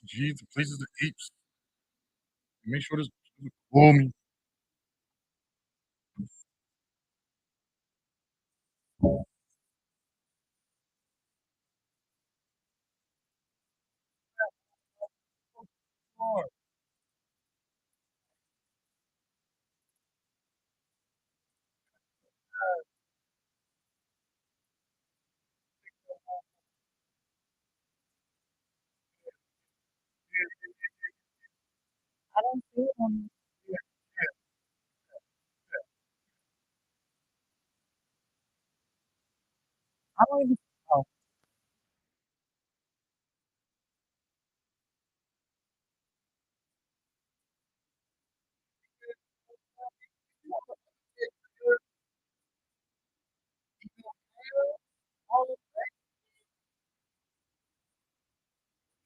Jeez, the places the apes. Make sure this pull me. I don't see them. Yeah, yeah, I don't even know.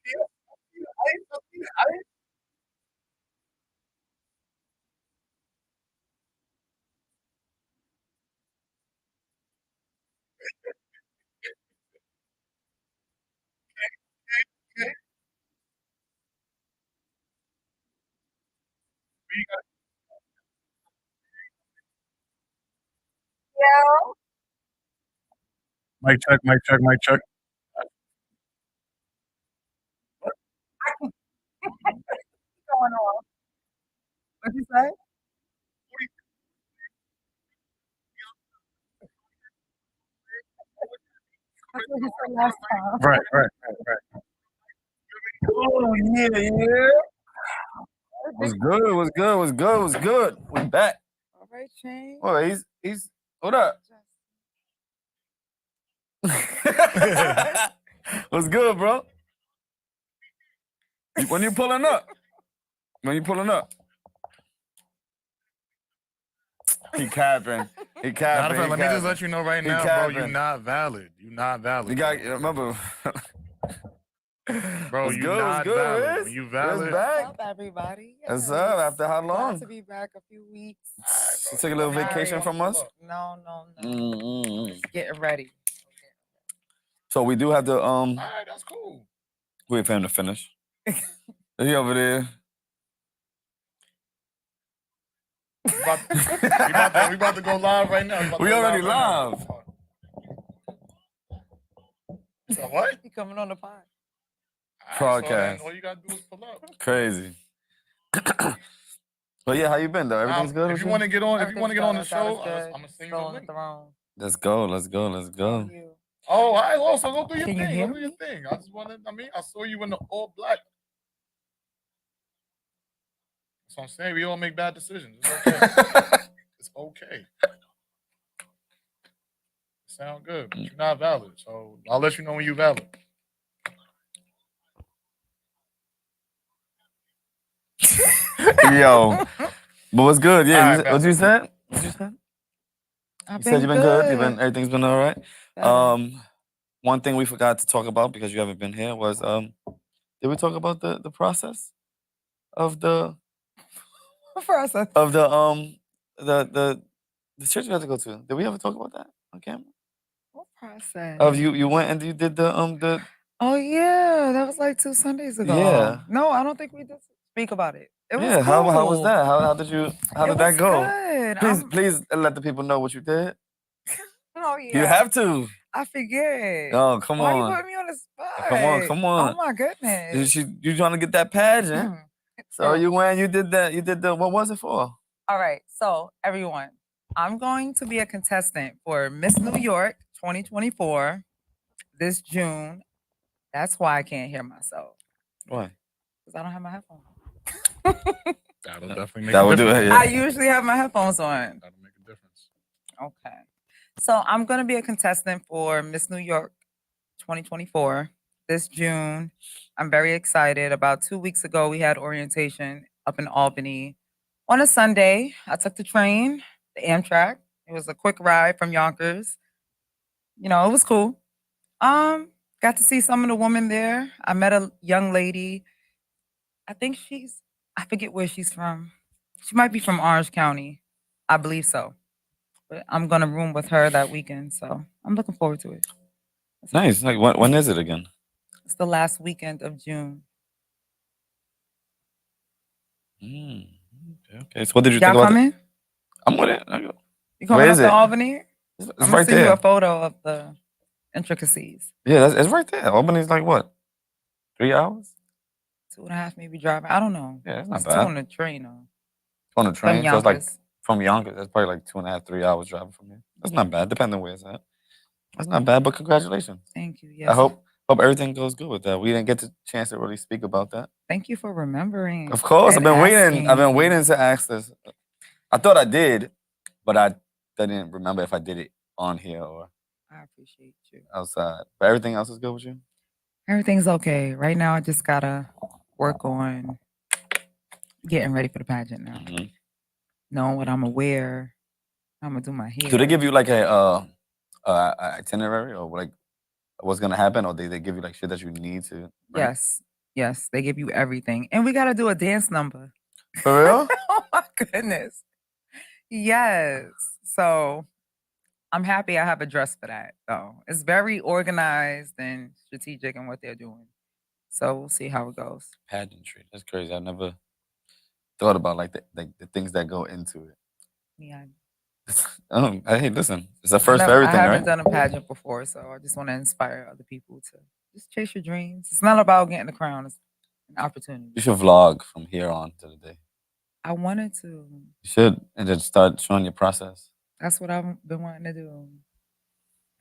yeah, yeah. We got Yeah. mic check, mic check, mic check. What? What's going on? What'd you say? That's what he said last time. Right, right, right, right. Oh, yeah, yeah. What's good? What's good? What's good? What's good? We back. All right, Shane. Oh, he's what up? What's good, bro? When you pulling up? When you pulling up? He capping. He Matter capping. of fact, He let me just capping. let you know right He now, bro. You capping. not valid. You not valid. You got remember. Bro, What's you good? What's not good, valid. Riz? When you Riz valid, back. What's up, everybody? What's up? After how Glad long? to be back a few weeks. You took a little vacation from us. No, no, no. Mm-mm. Just getting ready. So we do have to all right, that's cool. wait for him to finish. He over there. We about to go live right now. We already live. So what? He coming on the pod. Podcast. All you gotta do is pull up. Crazy. But yeah, how you been though? Everything's good. If you want to get on, Everything's good. the show, I'm gonna send you Still the on the link. throne. Let's go. Let's go. Let's How go. are you? Oh, all right. Also, go do your Can you thing. hear Go do your me? thing. I just wanted. I saw you in the all black. That's what I'm saying. We all make bad decisions. It's okay. It's okay. Sound good, but you're not valid. So I'll let you know when you're valid. Yo, but what's good? Yeah, All right, what you said? I've You been said you've been good. Everything's been all right. Better. One thing we forgot to talk about because you haven't been here was did we talk about the process of the Process. of the church you had to go to? Did we ever talk about that on camera? What process? Of you went and you did the Oh yeah, that was like 2 Sundays ago. Yeah. No, I don't think we did speak about it. It was yeah. cool. How was that? How did It that was go? good. Please let the people know what you did. Oh yeah. You have to. I forget. Oh, come Why you on. putting me on the spot? Come on. Oh my goodness. You trying to get that pageant? So you went. You did that. You did the. What was it for? All right. So everyone, I'm going to be a contestant for Miss New York 2024 this June. That's why I can't hear myself Why? because I don't have my headphones. That'll definitely make That a would do difference. it. Yeah. I usually have my headphones on. That'll make a difference. Okay. So I'm going to be a contestant for Miss New York 2024 this June. I'm very excited. About 2 weeks ago, we had orientation up in Albany on a Sunday. I took the train, the Amtrak. It was a quick ride from Yonkers. You know, it was cool. Got to see some of the women there. I met a young lady. I think I forget where she's from. She might be from Orange County. I believe so. But I'm gonna room with her that weekend, so I'm looking forward to it. Nice. Like when is it again? It's the last weekend of June. Okay. So what did you think Y'all about it? coming? I'm with it. You coming Where up is to it? Albany? It's I'm gonna right send you there. a photo of the intricacies. Yeah, it's right there. Albany's like what? 3 hours? 2.5 maybe driving. I don't know. Yeah, it's not It's 2 bad. on the train though. On the From train, so it's like Yonkers. from Yonkers. That's probably like 2.5, 3 hours driving from here. That's not bad, depending on where it's at. That's not bad, but congratulations. Thank you. I Yes. hope everything goes good with that. We didn't get the chance to really speak about that. Thank you for remembering. Of course, I've and been waiting. I've been asking. waiting to ask this. I thought I did, but I didn't remember if I did it on here or I appreciate you. outside. But everything else is good with you? Everything's okay. Right now I just gotta work on getting ready for the pageant now. Mhm. Knowing what I'm gonna wear. I'm gonna do my hair. Do they give you like a itinerary or like what's gonna happen, or they give you like shit that you need to? Right? Yes. They give you everything. And we gotta do a dance number. For real? Oh my goodness. Yes. So I'm happy I have a dress for that though. It's very organized and strategic in what they're doing. So we'll see how it goes. Pageantry. That's crazy. I never thought about like the things that go into it. Yeah. Hey, listen, it's a first for I everything, haven't right? done a pageant before, so I just want to inspire other people to just chase your dreams. It's not about getting the crown, it's an opportunity. You should vlog from here on to the day. I wanted to. You should, and just start showing your process. That's what I've been wanting to do.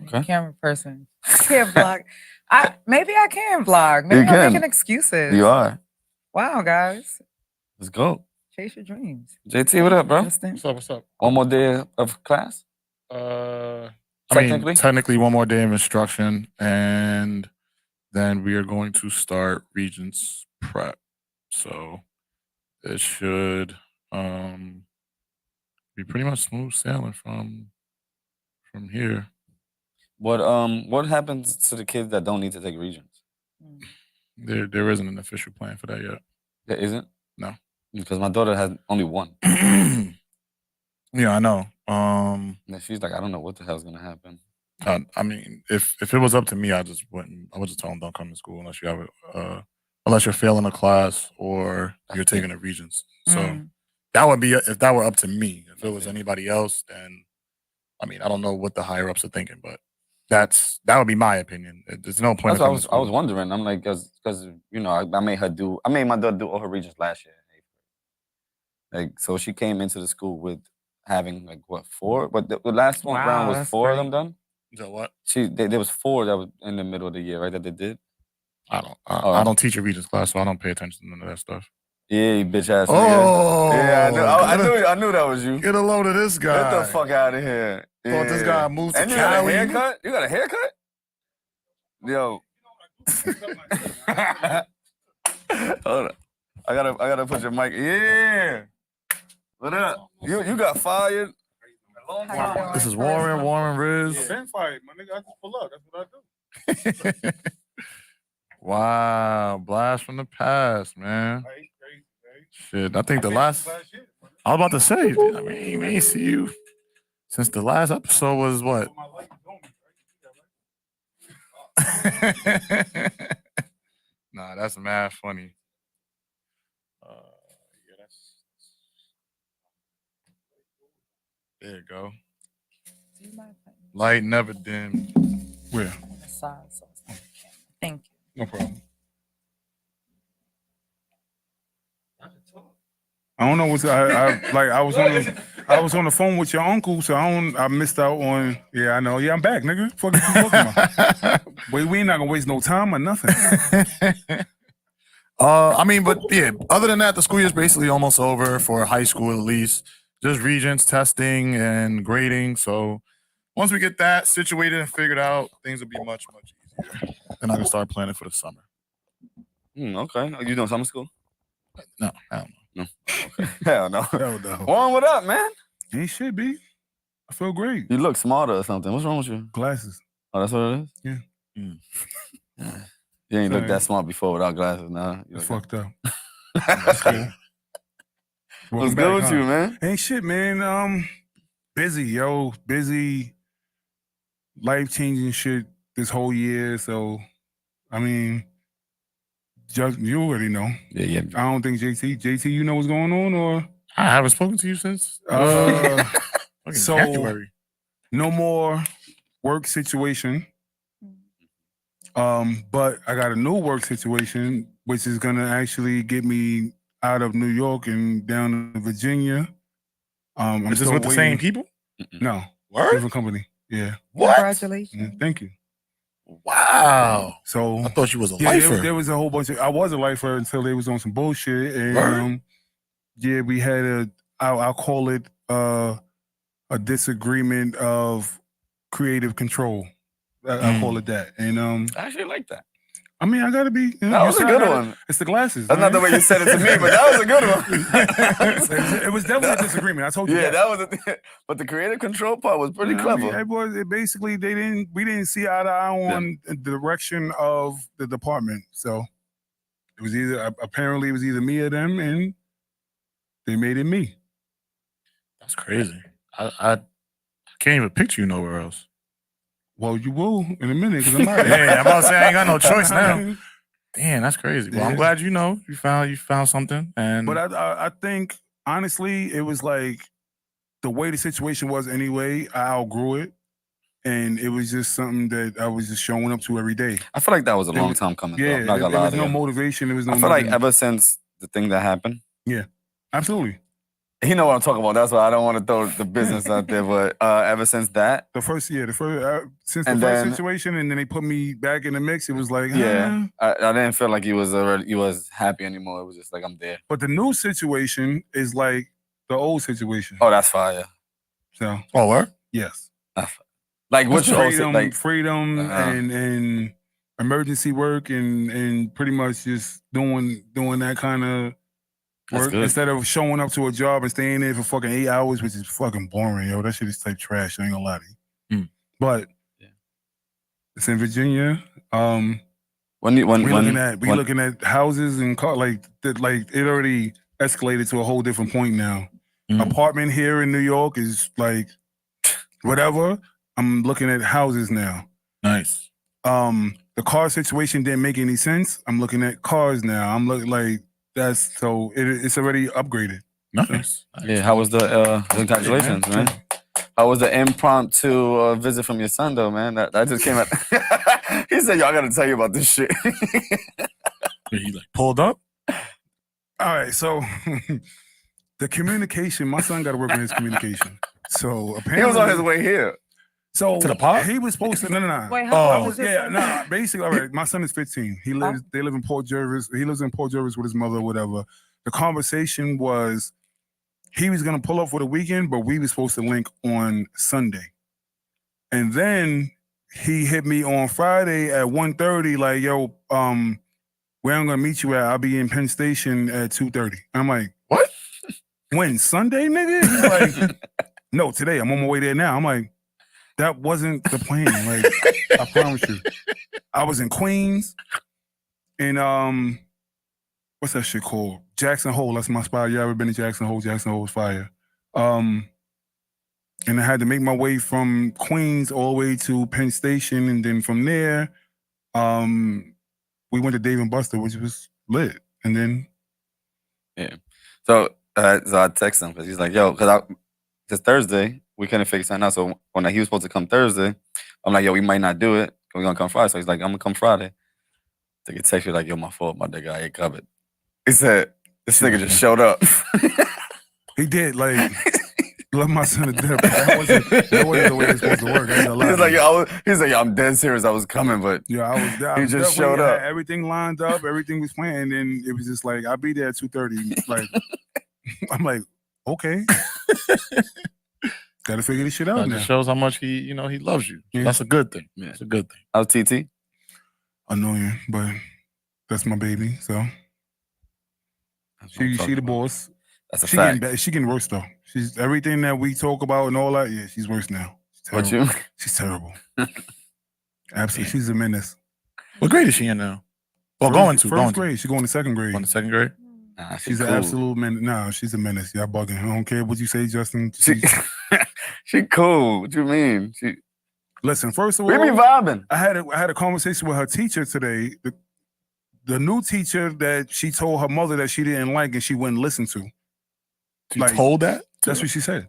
Okay. Camera person. I can't vlog. Maybe I can vlog. Maybe You I'm can. making excuses. You are. Wow, guys. Let's go. Chase your dreams. JT, what up, bro? Justin. What's up? One more day of class? Technically one more day of instruction, and then we are going to start Regents prep. So it should be pretty much smooth sailing from here. What happens to the kids that don't need to take Regents? There isn't an official plan for that yet. There isn't? No. Because my daughter has only one. Yeah, I know. And she's like, I don't know what the hell's gonna happen. I mean, if it was up to me, I would just tell them don't come to school unless you have unless you're failing a class or you're taking a Regents. So that would be if that were up to me. If it was anybody else, then I mean, I don't know what the higher ups are thinking, but that would be my opinion. There's no point. That's what I was wondering. I'm like, because you know, I made my daughter do all her Regents last year. Like, so she came into the school with having like what 4? But the last one round was 4 of them done. So what? There was 4 that was in the middle of the year, right? That they did. I don't teach a Regents class, so I don't pay attention to none of that stuff. Yeah, you bitch ass. Oh, nigga. Yeah, I knew that was you. Get a load of this guy. Get the fuck out of here. Thought this guy moved to and Cali. You got a haircut? You got a haircut? Yo. Hold on. I gotta put your mic. Yeah. What up? You got fired. This is Warren Riz. Been fired, my nigga. I just pull up. That's what I do. Wow, blast from the past, man. Right. Shit, I think the last. I was about to say, I mean, we ain't see you since the last episode was what? Nah, that's mad funny. There you go. Light never dimmed. Where? Thank you. No problem. I don't know what's I was on the phone with your uncle, so I missed out on. Yeah, I know. Yeah, I'm back, nigga. Fuck you talking about? Wait, we ain't not gonna waste no time or nothing. I mean, but yeah, other than that, the school year's basically almost over for high school at least. Just Regents, testing, and grading. So once we get that situated and figured out, things will be much, much easier. Then I can start planning for the summer. Okay. Are you doing summer school? No, hell no. Okay. Hell no. Hell no. Warren, what up, man? Ain't shit, B. I feel great. You look smarter or something. What's wrong with you? Glasses. Oh, that's what it is? Yeah. Yeah. You ain't looked that smart before without glasses, nah. It's fucked up. What's good with you, man? Ain't shit, man. Busy, yo. Busy. Life-changing shit this whole year. So, I mean, Just you already know. Yeah. I don't think JT, you know what's going on, or I haven't spoken to you since fucking so January. no more work situation. But I got a new work situation, which is gonna actually get me out of New York and down to Virginia. I'm Is this still with the same waiting. people? No, Word? different company. Yeah. What? Congratulations. Thank you. Wow. So I thought you was a yeah, lifer. there was a whole bunch of. I was a lifer until they was on some bullshit, and Word? yeah, we had I'll call it a disagreement of creative control. I'll call it that. And I actually like that. I mean, I gotta be. You know, That was a good one. It's the glasses. That's not the way you said it to me, but that was a good one. It was definitely a disagreement. I told you. Yeah, that. that was but the creative control part was pretty clever. I mean, it basically we didn't see eye to eye on the direction of the department. So it was apparently it was either me or them, and they made it me. That's crazy. I can't even picture you nowhere else. Well, you will in a minute because I'm out. Yeah, I'm about to say I ain't got no choice now. Damn, that's crazy. Well, I'm Yeah. glad you found something. And But I think honestly, it was like the way the situation was anyway. I outgrew it, and it was just something that I was just showing up to every day. I feel like that was a long time coming. Yeah, I'm not there gonna lie was to no you. motivation. There was no. I feel like nothing. ever since the thing that happened, Absolutely. you know what I'm talking about. That's why I don't want to throw the business out there. But ever since that, Since the And first then- situation, and then they put me back in the mix. It was like, yeah, I didn't feel like he was happy anymore. It was just like I'm there. But the new situation is like the old situation. Oh, that's fire. So oh, what? yes, Like which freedom, like freedom, and emergency work, and pretty much just doing that kind of That's work good. instead of showing up to a job and staying there for fucking 8 hours, which is fucking boring, yo. That shit is type trash. I ain't gonna lie to you. But it's in Virginia. when looking at houses and car like it already escalated to a whole different point now. Apartment here in New York is like whatever. I'm looking at houses now. Nice. The car situation didn't make any sense. I'm looking at cars now. I'm looking like it's already upgraded. Nice. Yeah, how was the congratulations, man? How was the impromptu visit from your son, though, man? That just came out. He said, "Y'all got to tell you about this shit." He like pulled up. All right, so the communication. My son got to work on his communication. So apparently He was on his way here. So To the park? he was supposed to no. Wait, how old Oh, is your Yeah, son? no. Basically, all right. My son is 15. They live in Port Jervis. He lives in Port Jervis with his mother, or whatever. The conversation was he was gonna pull up for the weekend, but we were supposed to link on Sunday. And then he hit me on Friday at 1:30, like, yo, where I'm gonna meet you at? I'll be in Penn Station at 2:30. I'm like, what? When? Sunday, nigga? He's like, no, today. I'm on my way there now. I'm like, that wasn't the plan. Like, I promise you. I was in Queens, and what's that shit called? Jackson Hole. That's my spot. You ever been to Jackson Hole? Jackson Hole's fire. And I had to make my way from Queens all the way to Penn Station, and then from there, we went to Dave and Buster, which was lit. And then, So I text him because he's like, "Yo," because this Thursday we couldn't figure something out. So when he was supposed to come Thursday, I'm like, "Yo, we might not do it. We're gonna come Friday." So he's like, "I'm gonna come Friday." So he text you like, "Yo, my fault, my nigga, I ain't covered." He said, "This nigga just showed up." he did, like, love my son to death. That wasn't the way it's supposed to work. I ain't gonna lie. He's like, "Yo, I'm dead serious. I was coming, but yeah, I was there. He just showed up. Everything lined up. Everything was planned, and it was just like, I'll be there at 2:30. Like, I'm like, okay. Got to figure this shit out That now. just shows how much he loves you. Yeah. That's a good thing. Yeah. That's a good thing. how's TT?" Annoying, but that's my baby. So That's what I'm she talking the about. boss. That's a She fact. getting worse though. She's everything that we talk about and all that. Yeah, she's worse now. She's What terrible. you? She's terrible. Absolutely, she's a menace. What grade is she in now? Well, First grade. She's going to second grade. Going to second grade. Nah, She's cool. an absolute menace. No, she's a menace. Y'all bugging. I don't care what you say, Justin. She cool. What you mean? Listen, first of We be all, vibing. I had a conversation with her teacher today. the new teacher that she told her mother that she didn't like and she wouldn't listen to. You told that? That's what she said.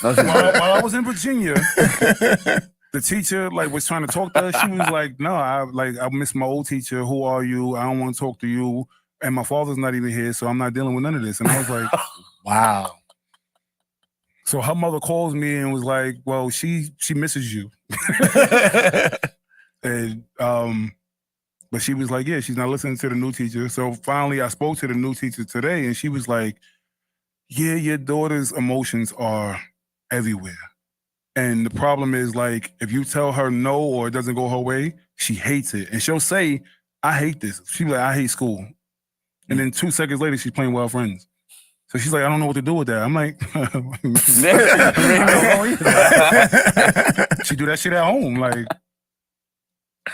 No, she While I was in Virginia, the teacher was trying to talk to her. She was like, "No, I miss my old teacher. Who are you? I don't want to talk to you. And my father's not even here, so I'm not dealing with none of this." And I was like, wow. So her mother calls me and was like, "Well, she misses you." And but she was like, "Yeah, she's not listening to the new teacher." So finally I spoke to the new teacher today and she was like, "Yeah, your daughter's emotions are everywhere. And the problem is if you tell her no or it doesn't go her way, she hates it. And she'll say, I hate this." She's like, "I hate school." And then 2 seconds later, she's playing with her friends. So she's like, "I don't know what to do with that." I'm like, I don't know either. She do that shit at home.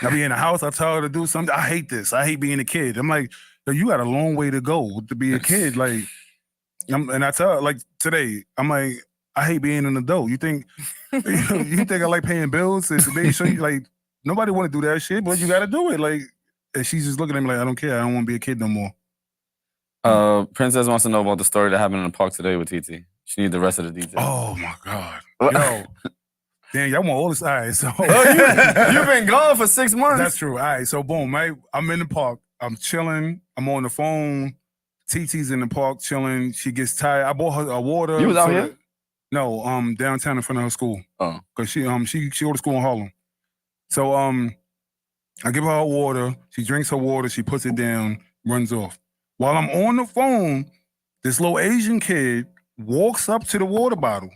I be in the house, I tell her to do something. "I hate this. I hate being a kid." I'm like, "Yo, you got a long way to go to be a kid." And I tell her, today, I'm like, "I hate being an adult. You think you think I like paying bills and make sure you nobody want to do that shit, but you got to do it." And she's just looking at me like, "I don't care. I don't want to be a kid no more." Princess wants to know about the story that happened in the park today with TT. She needs the rest of the details. Oh my God. Yo. Damn, y'all want all this. All right, so you've been gone for 6 months. That's true. All right, so boom, I'm in the park. I'm chilling. I'm on the phone. TT's in the park chilling. She gets tired. I bought her a water. You was out here? No, downtown in front of her school. Oh, because she go to school in Harlem. So I give her a water. She drinks her water. She puts it down. Runs off. While I'm on the phone, this little Asian kid walks up to the water bottle.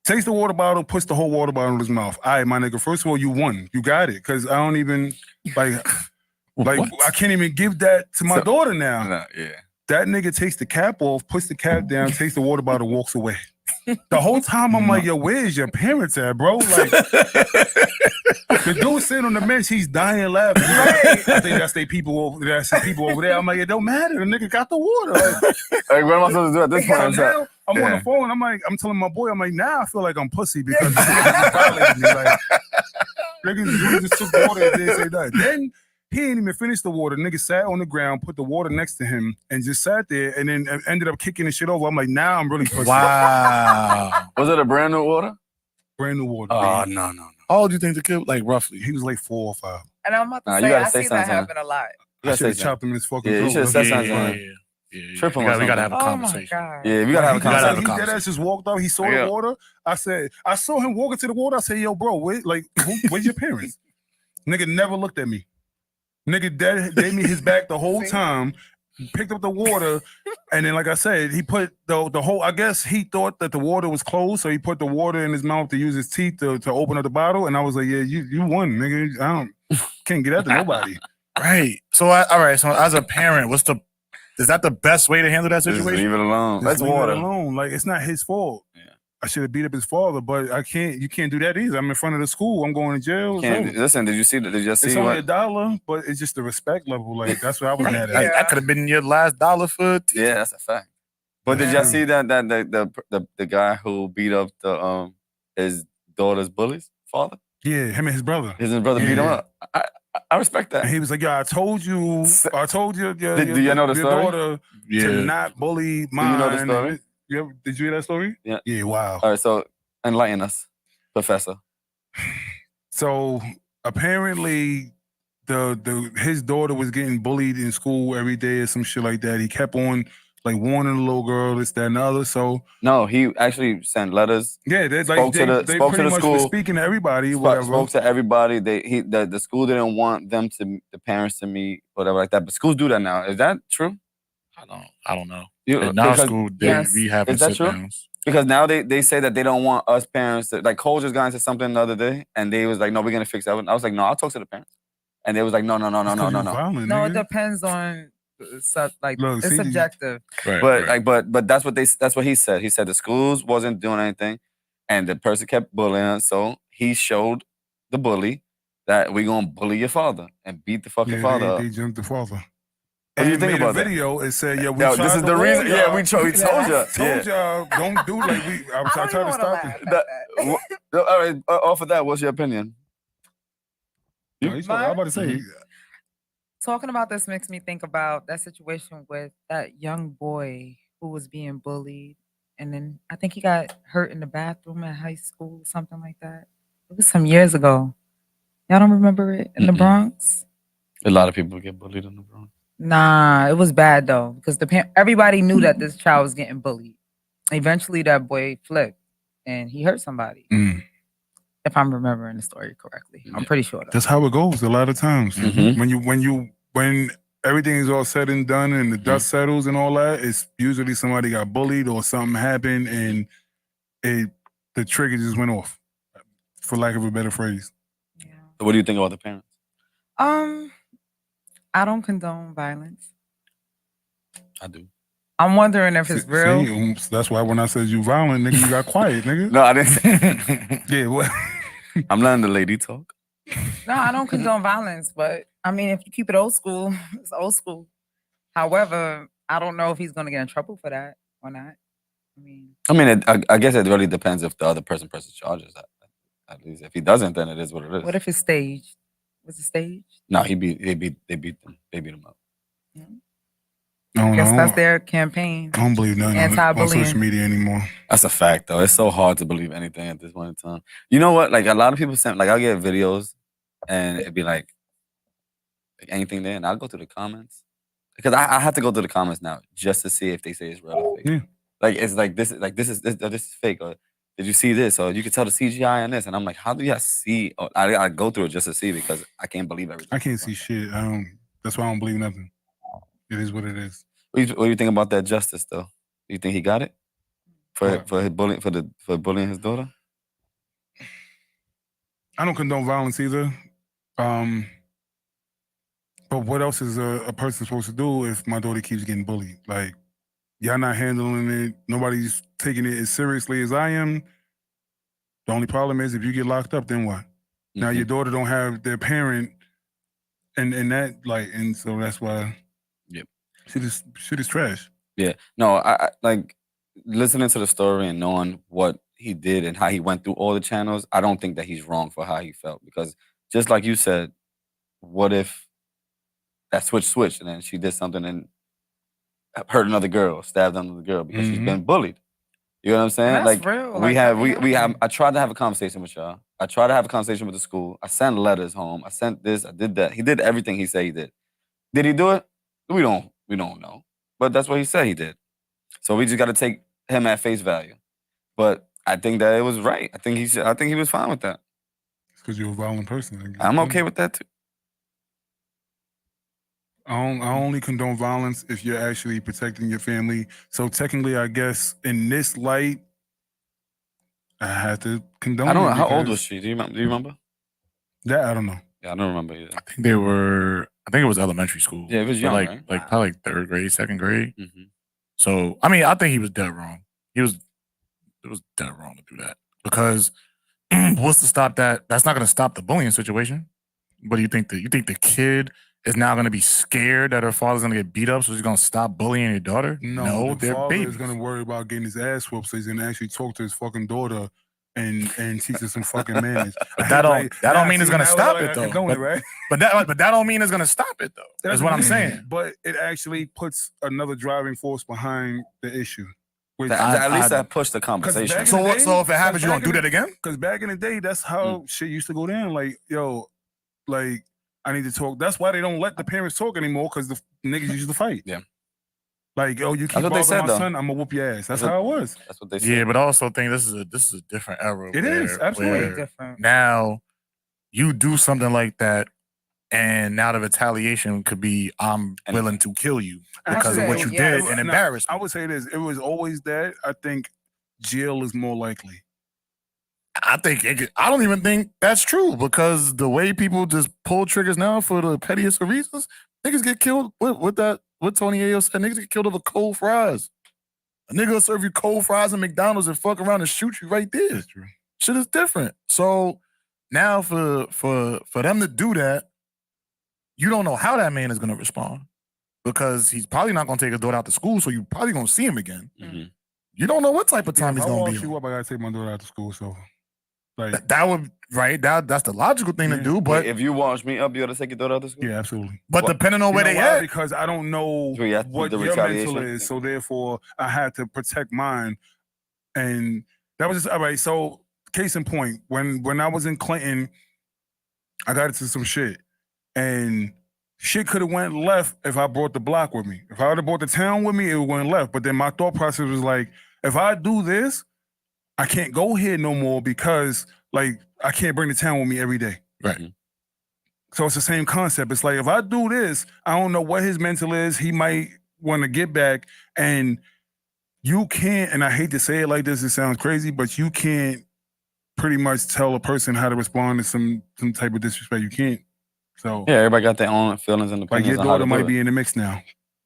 Takes the water bottle, puts the whole water bottle in his mouth. All right, my nigga, first of all, you won. You got it. Because I don't even, I can't even give that to my daughter now. no, yeah. That nigga takes the cap off, puts the cap down, takes the water bottle, walks away. The whole time I'm like, "Yo, where's your parents at, bro?" The dude sitting on the bench, he's dying laughing. I think that's the people over there. I'm like, "It don't matter. The nigga got the water." What am I supposed to do at this point? Now, I'm on the phone. I'm telling my boy, now I feel like I'm pussy because niggas violated me. Niggas just took water and didn't say that. Then he ain't even finished the water. Nigga sat on the ground, put the water next to him, and just sat there, and then ended up kicking the shit over. I'm like, now I'm really pussy. Wow. Was it a brand new water? Brand new water. Oh, no. How old do you think the kid, roughly? He was 4 or 5. And I'm about to you say, gotta I say see that something. happen a lot. I should have chopped him in his fucking Yeah, you throat. should have said something. Yeah. Triple We got to have a Oh conversation. my God. Yeah, we gotta have a gotta have a conversation. He dead ass just walked up. He saw the water. I saw him walking to the water. I said, "Yo, bro, where's your parents?" Nigga never looked at me. Nigga gave me his back the whole time. Picked up the water, and then, like I said, he put the whole. I guess he thought that the water was closed, so he put the water in his mouth to use his teeth to open up the bottle. And I was like, "Yeah, you won, nigga. Can't get that to nobody." Right. So, all right. So, as a parent, is that the best way to handle that Just situation? leave it alone. Just That's leave water. it alone. It's not his fault. Yeah. I should have beat up his father, but I can't. You can't do that either. I'm in front of the school. I'm going to jail. Listen, did you see that? Did you see It's only what? $1, but it's just the respect level. That's what I was mad at. That could have been your last dollar for. Yeah, that's a fact. But did y'all see that the guy who beat up his daughter's bully's father? Yeah, him and his brother. His brother beat him up. I respect that. And he was like, "Yeah, I told you your Do you know the story? daughter to not bully mine." Do you know the story? Did you hear that story? Yeah. Yeah, wow. All right, so enlighten us, Professor. So apparently his daughter was getting bullied in school every day or some shit like that. He kept on warning the little girl, this, that, and the other. So no, he actually sent letters. Yeah, they spoke to the much school, were speaking to everybody. Whatever. Spoke to everybody. The school didn't want the parents to meet, whatever like that. But schools do that now. Is that true? I don't know. You, now school, we have is that true? Because now they say that they don't want us parents to, Cole just got into something the other day, and they was like, "No, we're gonna fix that." I was like, "No, I'll talk to the parents," and they was like, "No." Violent, no, it depends on it's subjective. Right, but that's what he said. He said the schools wasn't doing anything, and the person kept bullying. So he showed the bully that we gonna bully your father and beat the fucking father up. They jumped the father. What do you think about that? Video and said, "Yeah, this is the reason." Yeah, we told y'all. Told y'all don't do I tried to stop it. All right, off of that, what's your opinion? I'm about to say. talking about this makes me think about that situation with that young boy who was being bullied. And then I think he got hurt in the bathroom at high school, something like that. It was some years ago. Y'all don't remember it in the Bronx? A lot of people get bullied in the Bronx. Nah, it was bad though because everybody knew that this child was getting bullied. Eventually, that boy flipped and he hurt somebody. If I'm remembering the story correctly, I'm pretty sure. That's how it goes a lot of times. Mhm. When everything is all said and done and the dust settles and all that, it's usually somebody got bullied or something happened and the trigger just went off, for lack of a better phrase. Yeah. So what do you think about the parents? I don't condone violence. I do. I'm wondering if it's real. See, that's why when I said you violent, nigga, you got quiet, nigga. No, I didn't say. Yeah, what? I'm letting the lady talk. No, I don't condone violence, but I mean, if you keep it old school, it's old school. However, I don't know if he's gonna get in trouble for that or not. I mean, I guess it really depends if the other person presses charges. At least if he doesn't, then it is what it is. What if it's staged? Was it staged? No, they beat him up. I guess that's their campaign. I don't believe nothing on social media anymore. That's a fact, though. It's so hard to believe anything at this point in time. You know what? Like a lot of people send, like I'll get videos, and it'd be like anything there, and I'll go through the comments because I have to go through the comments now just to see if they say it's real or fake. Yeah. Like it's like this is fake, or did you see this, or you can tell the CGI on this, and I'm like, how do you see? Or I go through it just to see because I can't believe everything. I can't see shit. That's why I don't believe nothing. It is what it is. What do you think about that justice, though? Do you think he got it for his bullying for bullying his daughter? I don't condone violence either. But what else is a person supposed to do if my daughter keeps getting bullied? Like, y'all not handling it. Nobody's taking it as seriously as I am. The only problem is if you get locked up, then what? Now your daughter don't have their parent, and that like, and so that's why. Yep. Shit is trash. Yeah. No, I like listening to the story and knowing what he did and how he went through all the channels. I don't think that he's wrong for how he felt because just like you said, what if that switched and then she did something and hurt another girl, stabbed another girl because she's been bullied. You know what I'm saying? And that's like real. we have. I tried to have a conversation with y'all. I tried to have a conversation with the school. I sent letters home. I sent this. I did that. He did everything he said he did. Did he do it? We don't know. But that's what he said he did. So we just got to take him at face value. But I think that it was right. I think he was fine with that. It's because you're a violent person. I'm okay with that too. I only condone violence if you're actually protecting your family. So technically, I guess in this light, I have to condone. I don't know. it How old because- was she? Do you remember? That I don't know. Yeah, I don't remember either. I think it was elementary school. Yeah, it was So young, like right? like probably like 3rd grade, 2nd grade. Mm-hmm. So I mean, I think he was dead wrong. It was dead wrong to do that because what's to stop that? That's not going to stop the bullying situation. What do you think? You think the kid is now going to be scared that her father's going to get beat up, so he's going to stop bullying your daughter? No, the they're father babies. is going to worry about getting his ass whooped, so he's going to actually talk to his fucking daughter and teach her some fucking manners. But that don't mean it's going to stop it though. Right? But that don't mean it's going to stop it though. That's what I'm saying. But it actually puts another driving force behind the issue. Which At least that pushed the conversation. back in So the what? day- So if it happens, you back gonna do in that again? Because back in the day, that's how shit used to go down. Like, yo, like, I need to talk. That's why they don't let the parents talk anymore, because the niggas used to fight. Yeah. Like, yo, you keep That's what they bothering said, my though. son, I'm gonna whoop your ass. That's how it was. That's what they said. Yeah, but I also think this is a different era. It is, absolutely. where different. Now you do something like that, and now the retaliation could be I'm willing to kill you because of what you did and embarrass me. I would say this. It was always that. I think jail is more likely. I don't even think that's true because the way people just pull triggers now for the pettiest of reasons, niggas get killed. What Tony Ayo said, niggas get killed over cold fries. A nigga will serve you cold fries at McDonald's and fuck around and shoot you right there. That's true. Shit is different. So now for them to do that, you don't know how that man is gonna respond because he's probably not gonna take his daughter out to school, so you probably gonna see him again. Mm-hmm. You don't know what type of time he's If I gonna wash be you on. up, I gotta take my daughter out to school. So Like, that would that's the logical thing to Yeah. do. But Wait, if you wash me up, you got to take your daughter out of school? yeah, absolutely. but What? depending on You where know they why? at, Because I don't know So you have to what do the your mental retaliation? is, so therefore I had to protect mine. And that was just all right. So, case in point, when I was in Clinton, I got into some shit, and shit could have went left if I brought the block with me. If I would have brought the town with me, it would went left. But then my thought process was like, if I do this, I can't go here no more because like I can't bring the town with me every day. right? So it's the same concept. It's like if I do this, I don't know what his mental is. He might want to get back, and you can't. And I hate to say it like this. It sounds crazy, but you can't pretty much tell a person how to respond to some type of disrespect. You can't. So Yeah, everybody got their own feelings and like opinions. your on how daughter to might do be it. in the mix now,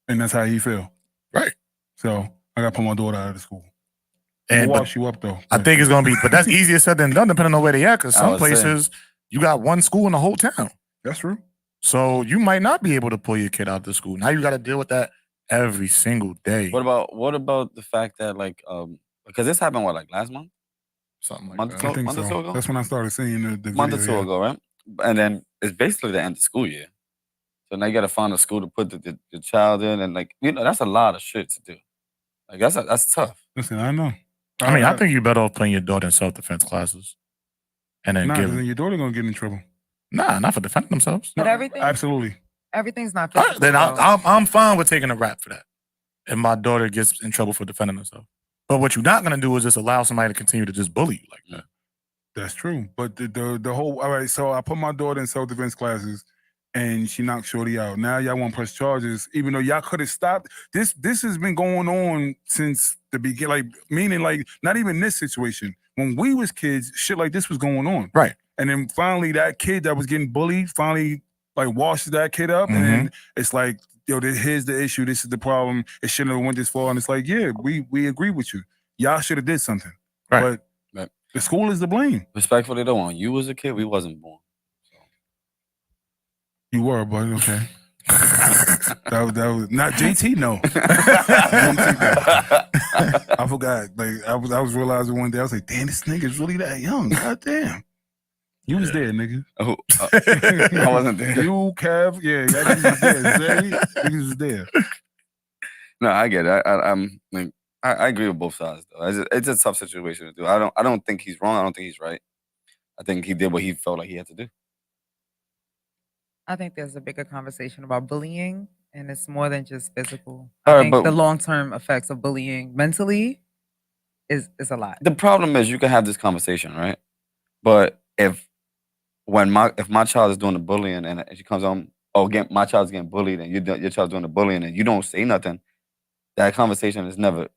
and that's how he feel. Right. So I got to put my daughter out of the school. And We'll but wash you up though. I think it's gonna be, but that's easier said than done, depending on where they at. Because I some was saying. places you got one school in the whole town, that's true. so you might not be able to pull your kid out of school. Now you got to deal with that every single day. What about the fact that like because this happened like last month, Something like month that. or I so, think month or so. so ago, That's when I started seeing the month or video, two ago, right? And then it's basically the end of school year. So now you got to find a school to put the child in, and like that's a lot of shit to do. Like that's tough. Listen, I know. I mean, I think you're better off putting your daughter in self-defense classes, and then nah, 'cause give then your daughter gonna get in trouble. not for defending themselves. But Absolutely. everything's not All physical. right, then though. I'm fine with taking a rap for that, if my daughter gets in trouble for defending herself. But what you're not gonna do is just allow somebody to continue to just bully you like that. That's true. But the whole all right, so I put my daughter in self-defense classes and she knocked Shorty out. Now y'all want to press charges, even though y'all could have stopped. This has been going on since the beginning, like meaning like not even this situation. When we was kids, shit like this was going on. Right. And then finally that kid that was getting bullied finally like washes that kid up. And then it's like, yo, here's the issue. This is the problem. It shouldn't have went this far. And it's like, yeah, we agree with you. Y'all should have did something. Right. But Right. the school is to blame. Respectfully though, when you was a kid, we wasn't born. You were, but okay. that was not JT. No, I forgot. Like I was realizing one day, I was like, "Damn, this nigga's really that young." God damn, you was there, nigga. Oh, I wasn't there. You, Kev, yeah, y'all niggas was there. Zay, niggas was there. No, I get it. I'm like I agree with both sides though. It's a tough situation to do. I don't think he's wrong. I don't think he's right. I think he did what he felt like he had to do. I think there's a bigger conversation about bullying, and it's more than just physical. All I right, think but- the long-term effects of bullying mentally is a lot. The problem is you can have this conversation, right? But if my child is doing the bullying and she comes home, again, my child's getting bullied and your child's doing the bullying and you don't say nothing, that conversation is never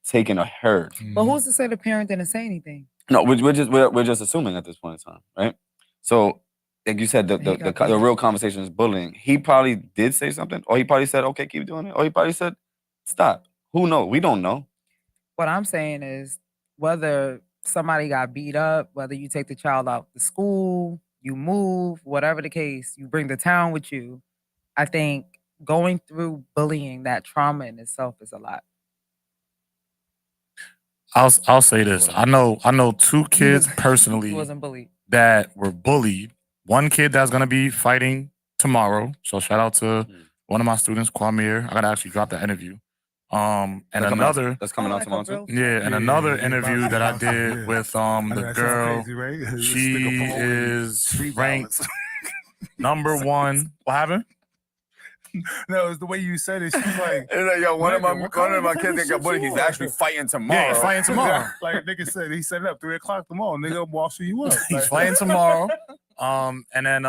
taken or heard. But who's to say the parent didn't say anything? No, we're just assuming at this point in time, right? So, like you said, the real conversation is bullying. He probably did say something, or he probably said, "Okay, keep doing it," or he probably said, "Stop." Who knows? We don't know. What I'm saying is whether somebody got beat up, whether you take the child out to school, you move, whatever the case, you bring the town with you. I think going through bullying, that trauma in itself is a lot. I'll say this. I know two kids personally He wasn't bullied. that were bullied. One kid that's gonna be fighting tomorrow. So shout out to one of my students, Kwamir. I gotta actually drop that interview. And another that's coming out tomorrow too. Yeah, and another interview that I did with the girl. Crazy, right? She is ranked number one. What happened? No, it's the way you said it. She's like, yo, one of my kids that got bullied, he's actually fighting tomorrow. Yeah, he's fighting tomorrow. like nigga said, he set it up 3:00 tomorrow. Nigga, I'm washing you up. He's fighting tomorrow. And then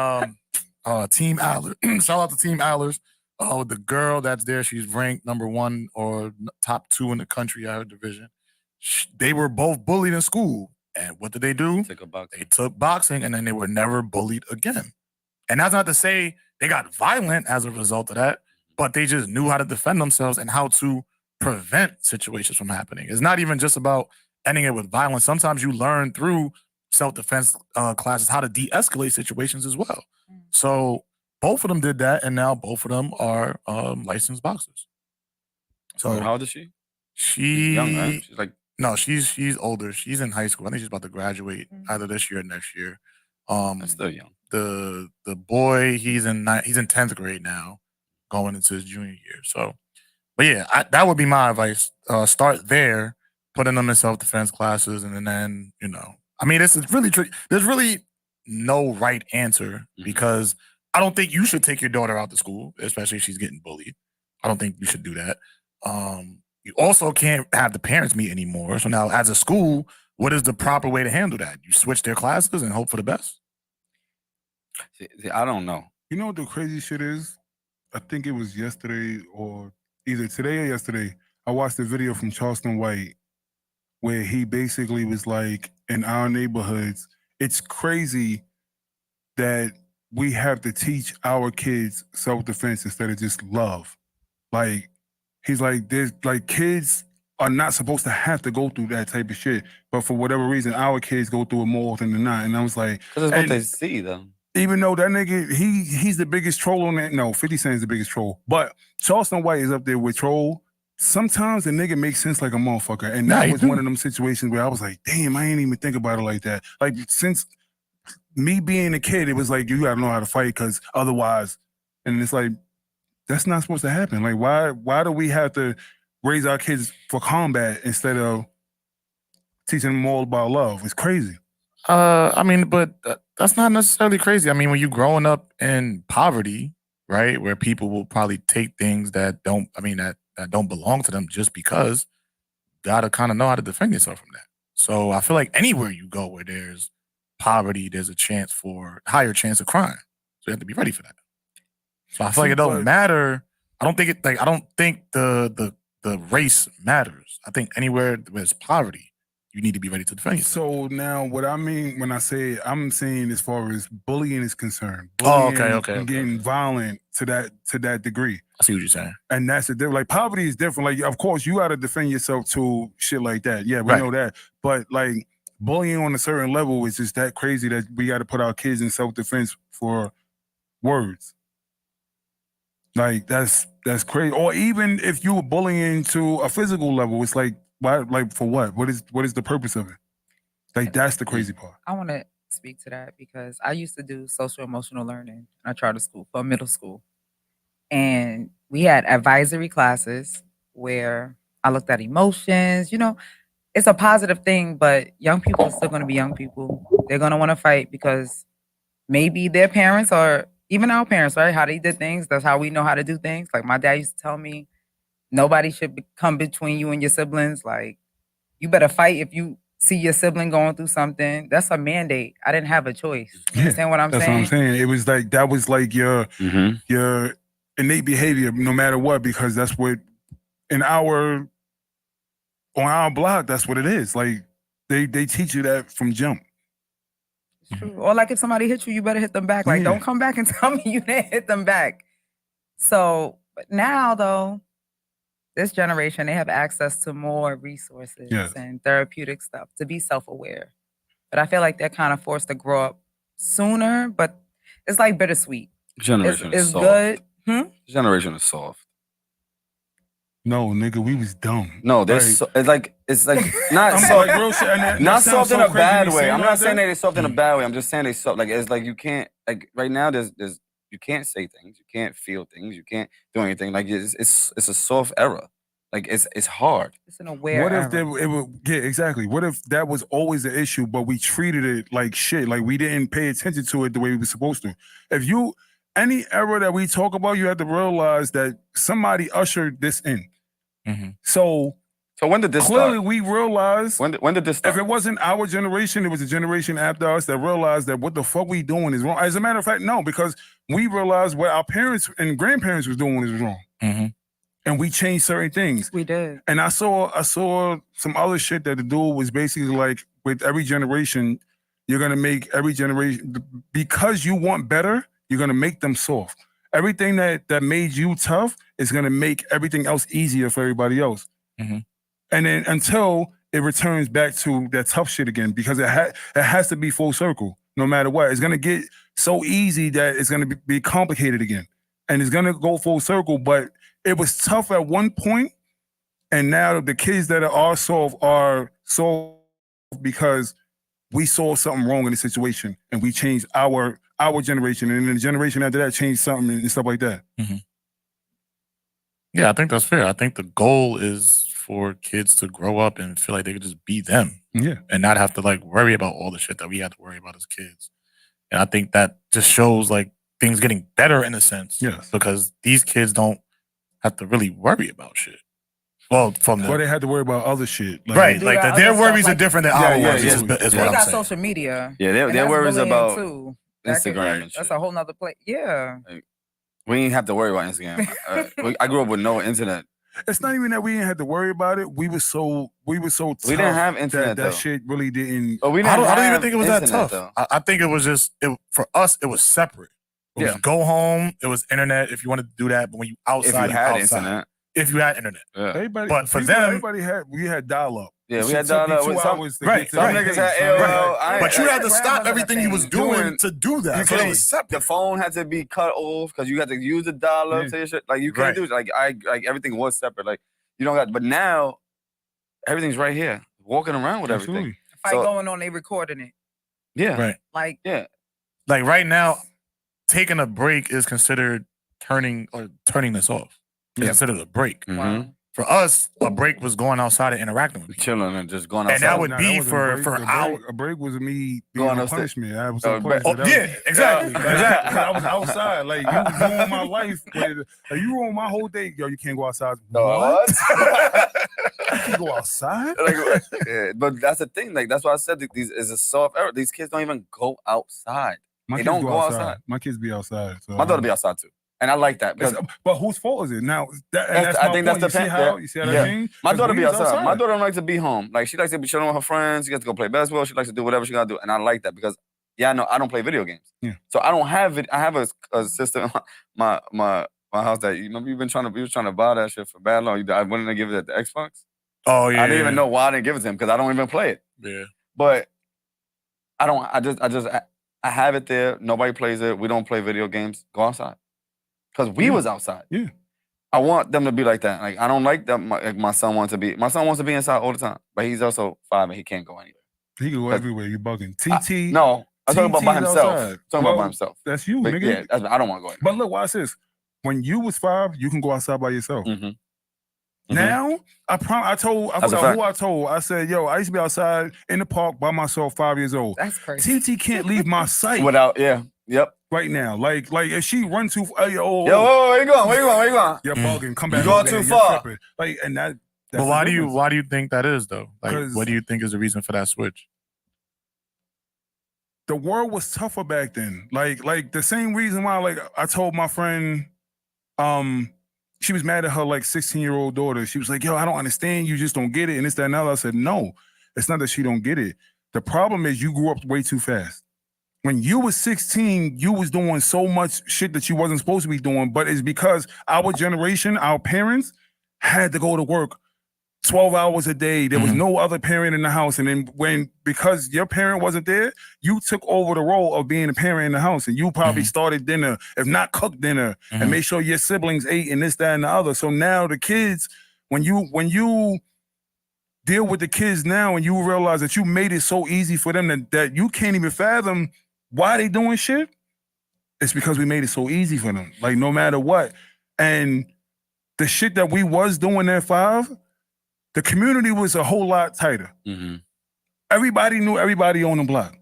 Team Allers. Shout out to Team Allers. The girl that's there, she's ranked number one or top 2 in the country at her division. They were both bullied in school. And what did they do? They took boxing, and then they were never bullied again. And that's not to say they got violent as a result of that, but they just knew how to defend themselves and how to prevent situations from happening. It's not even just about ending it with violence. Sometimes you learn through self-defense classes how to de-escalate situations as well. So both of them did that, and now both of them are licensed boxers. So how old is she? She's young, right? She's like No, she's older. She's in high school. I think she's about to graduate either this year or next year. That's still young. The boy, he's in 10th grade now, going into his junior year. So, but yeah, that would be my advice. Start there, putting them in self-defense classes, and then I mean, this is really tricky. There's really no right answer because I don't think you should take your daughter out to school, especially if she's getting bullied. I don't think you should do that. You also can't have the parents meet anymore. So now, as a school, what is the proper way to handle that? You switch their classes and hope for the best. See, I don't know. You know what the crazy shit is? I think it was yesterday or either today or yesterday. I watched a video from Charleston White where he basically was like, in our neighborhoods, it's crazy that we have to teach our kids self-defense instead of just love. Like, he's like, there's like kids are not supposed to have to go through that type of shit, but for whatever reason, our kids go through it more often than not. And I was like, because that's what they see, though. Even though that nigga, he's the biggest troll on that. No, 50 Cent is the biggest troll, but Charleston White is up there with troll. Sometimes the nigga makes sense like a motherfucker, and that was one of them situations where I was like, damn, I ain't even think about it like that. Like, since me being a kid, it was like, you gotta know how to fight, because otherwise, and it's like, that's not supposed to happen. Like, why do we have to raise our kids for combat instead of teaching them all about love? It's crazy. I mean, but that's not necessarily crazy. I mean, when you're growing up in poverty, right, where people will probably take things that don't belong to them just because, you gotta kind of know how to defend yourself from that. So I feel like anywhere you go where there's poverty, there's a higher chance of crime. So you have to be ready for that. So I feel like it doesn't matter. I don't think the race matters. I think anywhere where there's poverty, you need to be ready to defend yourself. So now, what I mean when I say, I'm saying as far as bullying is concerned, okay. Getting violent to that degree. I see what you're saying. And that's it. Like, poverty is different. Like, of course, you got to defend yourself to shit like that. Yeah, we know that. But like, bullying on a certain level is just that crazy that we got to put our kids in self-defense for words. Like, that's crazy. Or even if you were bullying to a physical level, it's like, why? Like, for what? What is the purpose of it? Like, that's the crazy part. I want to speak to that because I used to do social emotional learning in a charter school for middle school. And we had advisory classes where I looked at emotions. It's a positive thing, but young people are still going to be young people. They're going to want to fight because maybe their parents or even our parents, right? How they did things. That's how we know how to do things. Like, my dad used to tell me, nobody should come between you and your siblings. Like, you better fight if you see your sibling going through something. That's a mandate. I didn't have a choice. You understand what I'm saying? That's what I'm saying. It was like, that was like your innate behavior, no matter what, because that's what on our block, that's what it is. Like, they teach you that from jump. It's true. Or like, if somebody hits you, you better hit them back. Like, don't come back and tell me you didn't hit them back. So, but now though, this generation, they have access to more resources and therapeutic stuff to be self-aware. But I feel like they're kind of forced to grow up sooner, but it's like bittersweet. Generation is soft. Good. Generation is soft. No, nigga, we was dumb. No, it's like not soft, like, real shit, not soft in a bad way. I'm not saying that it's soft in a bad way. I'm just saying they soft. Like, it's like you can't, like, right now there's you can't say things, you can't feel things, you can't do anything. Like, it's a soft era. Like, it's hard. It's an aware. What if it would exactly? What if that was always the issue, but we treated it like shit? Like, we didn't pay attention to it the way we were supposed to. If any era that we talk about, you have to realize that somebody ushered this in. Mm-hmm. So when did this clearly start? we realized when did this start? If it wasn't our generation, it was a generation after us that realized that what the fuck we doing is wrong. As a matter of fact, no, because we realized what our parents and grandparents was doing is wrong. Mm-hmm. And we changed certain things. We did. And I saw some other shit that the dude was basically like, with every generation, you're gonna make every generation, because you want better, you're gonna make them soft. Everything that made you tough is gonna make everything else easier for everybody else. Mm-hmm. And then until it returns back to that tough shit again, because it has to be full circle, no matter what. It's gonna get so easy that it's gonna be complicated again. And it's gonna go full circle, but it was tough at one point, And now the kids that are soft because we saw something wrong in the situation and we changed our generation, and then the generation after that changed something and stuff like that. Mm-hmm. Yeah, I think that's fair. I think the goal is for kids to grow up and feel like they could just be them. Yeah. And not have to like worry about all the shit that we had to worry about as kids. And I think that just shows like things getting better in a sense. Yes. Because these kids don't have to really worry about shit. Well, they had to worry about other shit. Like their worries are different than our worries. Is They what I'm got saying. social media. Yeah, their worries about too. Instagram and shit. That's a whole nother place. Yeah. Like, we ain't have to worry about Instagram. I grew up with no internet. It's not even that we didn't have to worry about it. We were so tough. We didn't have internet that shit really didn't. But I don't even think it was that tough. I think it was just for us. It was separate. It was go home. It was internet if you wanted to do that. But when you outside, if you had internet. If you had internet, but for them, we had dial up. Yeah, we had dial up with some niggas had AOL. But you had to stop everything you was doing to do that. So it was separate. The phone had to be cut off because you had to use the dial up to your shit. Like you can't do it. Like everything was separate. Like you don't got. But now everything's right here, walking around with everything. Fight going on, they recording it. Yeah, right. Like like right now, taking a break is considered turning this off. It's considered a break. Mm-hmm. For us, a break was going outside and interacting with people. Chilling and just going outside. And that would be for hours. A break was me being on punishment. I was exactly. I was outside. Like, you ruined my life. Like, you ruined my whole day. Yo, you can't go outside. What? You can go outside? But that's the thing. Like, that's why I said these is a soft era. These kids don't even go outside. They don't go outside. My kids be outside. So my daughter be outside too. And I like that. But whose fault is it? Now, I think that's the point. You see how that changed? My daughter be outside. My daughter don't like to be home. Like, she likes to be chilling with her friends. She gets to go play basketball. She likes to do whatever she got to do. And I like that because, I know I don't play video games. Yeah. So I don't have it. I have a sister in my house that, you remember you was trying to buy that shit for bad long. I wanted to give it at the Xbox. Oh, yeah. I didn't even know why I didn't give it to him because I don't even play it. Yeah. But I have it there. Nobody plays it. We don't play video games. Go outside. Because we was outside. Yeah. I want them to be like that. Like, I don't like that my son wants to be. My son wants to be inside all the time. But he's also 5 and he can't go anywhere. He can go everywhere. You bugging. TT. No. I'm talking about by himself. Talking about by himself. That's you, but nigga. Yeah, I don't want to go anywhere. But look, watch this. When you was 5, you can go outside by yourself. Mm-hmm. Now, I forgot who I told. I said, yo, I used to be outside in the park by myself, 5 years old. That's crazy. TT can't leave my sight. Without, yep. Right now, like if she runs too, where you going? Where you going? You're bugging. Come back. You going too far. Like, and that. But why do you think that is though? Like, what do you think is the reason for that switch? The world was tougher back then. Like the same reason why, like, I told my friend, she was mad at her like 16-year-old daughter. She was like, yo, I don't understand. You just don't get it. And this, that, and that. I said, no, it's not that she don't get it. The problem is you grew up way too fast. When you was 16, you was doing so much shit that you wasn't supposed to be doing, but it's because our generation, our parents, had to go to work 12 hours a day. There was no other parent in the house. And then because your parent wasn't there, you took over the role of being a parent in the house. And you probably started dinner, if not cooked dinner, and made sure your siblings ate and this, that, and the other. So now the kids, when you deal with the kids now and you realize that you made it so easy for them that you can't even fathom why they doing shit, it's because we made it so easy for them. Like, no matter what. And the shit that we was doing at 5, the community was a whole lot tighter. Mm-hmm. Everybody knew everybody on the block.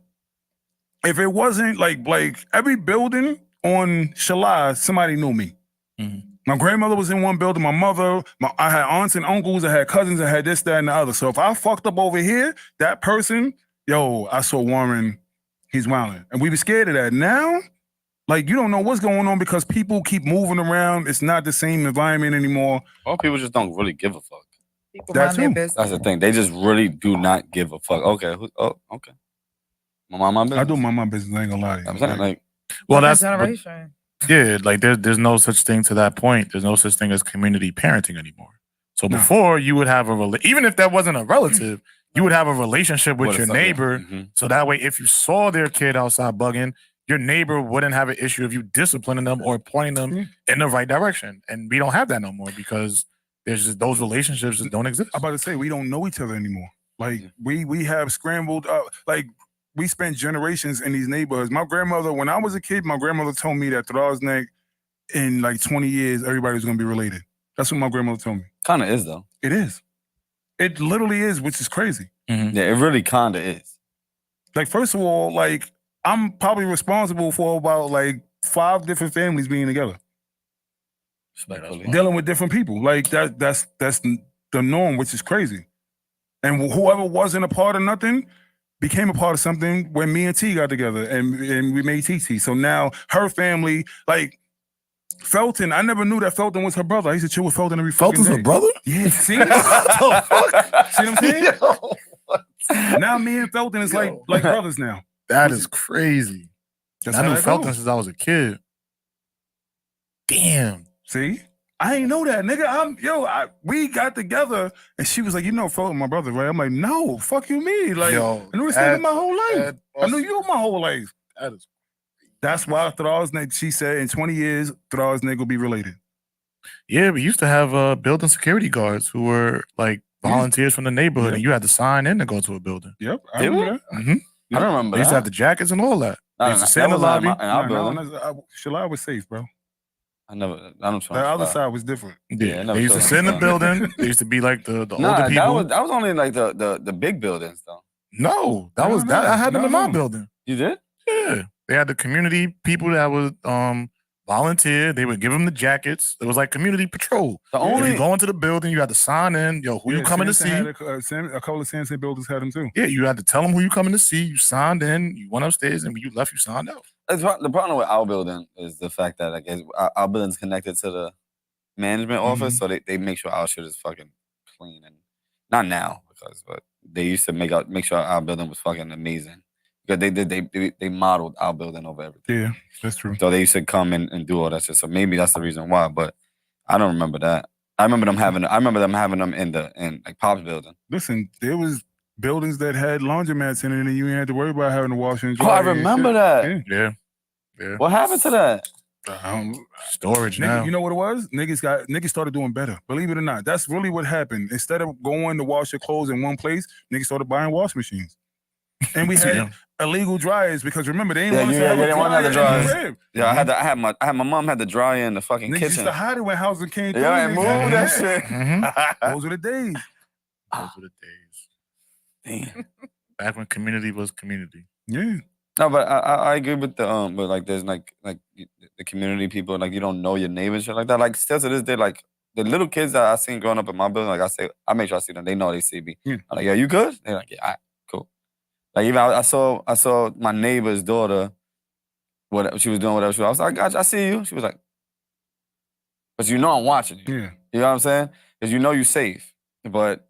If it wasn't like every building on Shalai, somebody knew me. Mm-hmm. My grandmother was in one building, my mother, I had aunts and uncles, I had cousins, I had this, that, and the other. So if I fucked up over here, that person, yo, I saw Warren, he's wilding. And we were scared of that. Now, like, you don't know what's going on because people keep moving around. It's not the same environment anymore. All people just don't really give a fuck. People mind their business. That's the thing. They just really do not give a fuck. Okay. Okay. My business. I do my business. I ain't gonna lie to you. I'm saying, like, well, that's generation. Yeah, like there's no such thing to that point. There's no such thing as community parenting anymore. So before you would have even if that wasn't a relative, you would have a relationship with your neighbor. So that way, if you saw their kid outside bugging, your neighbor wouldn't have an issue of you disciplining them or pointing them in the right direction. And we don't have that no more because there's just those relationships just don't exist. I'm about to say we don't know each other anymore. Like Yeah. we have scrambled up. Like we spent generations in these neighborhoods. My grandmother, when I was a kid, my grandmother told me that Throsneck in like 20 years, everybody was gonna be related. That's what my grandmother told me. Kind of is though. It is. It literally is, which is crazy. Mm-hmm. Yeah, it really kind of is. Like, first of all, like I'm probably responsible for about like 5 different families being together, Respectfully. dealing with different people. Like that's the norm, which is crazy. And whoever wasn't a part of nothing became a part of something when me and T got together and we made TT. So now her family, like Felton, I never knew that Felton was her brother. I used to chill with Felton every fucking Felton's day. a brother? Yeah, see? What the fuck? See what I'm saying? Yo, Now me and Felton is like brothers now. That is crazy. That's I how knew that Felton goes. since I was a kid. Damn. See? I ain't know that, nigga. We got together and she was like, you know Felton, my brother, right? I'm like, no, fuck you mean? Like, Yo, I knew this nigga my whole life. I knew you. you my whole life. That is. That's why Throsneck, she said in 20 years, Throsneck will be related. Yeah, we used to have building security guards who were like volunteers from the neighborhood, Yep. and you had to sign in to go to a building. Yep, I Did remember that. Mm-hmm. I don't remember They used to that. have the jackets and all that. They used to sit in the wasn't lobby. in our building. Shalai was safe, bro. I don't try. The other side was different. Yeah, never they used to saw sit in the that. building. They used to be like the older Nah, people. that was only like the big buildings though. No, that No, was no, that. I had them no, in my no. building. You did? Yeah, they had the community people that would volunteer. They would give them the jackets. It was like community patrol. The If only you go into the building, you had to sign in. Yo, who you coming to see? Samson had a couple of Samson builders had them too. Yeah, you had to tell them who you coming to see. You signed in. You went upstairs, and when you left, you signed out. the problem with our building is the fact that like our building's connected to the management office, so they make sure our shit is fucking clean and not now but they used to make sure our building was fucking amazing because they modeled our building over everything. Yeah, that's true. So they used to come and do all that shit. So maybe that's the reason why, but I don't remember that. I remember them having them in like Pop's building. Listen, there was buildings that had laundromats in it, and you ain't had to worry about having to wash and dry. Oh, I and remember shit. that. Yeah. Yeah. What happened to that? Storage Nigga, now. you know what it was? Niggas started doing better. Believe it or not, that's really what happened. Instead of going to wash your clothes in one place, niggas started buying wash machines. And we had illegal dryers because remember they didn't want us to have a dryer in the crib. Yeah, I had my mom had the dryer in the fucking Niggas kitchen. used to hide it when housing came through. Yeah, and move that Yeah. shit. Those were the days. Those were the days. Damn. Back when community was community. Yeah. No, but I agree with the but like there's like the community people, like you don't know your neighbors, shit like that. Like still to this day, like the little kids that I seen growing up in my building, like I make sure I see them. They know they see me. Yeah. I'm like, yeah, you good? They're like, yeah, all right, cool. Like even I saw my neighbor's daughter, what she was doing, whatever she was. I was like, I got you, I see you. She was like, but you know I'm watching you. Yeah. You know what I'm saying? Because you know you're safe. But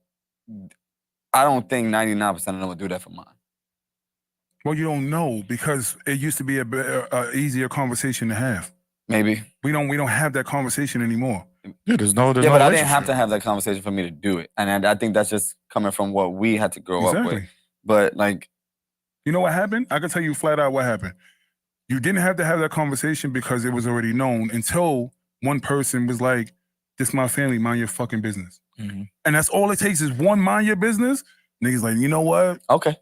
I don't think 99% of them would do that for mine. Well, you don't know because it used to be a easier conversation to have. Maybe. We don't have that conversation anymore. Yeah, there's no but I didn't have relationship. to have that conversation for me to do it. And I think that's just coming from what we had to grow up with. But like, you know what happened? I can tell you flat out what happened. You didn't have to have that conversation because it was already known until one person was like, this my family, mind your fucking business. Mm-hmm. And that's all it takes is one mind your business. Niggas like, you know what? okay.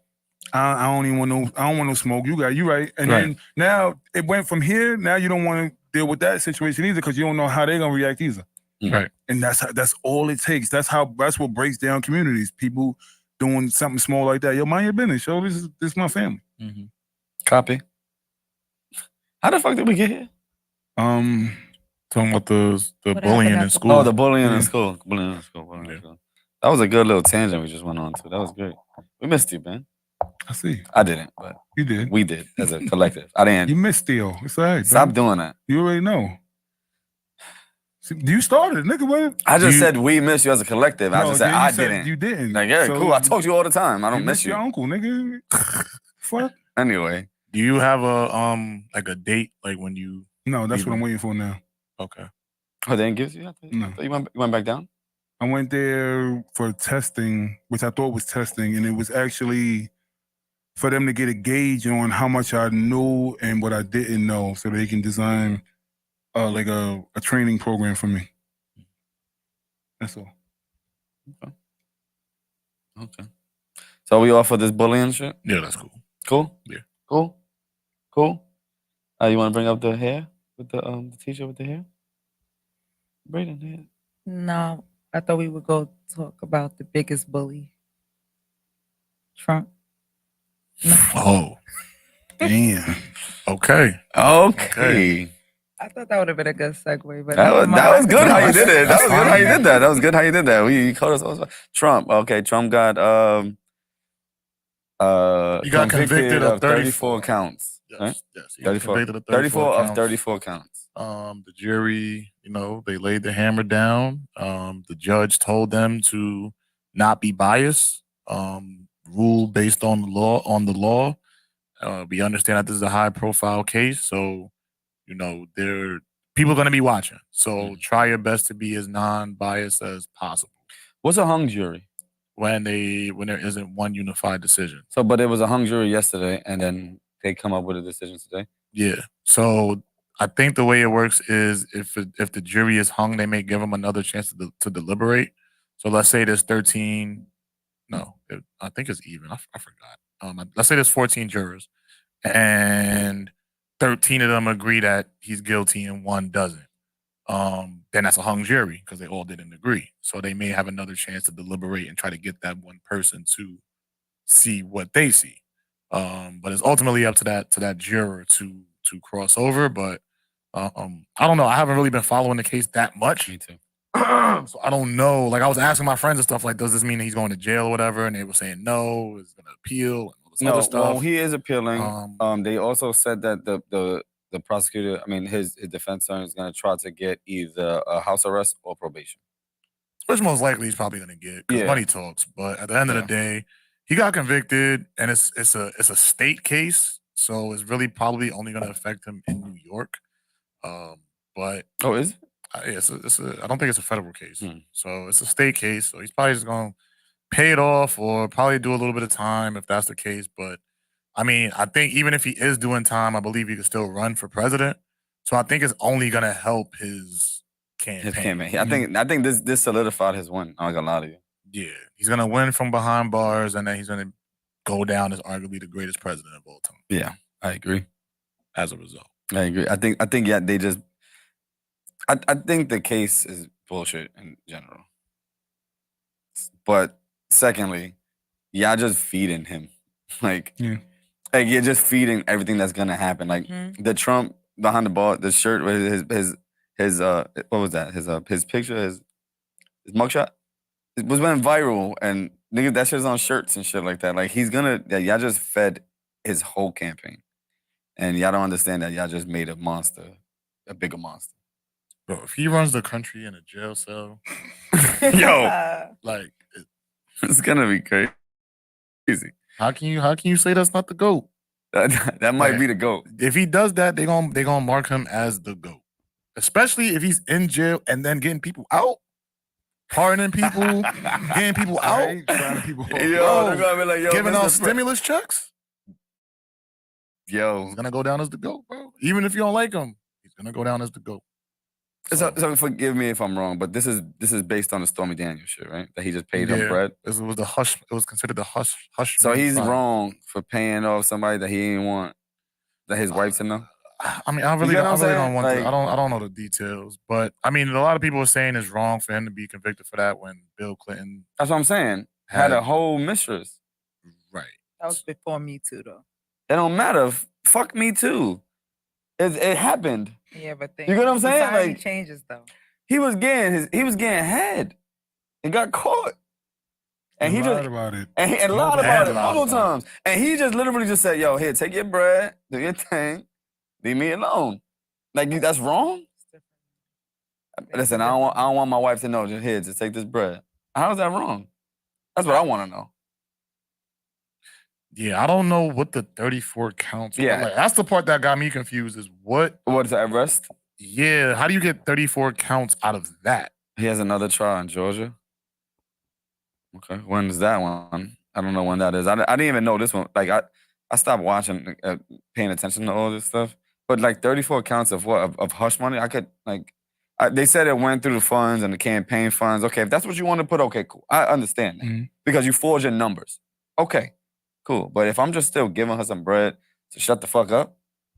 I don't even want I don't want no smoke. You right. And then now it went from here. Now you don't want to deal with that situation either because you don't know how they're gonna react either. Right. And that's all it takes. That's what breaks down communities. People doing something small like that. Yo, mind your business. Yo, this is my family. Mm-hmm. Copy. How the fuck did we get here? Talking about the What bullying happened in at the school. Oh, the bullying in school. Bullying in school. That was a good little tangent we just went on to. That was great. We missed you, man. I see. I didn't, but You did. we did as a collective. I didn't. You missed Theo. It's all right. Stop man. doing that. You already know. See, you started, nigga. What? I just said we missed you as a collective. I just said I didn't. You didn't. Like, yeah, So cool. I told you all the time. I don't miss missed you. your uncle, nigga. Fuck. Anyway. Do you have a like a date, like when you? No, that's what I'm waiting for now. Okay. Oh, they didn't give you? No. You went back down? I went there for testing, which I thought was testing, and it was actually for them to get a gauge on how much I knew and what I didn't know, so they can design like a training program for me. That's all. Okay. So we all for this bullying shit? Yeah, that's cool. Cool? Yeah. Cool? Cool? You want to bring up the hair? With the teacher with the hair? Braden, hair. No, I thought we would go talk about the biggest bully, Trump. Oh, Damn. okay. Okay. I thought that would have been a good segue, but That was good how you did it. That That's was good how fine. you did that. That was good how you did that. You caught us all. Trump. Okay, Trump got He got convicted of 34 counts. Yes, Right? yes. He got 34. convicted of 34 counts. of 34 counts. The jury, they laid the hammer down. The judge told them to not be biased, rule based on the law. We understand that this is a high profile case, so people are going to be watching. So try your best to be as non-biased as possible. What's a hung jury? When there isn't one unified decision. So, but it was a hung jury yesterday, and then they come up with a decision today. Yeah. So I think the way it works is if the jury is hung, they may give them another chance to deliberate. So let's say there's 13. No, I think it's even. I forgot. Let's say there's 14 jurors, and 13 of them agree that he's guilty and one doesn't. Then that's a hung jury because they all didn't agree. So they may have another chance to deliberate and try to get that one person to see what they see. But it's ultimately up to that juror to cross over. But I don't know. I haven't really been following the case that much. Me too. So I don't know. Like I was asking my friends and stuff like, does this mean he's going to jail or whatever? And they were saying no, he's going to appeal and all this other stuff. Well, he is appealing. They also said that the prosecutor, his defense attorney is going to try to get either a house arrest or probation. Which most likely he's probably going to get because money talks. But at the end of the day, he got convicted, and it's a state case, so it's really probably only going to affect him in New York. But is it? I don't think it's a federal case, so it's a state case. So he's probably just going to pay it off, or probably do a little bit of time if that's the case. But I think even if he is doing time, I believe he can still run for president. So I think it's only going to help his campaign. I think this solidified his win. I'm not gonna lie to you. Yeah, he's gonna win from behind bars, and then he's gonna go down as arguably the greatest president of all time. Yeah, I agree. As a result, I agree. I think yeah, they just. I think the case is bullshit in general. But secondly, y'all just feeding him, like you're just feeding everything that's gonna happen. Like the Trump behind the ball, the shirt with his what was that? His picture, his mugshot. It was went viral, and nigga, that shit's on shirts and shit like that. Like y'all just fed his whole campaign, and y'all don't understand that y'all just made a monster, a bigger monster. Bro, if he runs the country in a jail cell, like it's gonna be crazy. How can you say that's not the GOAT? That might be the GOAT. If he does that, they gonna mark him as the GOAT. Especially if he's in jail and then getting people out, pardoning people, getting people out, they're gonna be like, giving out stimulus checks. He's Yo, gonna go down as the GOAT, bro. Even if you don't like him, he's gonna go down as the GOAT. So forgive me if I'm wrong, but this is based on the Stormy Daniels shit, right? That he just paid him bread. It was the hush. It was considered the hush. So he's wrong for paying off somebody that he didn't want, that his wife to know. I really don't want to. I don't know the details, but a lot of people are saying it's wrong for him to be convicted for that when Bill Clinton. That's what I'm saying. Had a whole mistress. Right. That was before Me Too, though. It don't matter. Fuck Me Too. It happened. Yeah, but you get what I'm saying? Society changes, though. He was getting head and got caught. And he lied about it. And lied about it multiple times. And he just literally just said, "Yo, here, take your bread, do your thing, leave me alone." Like that's wrong. Listen, I don't want my wife to know. Just take this bread. How is that wrong? That's what I want to know. Yeah, I don't know what the 34 counts. Yeah, that's the part that got me confused. Is what is the arrest? Yeah, how do you get 34 counts out of that? He has another trial in Georgia. Okay, when is that one? I don't know when that is. I didn't even know this one. Like I stopped watching, paying attention to all this stuff. But like 34 counts of what? Of hush money? I They said it went through the funds and the campaign funds. Okay, if that's what you want to put, okay, cool. I understand that. Because you forge your numbers. Okay, cool. But if I'm just still giving her some bread to shut the fuck up,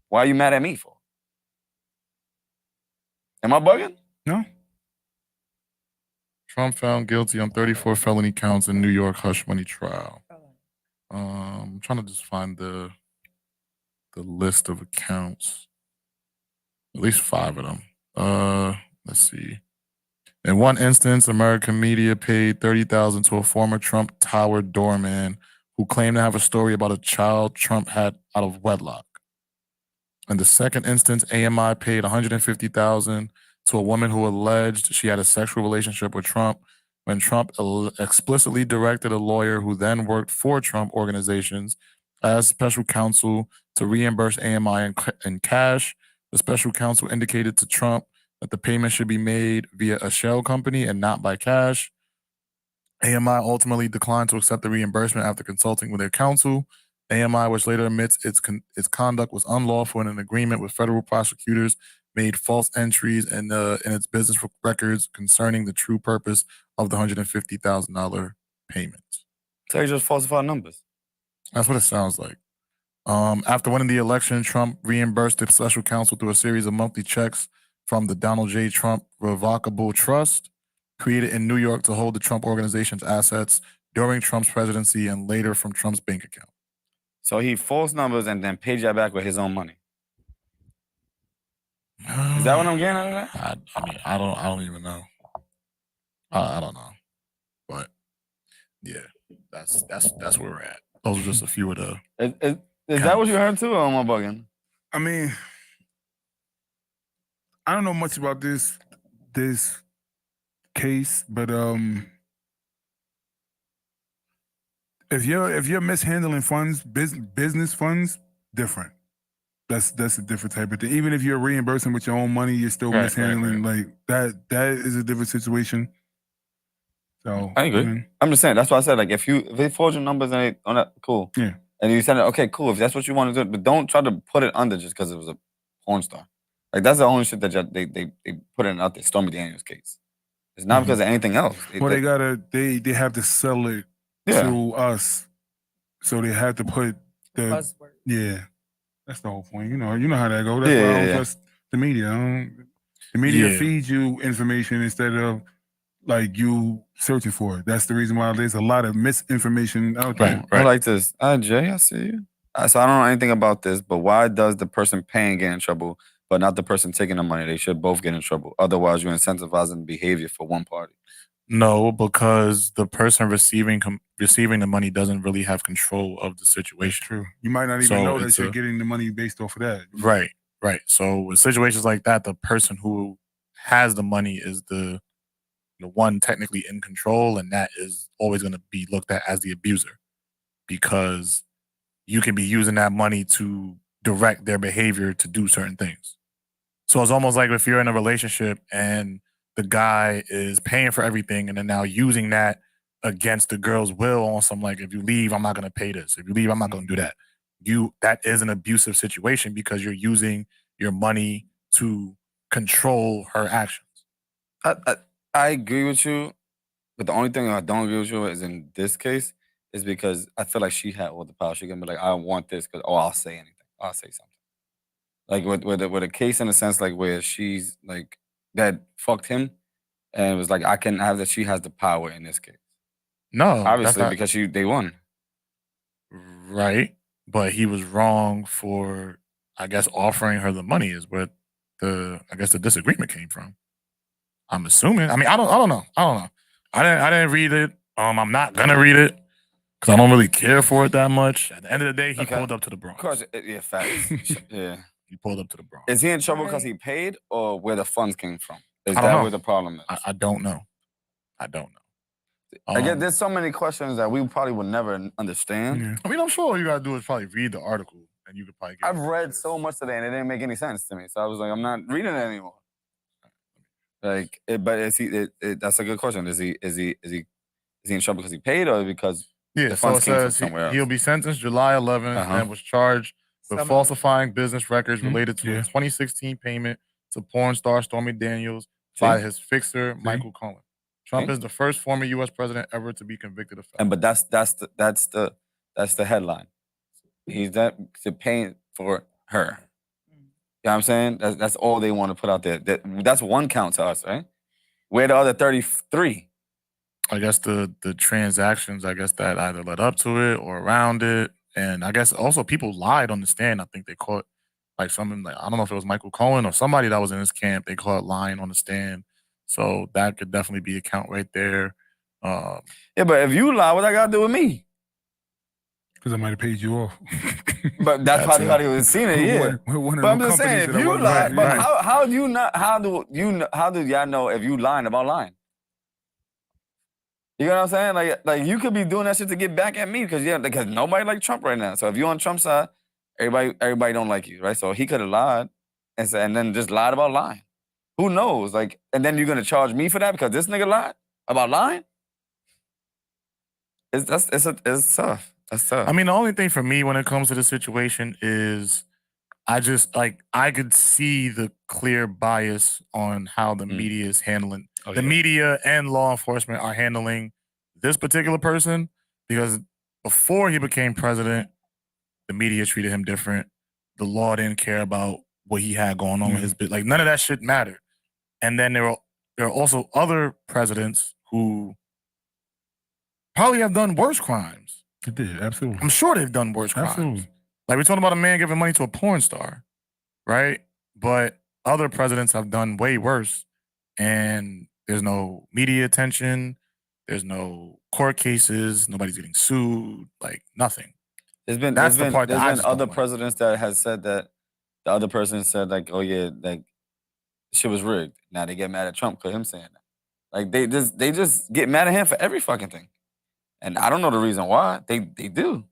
why are you mad at me for? Am I bugging? No. Trump found guilty on 34 felony counts in New York hush money trial. I'm trying to just find the list of accounts. At least 5 of them. Let's see. In one instance, American media paid $30,000 to a former Trump Tower doorman who claimed to have a story about a child Trump had out of wedlock. In the second instance, AMI paid $150,000 to a woman who alleged she had a sexual relationship with Trump when Trump explicitly directed a lawyer who then worked for Trump organizations as special counsel to reimburse AMI in cash. The special counsel indicated to Trump that the payment should be made via a shell company and not by cash. AMI ultimately declined to accept the reimbursement after consulting with their counsel. AMI, which later admits its conduct was unlawful in an agreement with federal prosecutors, made false entries in its business records concerning the true purpose of the $150,000 payment. So you just falsified numbers. That's what it sounds like. After winning the election, Trump reimbursed its special counsel through a series of monthly checks from the Donald J. Trump Revocable Trust, created in New York to hold the Trump organization's assets during Trump's presidency and later from Trump's bank account. So he false numbers and then paid you back with his own money. Is that what I'm getting out of that? I mean, I don't even know. I don't know, but yeah, that's where we're at. Those are just a few of the. Is that what you heard too, or am I bugging? I mean, I don't know much about this case, but if you're mishandling funds, business funds, different. That's a different type of thing. Even if you're reimbursing with your own money, you're still mishandling. Like that is a different situation. So I agree. I'm just saying, that's why I said, like, if they forge your numbers and they on that, cool. Yeah. And you said, okay, cool, if that's what you want to do, but don't try to put it under just because it was a porn star. Like, that's the only shit that they put it out there, Stormy Daniels case. It's not because of anything else. Well, they have to sell it to us. So they have to put the buzzword. Yeah. That's the whole point. You know how that goes. That's why I don't trust the media. The media feeds you information instead of like you searching for it. That's the reason why there's a lot of misinformation out there. Right. I like this. Jay, I see you. So I don't know anything about this, but why does the person paying get in trouble, but not the person taking the money? They should both get in trouble. Otherwise, you're incentivizing behavior for one party. No, because the person receiving the money doesn't really have control of the situation. That's true. You might not even know that you're getting the money based off of that. Right. So with situations like that, the person who has the money is the one technically in control, and that is always going to be looked at as the abuser, because you can be using that money to direct their behavior to do certain things. So it's almost like if you're in a relationship and the guy is paying for everything and then now using that against the girl's will on some, like, if you leave, I'm not going to pay this. If you leave, I'm not going to do that. That is an abusive situation because you're using your money to control her actions. I agree with you, but the only thing I don't agree with you is in this case is because I feel like she had all the power. She can be like, I want this because, I'll say anything. I'll say something. Like with a case in a sense, like where she's like, that fucked him, and it was like, I can have that. She has the power in this case. No, obviously because they won. Right, but he was wrong for, I guess, offering her the money is what the disagreement came from. I'm assuming. I mean, I don't know. I didn't read it. I'm not gonna read it because I don't really care for it that much. At the end of the day, he pulled up to the Bronx. Of course, facts. Yeah. He pulled up to the Bronx. Is he in trouble because he paid or where the funds came from? Is I don't that know. where the problem is? I don't know. Again, there's so many questions that we probably would never understand. Yeah. I mean, I'm sure all you gotta do is probably read the article and you could probably get I've read so much today and it didn't make any sense to me. So I was like, I'm not reading it anymore. Like, but is he? That's a good question. Is he in trouble because he paid or because the funds came from somewhere else? He'll be sentenced July 11th and was charged with falsifying business records related to a 2016 payment to porn star Stormy Daniels by See? his fixer, Michael Cohen. Trump See? is the first former U.S. president ever to be convicted of felony. And but that's the headline. He's that paying for her. You know what I'm saying? That's all they want to put out there. That's one count to us, right? Where the other 33? I guess the transactions, I guess that either led up to it or around it. And I guess also people lied on the stand. I think they caught like someone, like, I don't know if it was Michael Cohen or somebody that was in his camp. They caught lying on the stand. So that could definitely be a count right there. Yeah, but if you lie, what that got to do with me? Because I might have paid you off. But that's probably how they was seeing it, yeah. One of But I'm them just saying, companies if that I you wasn't lie, right, but right. how do you not? How do y'all know if you lying about lying? You know what I'm saying? Like you could be doing that shit to get back at me because nobody like Trump right now. So if you're on Trump's side, everybody don't like you, right? So he could have lied and then just lied about lying. Who knows? Like, and then you're gonna charge me for that because this nigga lied about lying? It's tough. That's tough. I mean, the only thing for me when it comes to the situation is I just I could see the clear bias on how the media is handling. The media and law enforcement are handling this particular person because before he became president, the media treated him different. The law didn't care about what he had going on with his bit. Like none of that shit mattered. And then there are also other presidents who probably have done worse crimes. It did, absolutely. I'm sure they've done worse crimes. Absolutely. Like we're talking about a man giving money to a porn star, right? But other presidents have done way worse, and there's no media attention. There's no court cases. Nobody's getting sued. Like nothing. There's been other presidents that has said that the other person said like, oh yeah, like shit was rigged. Now they get mad at Trump for him saying that. Like they just get mad at him for every fucking thing. And I don't know the reason why. They do.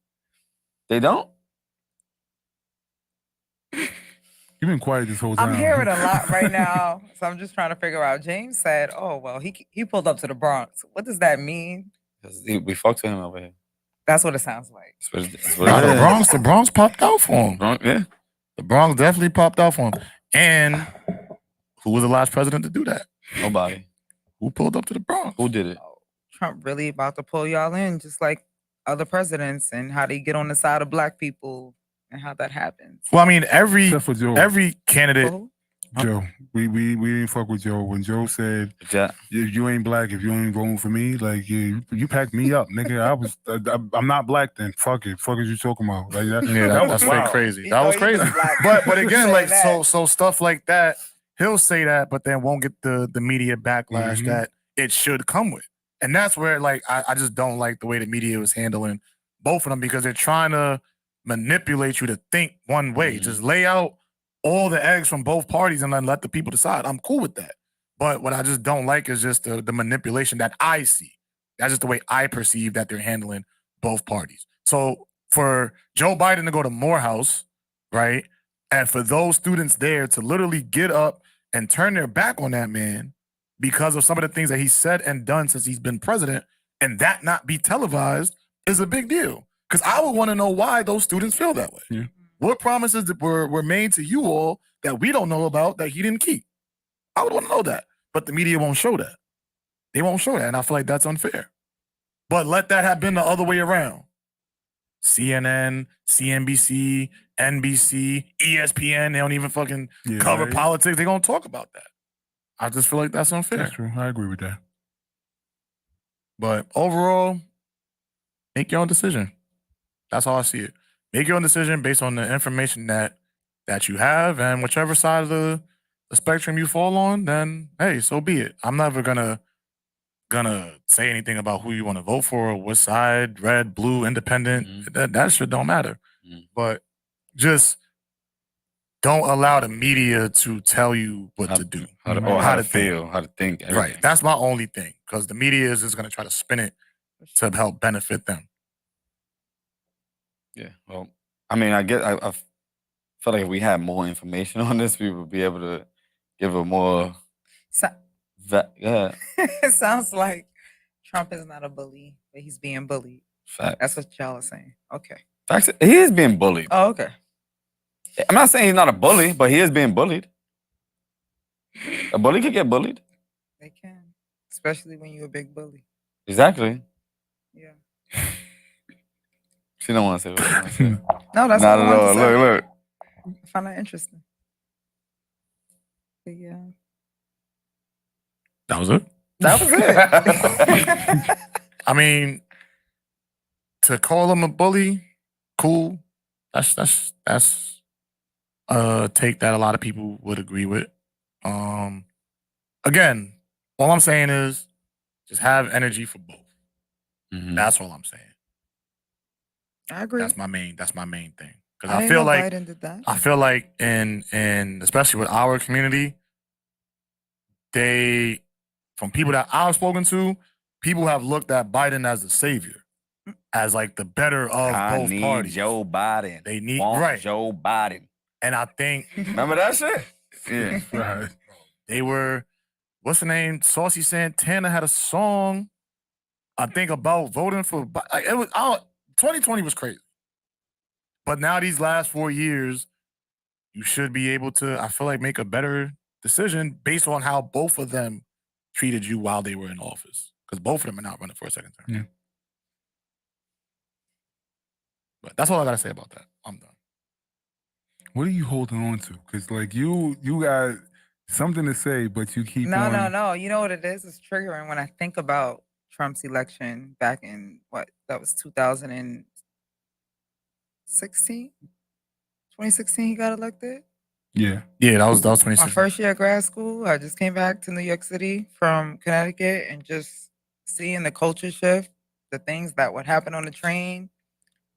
They don't. You've been quiet this whole time. I'm hearing a lot right now, so I'm just trying to figure out. James said, "Oh well, he pulled up to the Bronx. What does that mean?" We fucked with him over here. That's what it sounds like. The Bronx popped out for him. Yeah, the Bronx definitely popped out for him. And who was the last president to do that? Nobody. Who pulled up to the Bronx? Who did it? Trump really about to pull y'all in, just like other presidents, and how they get on the side of black people and how that happens. Well, I mean, every candidate. Joe, we didn't fuck with Joe when Joe said, if you ain't black, if you ain't voting for me, like you packed me up, nigga. I'm not black then. Fuck it. Fuck is you talking about? Like that, that's fake crazy. That was crazy. But again, like so stuff like that, he'll say that, but then won't get the media backlash that it should come with. And that's where like I just don't like the way the media was handling both of them because they're trying to manipulate you to think one way. Just lay out all the eggs from both parties and then let the people decide. I'm cool with that. But what I just don't like is just the manipulation that I see. That's just the way I perceive that they're handling both parties. So for Joe Biden to go to Morehouse, right, and for those students there to literally get up and turn their back on that man because of some of the things that he said and done since he's been president, and that not be televised is a big deal. Because I would want to know why those students feel that way. Yeah. What promises that were made to you all that we don't know about that he didn't keep? I would want to know that. But the media won't show that. They won't show that. And I feel like that's unfair. But let that have been the other way around. CNN, CNBC, NBC, ESPN, they don't even fucking cover politics. They're going to talk about that. I just feel like that's unfair. That's true. I agree with that. But overall, make your own decision. That's how I see it. Make your own decision based on the information that you have, and whichever side of the spectrum you fall on, then hey, so be it. I'm never gonna say anything about who you want to vote for, or what side, red, blue, independent. That shit don't matter. But just don't allow the media to tell you what to do, how to feel, how to think. Everything. Right. That's my only thing, because the media is just gonna try to spin it to help benefit them. Yeah, well, I mean, I feel like if we had more information on this, we would be able to give a more. It sounds like Trump is not a bully, but he's being bullied. Facts. That's what y'all are saying. Okay. Facts. He is being bullied. Oh, okay. I'm not saying he's not a bully, but he is being bullied. A bully could get bullied. They can, especially when you're a big bully. Exactly. Yeah. She don't want to say what she want to say. No, that's Not all I at wanted to all. say. Look. I find that interesting. But yeah, That was it. that was it. I mean, to call him a bully, cool. That's a take that a lot of people would agree with. Again, all I'm saying is just have energy for both. Mhm. That's all I'm saying. I agree. That's my main thing. Because I I didn't feel know like Biden did that. I feel like in especially with our community, from people that I've spoken to, people have looked at Biden as the savior, as like the better of I both need parties. Joe Biden. They need Want Joe Biden. And I think Remember that shit? Yeah. Right. they were, what's the name? Saucy Santana had a song, I think, about voting for. Like, it was 2020 was crazy, but now these last 4 years, you should be able to, I feel like, make a better decision based on how both of them treated you while they were in office. Because both of them are not running for a second term. Yeah. But that's all I gotta say about that. I'm done. What are you holding on to? Because like you got something to say, but you keep on. No. You know what it is? It's triggering when I think about Trump's election back in that was 2016? 2016 he got elected. Yeah, that was My 2016. first year of grad school. I just came back to New York City from Connecticut and just seeing the culture shift, the things that would happen on the train,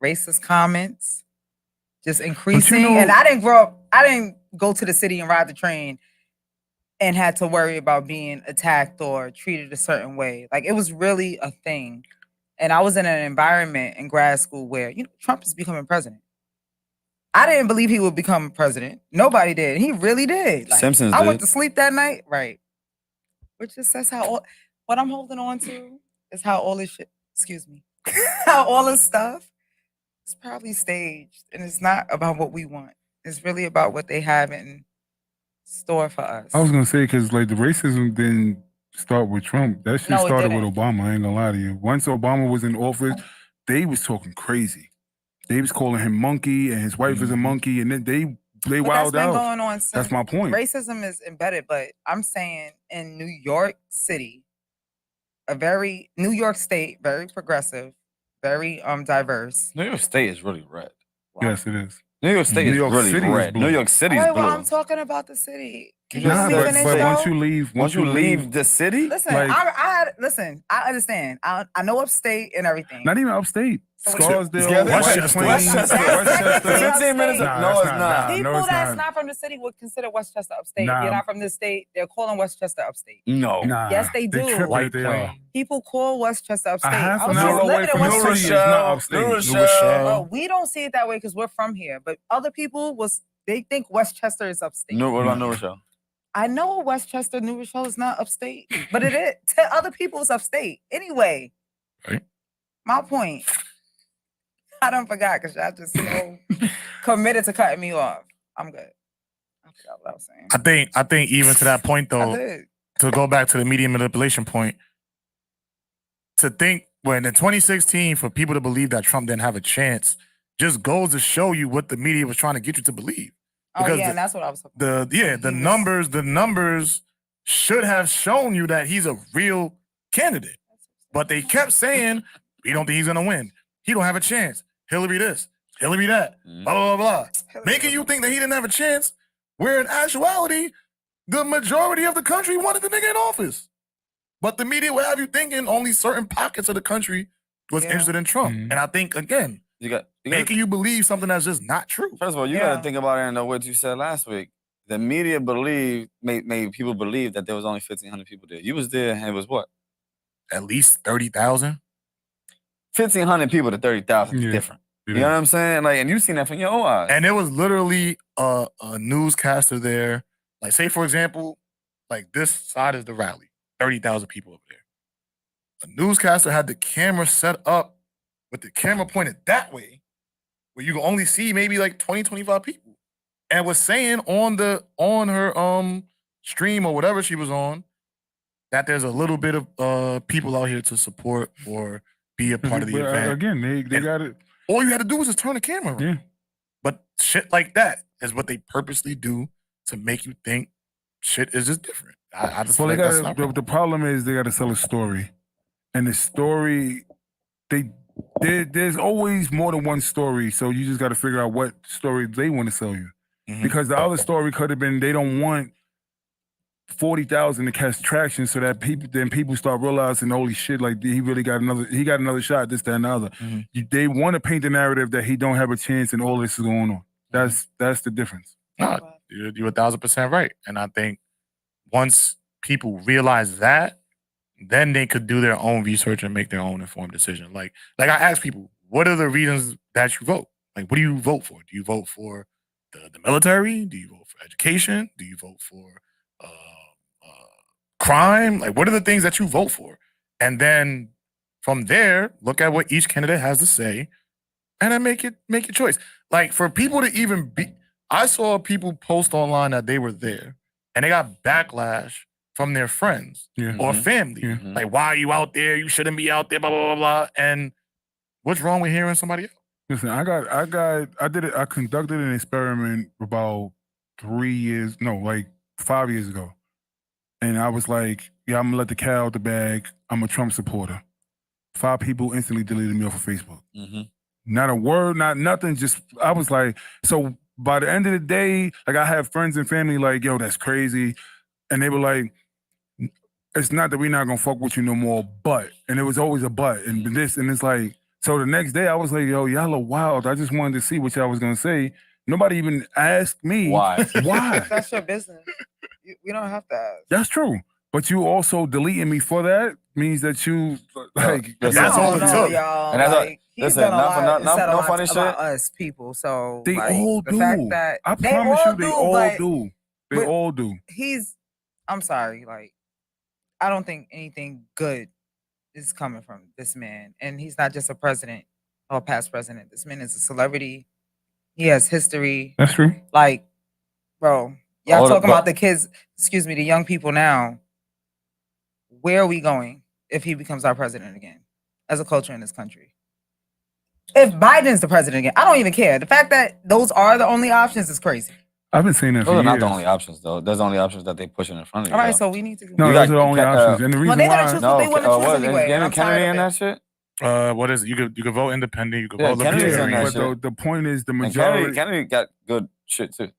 racist comments, just increasing. And I didn't go to the city and ride the train and had to worry about being attacked or treated a certain way. Like, it was really a thing. And I was in an environment in grad school where, Trump is becoming president. I didn't believe he would become president. Nobody did. He really did. Like, Simpsons I did. went to sleep that night. Right. Which just says what I'm holding on to is how all this shit, excuse me, how all this stuff is probably staged. And it's not about what we want. It's really about what they have in store for us. I was gonna say because like the racism didn't start with Trump. That shit started with Obama. I ain't gonna lie to you. Once Obama was in office, they was talking crazy. They was calling him monkey and his wife is a monkey, and then they wilded that's been out. Going on since. That's my point. Racism is embedded, but I'm saying in New York City, New York State, very progressive, very diverse. New York State is really red. Wow. Yes, it is. New York State is really City red. New York City is blue. Well, I'm talking about the city. Can you Nah, let me but finish, once though? you leave the city, Listen, like- I understand. I know upstate and everything. not even upstate. Scarsdale, Yeah, White Westchester. Plains, Westchester. 15 minutes. Nah, No, that's it's not. not. People No, it's that's not. not from the city would consider Westchester upstate. Nah. If you're not from this state, they're calling Westchester upstate. No. Nah, Yes, they do. tripping White if they are. Plains. People call Westchester upstate. half I an was hour just away living in from the Westchester. city is not upstate. New Rochelle. Rochelle. We don't see it that way because we're from here. But other people they think Westchester is upstate. What about New Rochelle? I know Westchester, New Rochelle is not upstate, but it is. To other people, it's upstate. Anyway, Right. My point. I don't forgot because y'all just so committed to cutting me off. I'm good. I forgot what I was saying. I think even to that point I though, did. to go back to the media manipulation point, to think when in 2016 for people to believe that Trump didn't have a chance just goes to show you what the media was trying to get you to believe. Because and that's what I was talking about. The numbers should have shown you that he's a real candidate. But they kept saying, we don't think he's gonna win. He don't have a chance. Hillary this, Hillary that, blah, blah, blah, blah. Making you think that he didn't have a chance, where in actuality, the majority of the country wanted the nigga in office. But the media would have you thinking only certain pockets of the country was interested in Trump. Mhm. And I think, again, You got making you believe something that's just not true. First of all, you got to think about it and know what you said last week. The media made people believe that there was only 1,500 people there. You was there, and it was what? At least 30,000. 1,500 people to 30,000 is Yeah. different. You know what I'm saying? Like, and you seen that from your own eyes. And there was literally a newscaster there. Like, say, for example, like this side is the rally, 30,000 people over there. A newscaster had the camera set up with the camera pointed that way, where you can only see maybe like 20, 25 people. And was saying on her stream or whatever she was on, that there's a little bit of people out here to support or be a part of the But, event. again, they And got it. all you had to do was just turn the camera on. Yeah. But shit like that is what they purposely do to make you think shit is just different. I just Well, feel they like that's got not the problem is they got to sell a story, and the story there's always more than one story. So you just got to figure out what story they want to sell you, because the other story could have been they don't want 40,000 to catch traction, so that people start realizing, holy shit, like he really got another shot, this, that, and the other. They want to paint the narrative that he don't have a chance and all this is going on. That's the difference. No, you're 1,000% right. And I think once people realize that, then they could do their own research and make their own informed decision. Like I ask people, what are the reasons that you vote? Like, what do you vote for? Do you vote for the military? Do you vote for education? Do you vote for crime? Like, what are the things that you vote for? And then from there, look at what each candidate has to say, and then make your choice. Like, for people to even be, I saw people post online that they were there, and they got backlash from their friends or family. Like, why are you out there? You shouldn't be out there. Blah blah blah blah. And what's wrong with hearing somebody else? Listen, I conducted an experiment about 5 years ago. And I was like, yeah, I'm gonna let the cat out the bag. I'm a Trump supporter. 5 people instantly deleted me off of Facebook. Not a word, not nothing. Just, I was like, so by the end of the day, like I have friends and family like, yo, that's crazy. And they were like, it's not that we're not gonna fuck with you no more, but, and it was always a but, and this, and it's like, so the next day I was like, yo, y'all are wild. I just wanted to see what y'all was gonna say. Nobody even asked me Why. That's your business. We don't have to ask. That's true. But you also deleting me for that means that you like listen, that's all it took. Y'all. And that's like, he's listen, done a not for lot, not- said a no lot funny about shit. us people. So they like, all the do. fact that I they promise all you, they do, all but do. They but- all do. I'm sorry, like, I don't think anything good is coming from this man. And he's not just a president or past president. This man is a celebrity. He has history. That's true. Like, bro, y'all All the- talking about the kids, excuse me, the young people now. Where are we going if he becomes our president again as a culture in this country? If Biden's the president again, I don't even care. The fact that those are the only options is crazy. I've been saying that for Those are years. not the only options, though. Those are the only options that they pushing in front of you. All right, though. so we need to. No, You those got are the only options. And the reason they're gonna why choose what they want to choose what is anyway. and Is I'm Kennedy tired in of that it. shit? What is it? You could vote independent. You could Yeah, vote Kennedy's in libertarian. that but shit. the point is the And majority. Kennedy got good shit too.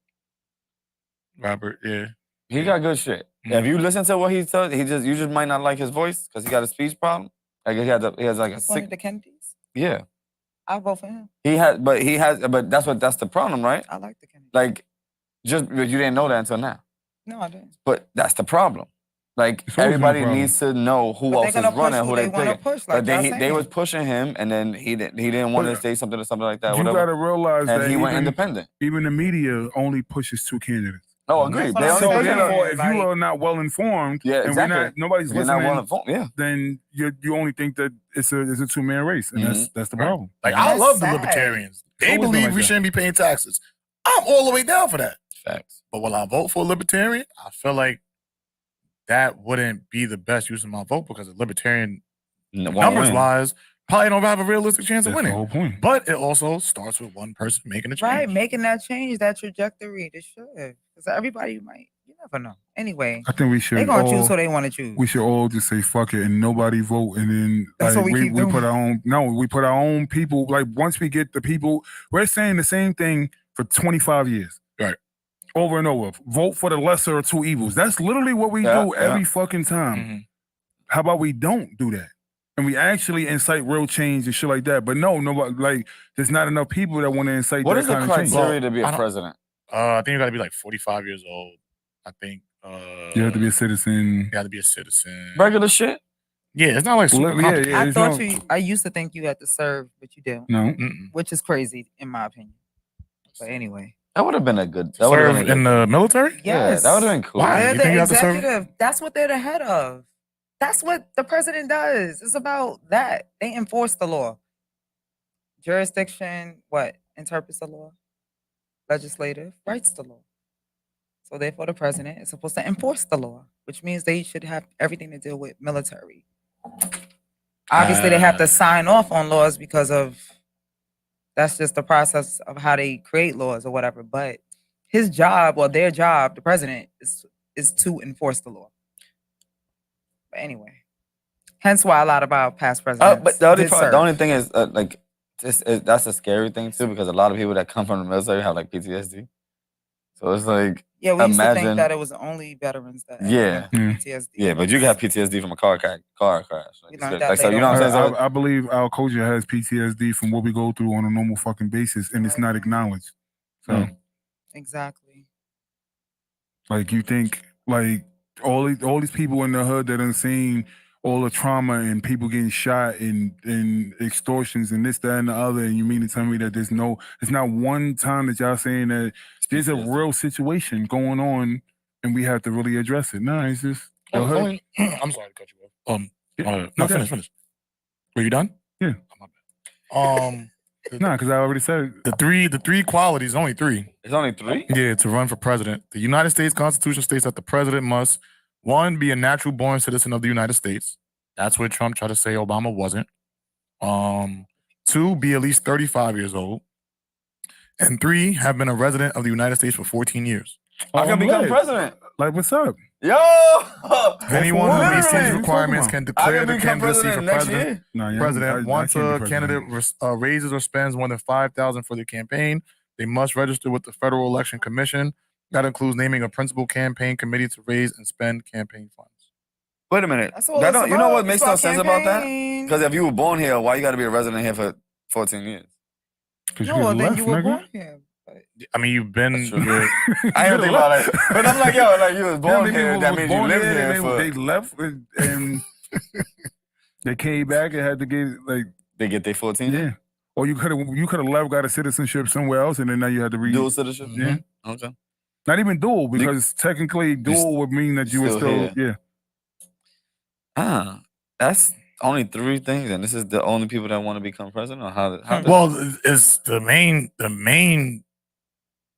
Robert, yeah. He got good shit. If you listen to what he said, you just might not like his voice because he got a speech problem. Like he has like a That's one of sick. the Kennedys. Yeah, I'll vote for him. but that's the problem, right? I like the Kennedys. Like, but you didn't know that until now. No, I didn't. But that's the problem. Like It's always been a everybody problem. needs to know who But else they're is gonna push running, who who they they wanna picking. push, like But y'all they was saying. pushing him, and then he didn't want to But say something or something like that. You Whatever. gotta realize And that he went even, independent. even the media only pushes 2 candidates. No, agreed. what They I'm only So saying. push him. therefore, if Like- you are not well informed, Yeah, and exactly. nobody's You're not listening, well informed. Yeah. then you only think that it's a 2-man race, and that's the Right. problem. Like, And I that's love the sad. libertarians. It's They always been believe like we that. shouldn't be paying taxes. I'm all the way down for that. Facts. But will I vote for a libertarian? I feel like that wouldn't be the best use of my vote because a libertarian, numbers wise, probably don't have a realistic chance of That's the winning. whole point. But it also starts with one person making a change. Right, making that change, that trajectory, they should. Because everybody might, you never know. Anyway, I think we they're should gonna choose all who they want to choose. we should all just say fuck it and nobody vote, and then That's like, what we keep we put doing. our own. No, we put our own people. Like once we get the people, we're saying the same thing for 25 years. Right. Over and over. Vote for the lesser of 2 evils. That's literally what we Yeah, do every fucking time. Mhm. How about we don't do that? And we actually incite real change and shit like that. But no, nobody, like, there's not enough people that want to incite What that is the kind of change. criteria to be I a don't- president? I think you got to be like 45 years old. I think You have to be a citizen. you got to be a citizen. Regular shit. Yeah, it's not like super Well, yeah, complicated. yeah. I there's thought no- I used to think you had to serve, but you don't, No. Mm-mm. which is crazy in my opinion. But anyway, That would have been a good. That would have Serve been a in good. the military? Yeah, yes, that would have been cool. Why? They're You think you the have to serve? executive. That's what they're the head of. That's what the president does. It's about that. They enforce the law. Jurisdiction, what? Interprets the law. Legislative writes the law. So therefore, the president is supposed to enforce the law. which means they should have everything to deal with military. Obviously, they have to sign off on laws because of that's just the process of how they create laws or whatever. But his job, or their job, the president, is to enforce the law. But anyway, hence why a lot of our past presidents. But the did serve. only thing is like that's a scary thing too, because a lot of people that come from the military have like PTSD. So it's like, yeah, we used to imagine- think that it was only veterans that Yeah. had PTSD. yeah, but you can have PTSD from a car crash. We learned that So you later know what I'm on. saying? So I believe our culture has PTSD from what we go through on a normal fucking basis, and it's not acknowledged. So, Exactly. like, you think like all these people in the hood that done seen all the trauma and people getting shot and extortions and this, that, and the other, and you mean to tell me that there's not one time that y'all saying that there's a real situation going on and we have to really address it? No, it's just the hood. I'm sorry to cut you off. Yeah, No, okay. finish. Were you done? Yeah. Oh, my bad. Nah, because I already said the three qualities, only three. it's only 3. Yeah, to run for president. The United States Constitution states that the president must, 1, be a natural born citizen of the United States. That's what Trump tried to say Obama wasn't. 2, be at least 35 years old. And 3, have been a resident of the United States for 14 years. I can become lit. president. Like, what's up? Yo! Anyone who meets Literally. these requirements can I declare can the become candidacy for president next president. year. Nah, yeah, President, I once can't a be candidate raises or spends more than $5,000 for their campaign, they must register with the Federal Election Commission. That includes naming a principal campaign committee to raise and spend campaign funds. Wait a minute. That's all That it's don't, you know about. what It's makes no sense about that? campaign. Because if you were born here, why you got to be a resident here for 14 years? Because No, then left, you were nigga. born here. But I mean, you've been That's true. here. I didn't think about it. But I'm like, yo, like you was Yeah, born nigga here. was That means you born lived here, here and for. they left and they came back and had to get like They get their 14. yeah. Or you could have left, got a citizenship somewhere else, and then now you had to read. Dual citizenship. Yeah. Okay. Not even dual, because technically dual would mean that you were still still That's only 3 things, and this is the only people that want to become president. Or how Well, it's the main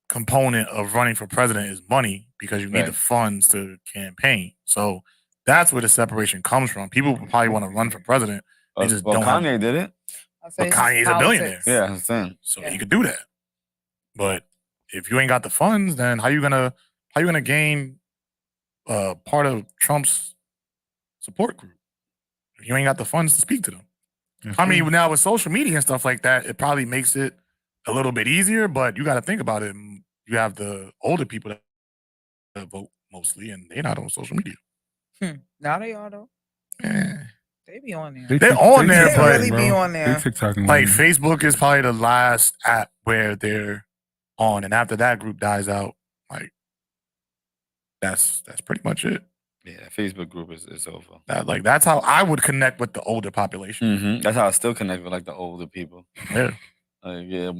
component of running for president is money, because you need the funds to campaign. So that's where the separation comes from. People probably want to run for president. They just don't have- Kanye did it. But Kanye's a billionaire. Yeah, I'm saying. So he could do that. But if you ain't got the funds, then how you gonna gain part of Trump's support group if you ain't got the funds to speak to them? I mean, now with social media and stuff like that, it probably makes it a little bit easier, but you got to think about it. You have the older people that vote mostly, and they're not on social media. now they are though. Eh. They be on there. They're on there, They but really be on there. They TikToking like Facebook is probably the last app where they're on, and after that group dies out, like that's pretty much it. Yeah, Facebook group is over. That's how I would connect with the older population. That's how I still connect with like the older people. Yeah. Yeah,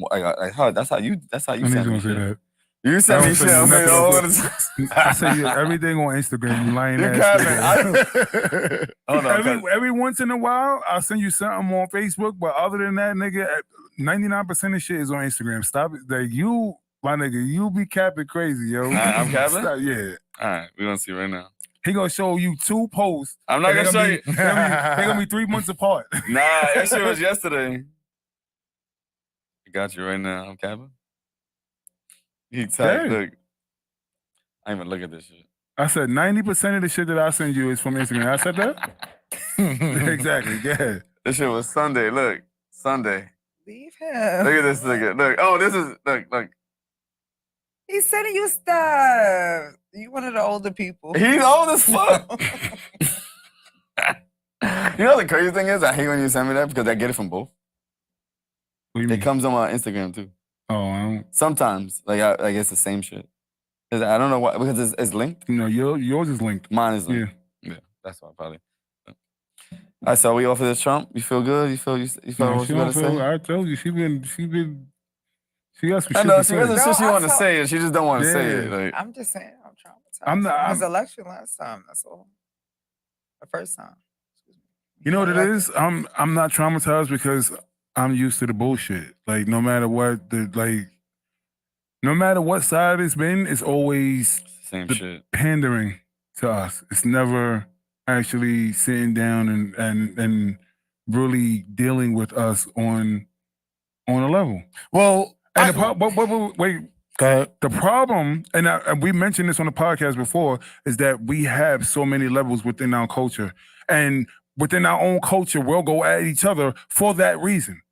that's how you I send need me to say shit. that. You send me shit on nothing me all else. the time. I say you everything on Instagram. You lying You ass. capping. Hold on, Every once in a while, I'll send you something on Facebook, but other than that, nigga, 99% of shit is on Instagram. Stop it. Like you, my nigga, you be capping crazy, yo. I'm capping? Stop, yeah. All right, we're gonna see right now. He gonna show you 2 posts. I'm not and gonna show you. They're gonna be 3 months apart. Nah, that shit was yesterday. I got you right now. I'm capping. He typed, Dang. look. I ain't even look at this shit. I said 90% of the shit that I send you is from Instagram. I said that? Exactly. Yeah. This shit was Sunday. Look, Sunday. Leave him. Look at this nigga. Look. Oh, this is look. He's sending you stuff. You one of the older people. He's old as fuck. You know the crazy thing is, I hate when you send me that because I get it from both. What do you It mean? comes on my Instagram too. Oh, I don't. Sometimes, like I guess the same shit. 'Cause I don't know why, because it's linked. No, yours is linked. Mine is linked. Yeah, that's why probably. All right, so we off of this Trump. You feel good? You feel No, what she you don't gotta feel, say? I told you, she got some I shit know to she say. doesn't. No, She I want to saw- say it. She just don't want to say Yeah. it. Like, I'm just saying, I'm traumatized. I'm not- His election last time. That's all. The first time. Excuse me. You know what it Elected. is? I'm not traumatized because I'm used to the bullshit. Like no matter what no matter what side it's been, it's always same the shit. pandering to us. It's never actually sitting down and really dealing with us on a level. Well, And wait. Go ahead. The problem, and we mentioned this on the podcast before, is that we have so many levels within our culture. And within our own culture, we'll go at each other for that reason.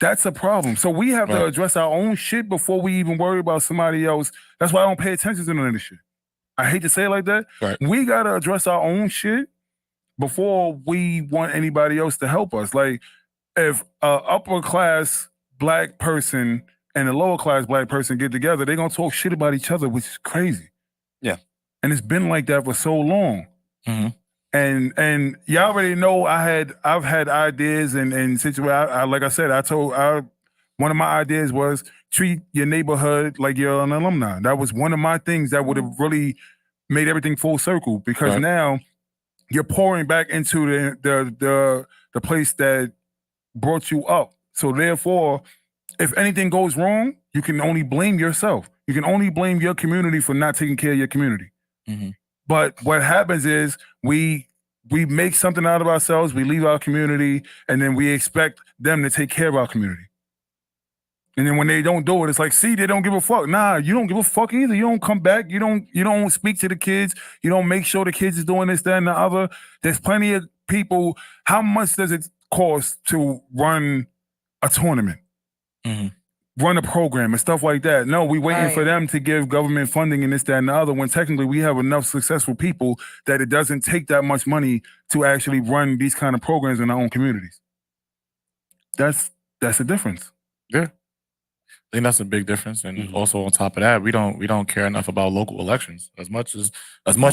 That's a problem. So we have to address our own shit before we even worry about somebody else. That's why I don't pay attention to none of this shit. I hate to say it like that. Right. We got to address our own shit before we want anybody else to help us. Like, if an upper class black person and a lower class black person get together, they're gonna talk shit about each other, which is crazy. Yeah. And it's been like that for so long. Mm-hmm. And y'all already know I've had ideas and situations. Like I said, one of my ideas was treat your neighborhood like you're an alumni. That was one of my things that would have really made everything full circle, because now you're pouring back into the place that brought you up. So therefore, if anything goes wrong, you can only blame yourself. You can only blame your community for not taking care of your community. Mm-hmm. But what happens is we make something out of ourselves, we leave our community, and then we expect them to take care of our community. And then when they don't do it, it's like, see, they don't give a fuck. Nah, you don't give a fuck either. You don't come back. You don't speak to the kids. You don't make sure the kids is doing this, that, and the other. There's plenty of people. How much does it cost to run a tournament? Mm-hmm. Run a program and stuff like that? No, we waiting for them to give government funding and this, that, and the other, when technically we have enough successful people that it doesn't take that much money to actually run these kind of programs in our own communities. That's the difference. Yeah. I think that's a big difference. And also on top of that, we don't care enough about local elections. As much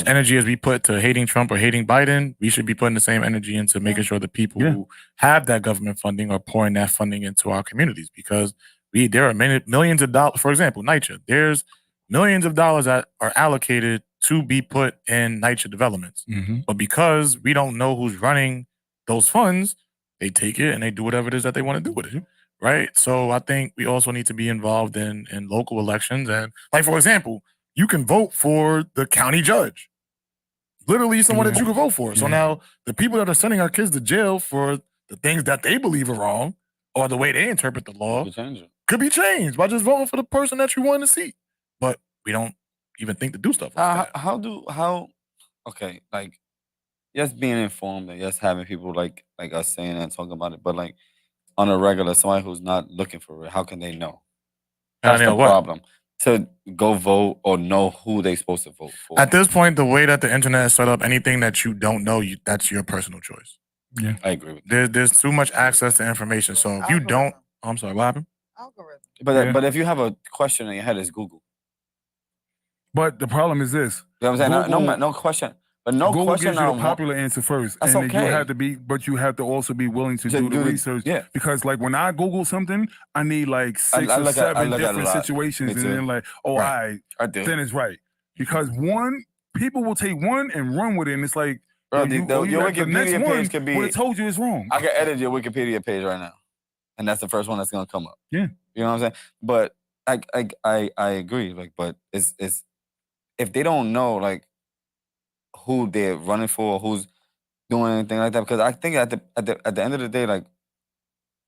energy as we put to hating Trump or hating Biden, we should be putting the same energy into making sure the people who have that government funding are pouring that funding into our communities, because there are millions of dollars. For example, NYCHA, there's millions of dollars that are allocated to be put in NYCHA developments. Mm-hmm. But because we don't know who's running those funds, they take it and they do whatever it is that they want to do with it. Right. So I think we also need to be involved in local elections. And like, for example, you can vote for the county judge. Literally someone that you can vote for. So now the people that are sending our kids to jail for the things that they believe are wrong or the way they interpret the law could be changed by just voting for the person that you want to see. But we don't even think to do stuff like that. Okay, like, yes, being informed and yes, having people like us saying and talking about it, but like, on a regular, somebody who's not looking for it, how can they know? That's the problem. To go vote or know who they're supposed to vote for. At this point, the way that the internet is set up, anything that you don't know, that's your personal choice. Yeah, I agree with that. There's too much access to information. So if you don't, I'm sorry, what happened? Algorithm. But if you have a question in your head, it's Google. But the problem is this. You know what I'm saying? No question. But no Google question. Gives you the popular answer first. That's and okay. You have to also be willing to do the research. Yeah. Because like when I Google something, I need like six or seven different situations, and then like, then it's right. Because people will take one and run with it, and it's like, bro, your Wikipedia page could be. Would have told you it's wrong. I can edit your Wikipedia page right now, and that's the first one that's gonna come up. Yeah. You know what I'm saying? But I agree. Like, but it's if they don't know like who they're running for, or who's doing anything like that, because I think at the end of the day, like,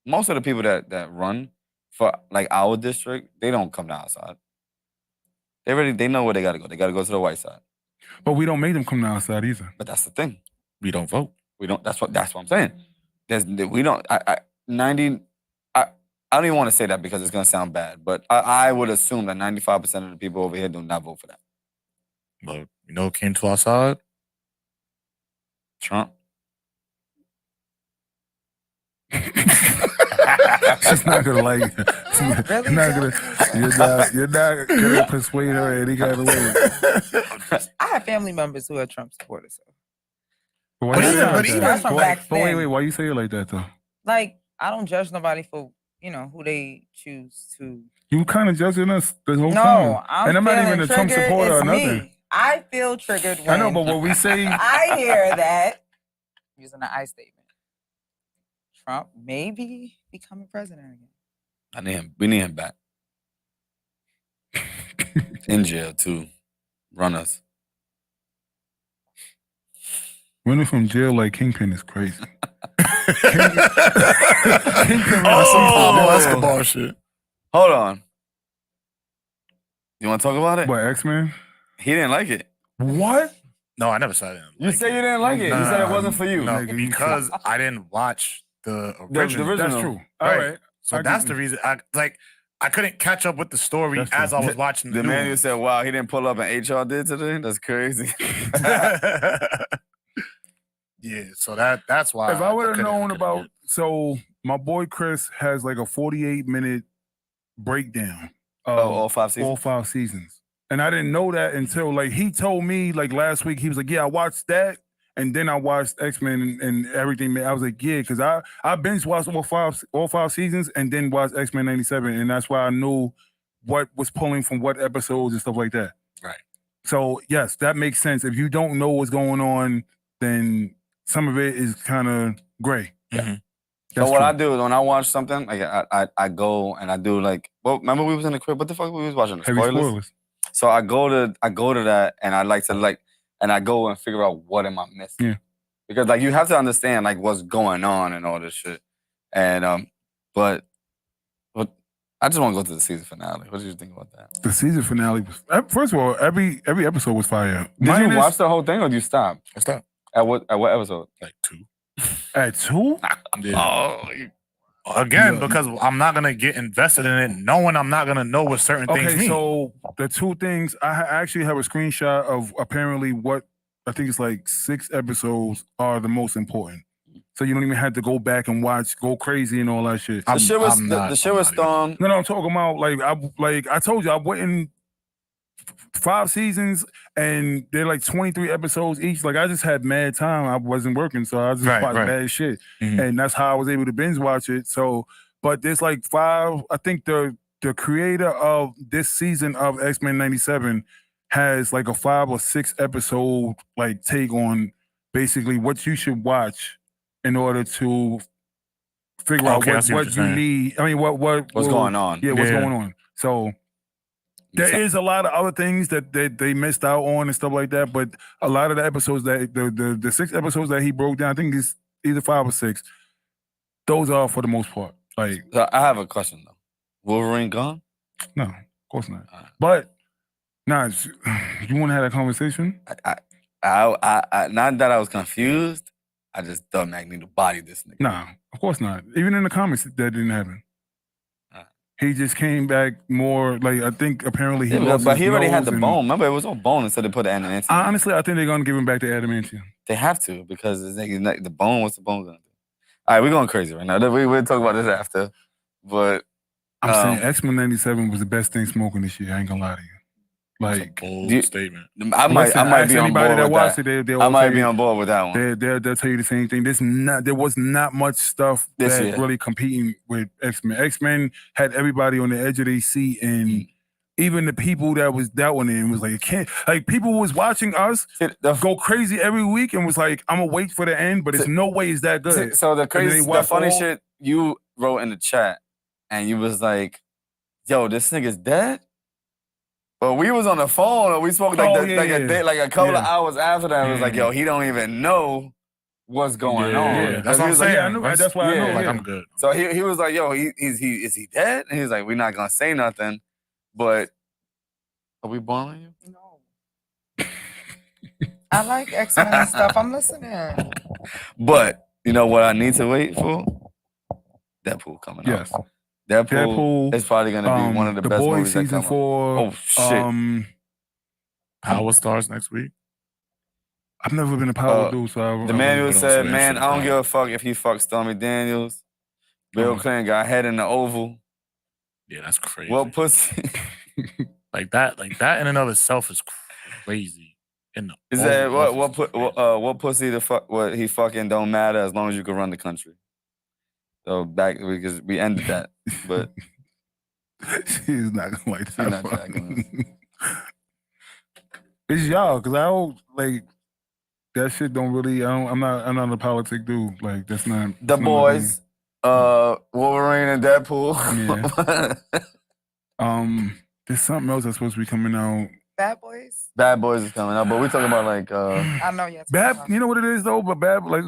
most of the people that run for like our district, they don't come to our side. They know where they gotta go. They gotta go to the white side. But we don't make them come to our side either. But that's the thing. We don't vote. We don't. That's what I'm saying. We don't. I don't even want to say that because it's gonna sound bad, but I would assume that 95% of the people over here do not vote for that. But you know, came to our side. Trump. She's not gonna like it. You're not gonna persuade her any kind of way. I have family members who are Trump supporters. So. Wait, Wait, why you say it like that though? Like, I don't judge nobody for who they choose to. You kind of judging us the whole time. No, and I'm not even a Trump supporter or nothing. I feel triggered when I know, but what we say, I hear that using the I statement. Trump may be becoming president again. We need him back. In jail to run us. Running from jail like Kingpin is crazy. Pablo Escobar shit. Hold on. You want to talk about it? What, X-Men? He didn't like it. What? No, I never said I didn't. You like said it. you didn't like it. You said it wasn't for you. No, Nigga, you because I didn't watch the The original. original. That's true. All Right. right. So I that's get the you. reason. I couldn't catch up with the story That's true. as I was watching the The new man who one. said, wow, he didn't pull up and HR did today? That's crazy. Yeah, so that's why. If I would have couldn't- known couldn't about, get it. so my boy Chris has like a 48-minute breakdown of all 5 seasons? all 5 seasons. And I didn't know that until like he told me like last week. He was like, yeah, I watched that. And then I watched X-Men and everything. I was like, yeah, because I binge watched all five seasons and then watched X-Men 97. And that's why I knew what was pulling from what episodes and stuff like that. Right. So yes, that makes sense. If you don't know what's going on, then some of it is kind of gray. Mhm. So what I do is when I watch something, like I go and I do like, well, remember we was in the crib. What the fuck we was watching? The Heavy spoilers. So I go to that and I like to like, and I go and figure out what am I missing. Yeah. Because like you have to understand like what's going on and all this shit. And but I just want to go to the season finale. What did you think about that? The season finale was, first of all, every episode was fire. Did you watch the whole thing or did you stop? I stopped At what episode? like 2. At 2? Yeah. Oh, Again, Yeah. because I'm not gonna get invested in it, knowing I'm not gonna know what certain things Okay, mean. so the 2 things, I actually have a screenshot of apparently what I think it's like 6 episodes are the most important. So you don't even have to go back and watch, go crazy and all that shit. the shit was I'm the not- shit I'm was not even- Storm. No, I'm talking about like I told you, I went in 5 seasons and they're like 23 episodes each. Like I just had mad time. I wasn't working, so I just Right, watched right. mad shit, Mhm. and that's how I was able to binge watch it. So, but there's like 5. I think the creator of this season of X-Men 97 has like a 5 or 6 episode like take on basically what you should watch in order to figure out Okay, I what see what you you're saying. need. I mean, what's going on? Yeah, what's Yeah. going on. So there is a lot of other things that they missed out on and stuff like that. But a lot of the episodes that the 6 episodes that he broke down, I think it's either 5 or 6. Those are for the most part. Like, So I have a question though. Wolverine gone? no, of course not. But nah, you want to have that conversation? I not that I was confused. I just thought Magneto bodied this nigga. Nah, of course not. Even in the comics, that didn't happen. He just came back more like I think apparently he lost but his he already had nose the and- bone. Remember, it was no bone until they put the adamantium. Honestly, I think they're gonna give him back the adamantium. They have to because this nigga's the bone. What's the bone gonna do? All right, we're going crazy right now. We'll talk about this after. But I'm saying X-Men 97 was the best thing smoking this year. I ain't gonna lie to you. That's a Like, bold do you- statement. I might be on anybody board that with watched that. it. They'll I all might tell be you- on board with that one. They'll tell you the same thing. There was not much stuff This that year. really competing with X-Men. X-Men had everybody on the edge of their seat, and even the people that was doubting it was like, it can't. Like people was watching us See, the- go crazy every week and was like, I'm gonna wait for the end, but it's no way it's that good. So the then crazy, they the watch funny all- shit you wrote in the chat, and you was like, "Yo, this nigga's dead." But we was on the phone, and we spoke like Oh, a yeah. day, like a couple of Yeah. hours after that. It was like, "Yo, he don't even know what's going on." Yeah, Because that's he what I'm was like, saying. yeah, I knew- that's why I know, Like yeah. I'm good. So he was like, "Yo, is he dead?" And he was like, "We're not gonna say nothing." But are we boring you? No. I like X-Men and stuff. I'm listening. But you know what I need to wait for? Deadpool coming Yes, out. Deadpool Deadpool is probably gonna be one of the best Boys movies that season come out. 4. Oh shit! Power stars next week. I've never been a power dude, so I, The man who put on said, some "Man, shit I don't down. give a fuck if he fucks Stormy Daniels." Bill Clinton got head in the Oval. Yeah, that's crazy. What pussy? like that in and of itself is crazy. In the Is that Oval what Office is crazy. what pussy the fuck? What he fucking don't matter as long as you can run the country. So back because we ended that, but she's not gonna like that. not jacking It's y'all, cause I don't like that shit. Don't really. I'm not a politic dude. Like that's not the that's not my boys, Wolverine and Deadpool. thing. There's something else that's supposed to be coming out. Bad Boys. Bad Boys is coming out, but we're talking about like I know you. Bad, you know what it is though, but bad, like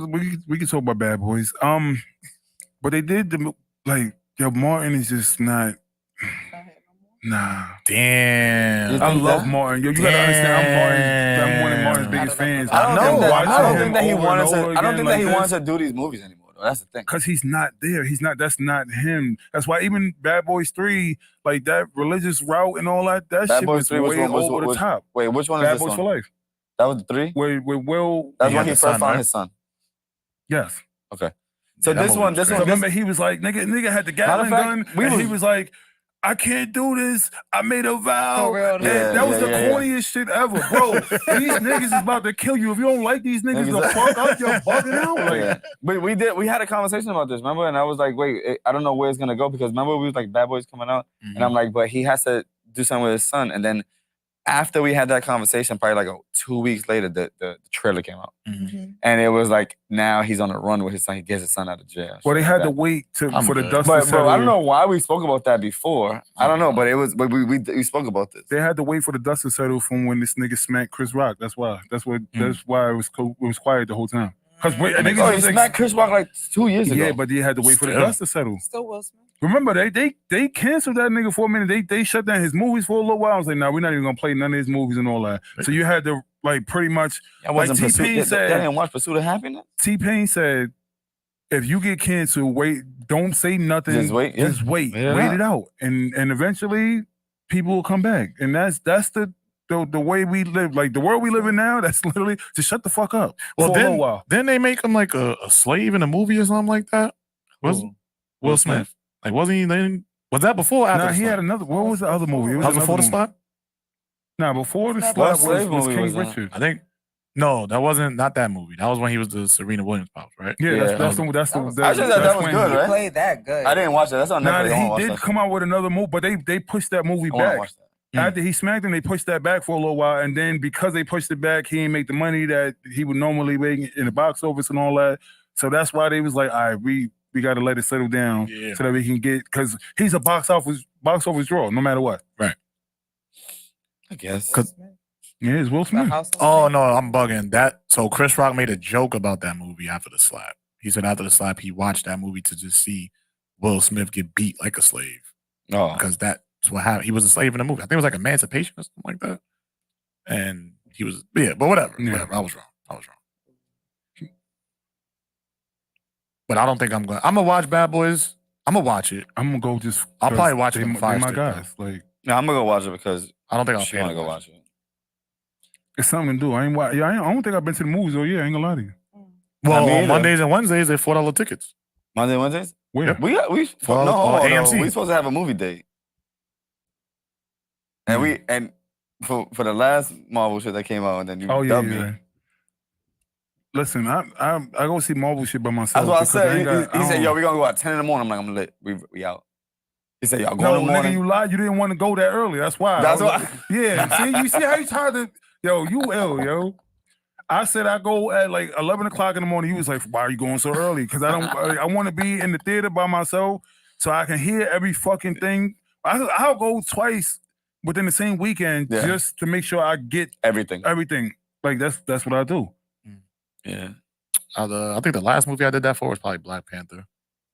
we can talk about Bad Boys. But they did like Martin is just not. Nah, Damn. I love Martin. Yo, you gotta understand, I'm one of Martin's biggest fans. I don't think that he wanted to. I don't think that he wants wants to do these movies anymore. Though. That's the thing. Because he's not there. He's not. That's not him. That's why even Bad Boys 3, like that religious route and all that. That Bad shit Boys was 3 way over the top. Wait, which one Bad is this Boys one? for Life. That was the 3. Where Will. That's when he the first son, found right? his son. Yes. Okay. So Yeah, this one. So remember, he was like, nigga had the Gatling gun, and he was like, I can't do this. I made a vow. For real, That was the corniest shit ever, bro. These niggas is about to kill you. If you don't like these niggas, the fuck up, you're bugging out. Like, But we had a conversation about this, remember? And I was like, wait, I don't know where it's gonna go because remember we was like Bad Boys coming out, and I'm like, but he has to do something with his son. And then after we had that conversation, probably like 2 weeks later, the trailer came out, and it was like now he's on a run with his son. He gets his son out of jail. Well, they had to wait for the dust to settle. Bro, I don't know why we spoke about that before. I don't know, but we spoke about this. They had to wait for the dust to settle from when this nigga smacked Chris Rock. That's why. That's why it was quiet the whole time. Because he smacked Chris Rock like 2 years ago. Yeah, but they had to wait for the dust to settle. Still Will Smith. Remember, they canceled that nigga for a minute. They shut down his movies for a little while. I was like, nah, we're not even gonna play none of his movies and all that. So you had to like pretty much. Like T-Pain said, I didn't watch Pursuit of Happiness. T-Pain said, if you get canceled, wait, don't say nothing. Just wait. Just wait. Yeah. Wait it out, and eventually people will come back. And that's the way we live. Like the world we live in now. That's literally just shut the fuck up. Well, for a little while. Then they make him like a slave in a movie or something like that. Was Will Smith? Like, wasn't he then? Was that before or after? Nah, he had another. What was the other movie? It That was before the movie. spot? Nah, before the What spot slave was movie King was that? Richard. I think. No, that wasn't not that movie. That was when he was the Serena Williams spouse, right? Yeah, Yeah. that's the. I just thought that that's was when good, he- right? Played that good. I didn't watch that. That's on Nah, Netflix. I won't he watch did that. come out with another movie, but they pushed that movie I won't back. watch that. After he smacked him, they pushed that back for a little while, and then because they pushed it back, he didn't make the money that he would normally make in the box office and all that. So that's why they was like, all right, we got to let it settle down so that we can get, because he's a box office draw no matter what. Right. I guess. Yeah, it's Will Smith. Oh no, I'm bugging. So Chris Rock made a joke about that movie after the slap. He said after the slap, he watched that movie to just see Will Smith get beat like a slave. Oh, Because that's what happened. He was a slave in the movie. I think it was like Emancipation or something like that. And he was, but whatever. Yeah. Whatever. I was wrong. But I don't think I'm going to watch Bad Boys. I'm going to watch it. I'm gonna go just. I'll probably watch they, it in they Fire my Stick, guys. Like yeah, I'm gonna go watch it because I don't think I'll she pay wanna to go watch it. it's something to do. I don't think I've been to the movies. Oh yeah, I ain't gonna lie to you. Well, Me on either. Mondays and Wednesdays, they're $4 tickets. Monday, Wednesdays. Where? We For AMC. AMC. We supposed to have a movie date, and for the last Marvel shit that came out, and then you dubbed me. Yeah. Listen, I go see Marvel shit by myself. That's what I because said. ain't He said, don't- "Yo, we gonna go at 10 in the morning." I'm like, "I'm lit. We out." He said, "Y'all go No, in the nigga, morning." you lied. You didn't want to go that early. That's why. That's I was why. Yeah. See, you see how you tried to. Yo, you ill, yo. I said I go at like 11 o'clock in the morning. He was like, "Why are you going so early?" Because I want to be in the theater by myself so I can hear every fucking thing. I'll go twice within the same weekend just to make sure I get everything. Like that's what I do. Yeah. I think the last movie I did that for was probably Black Panther.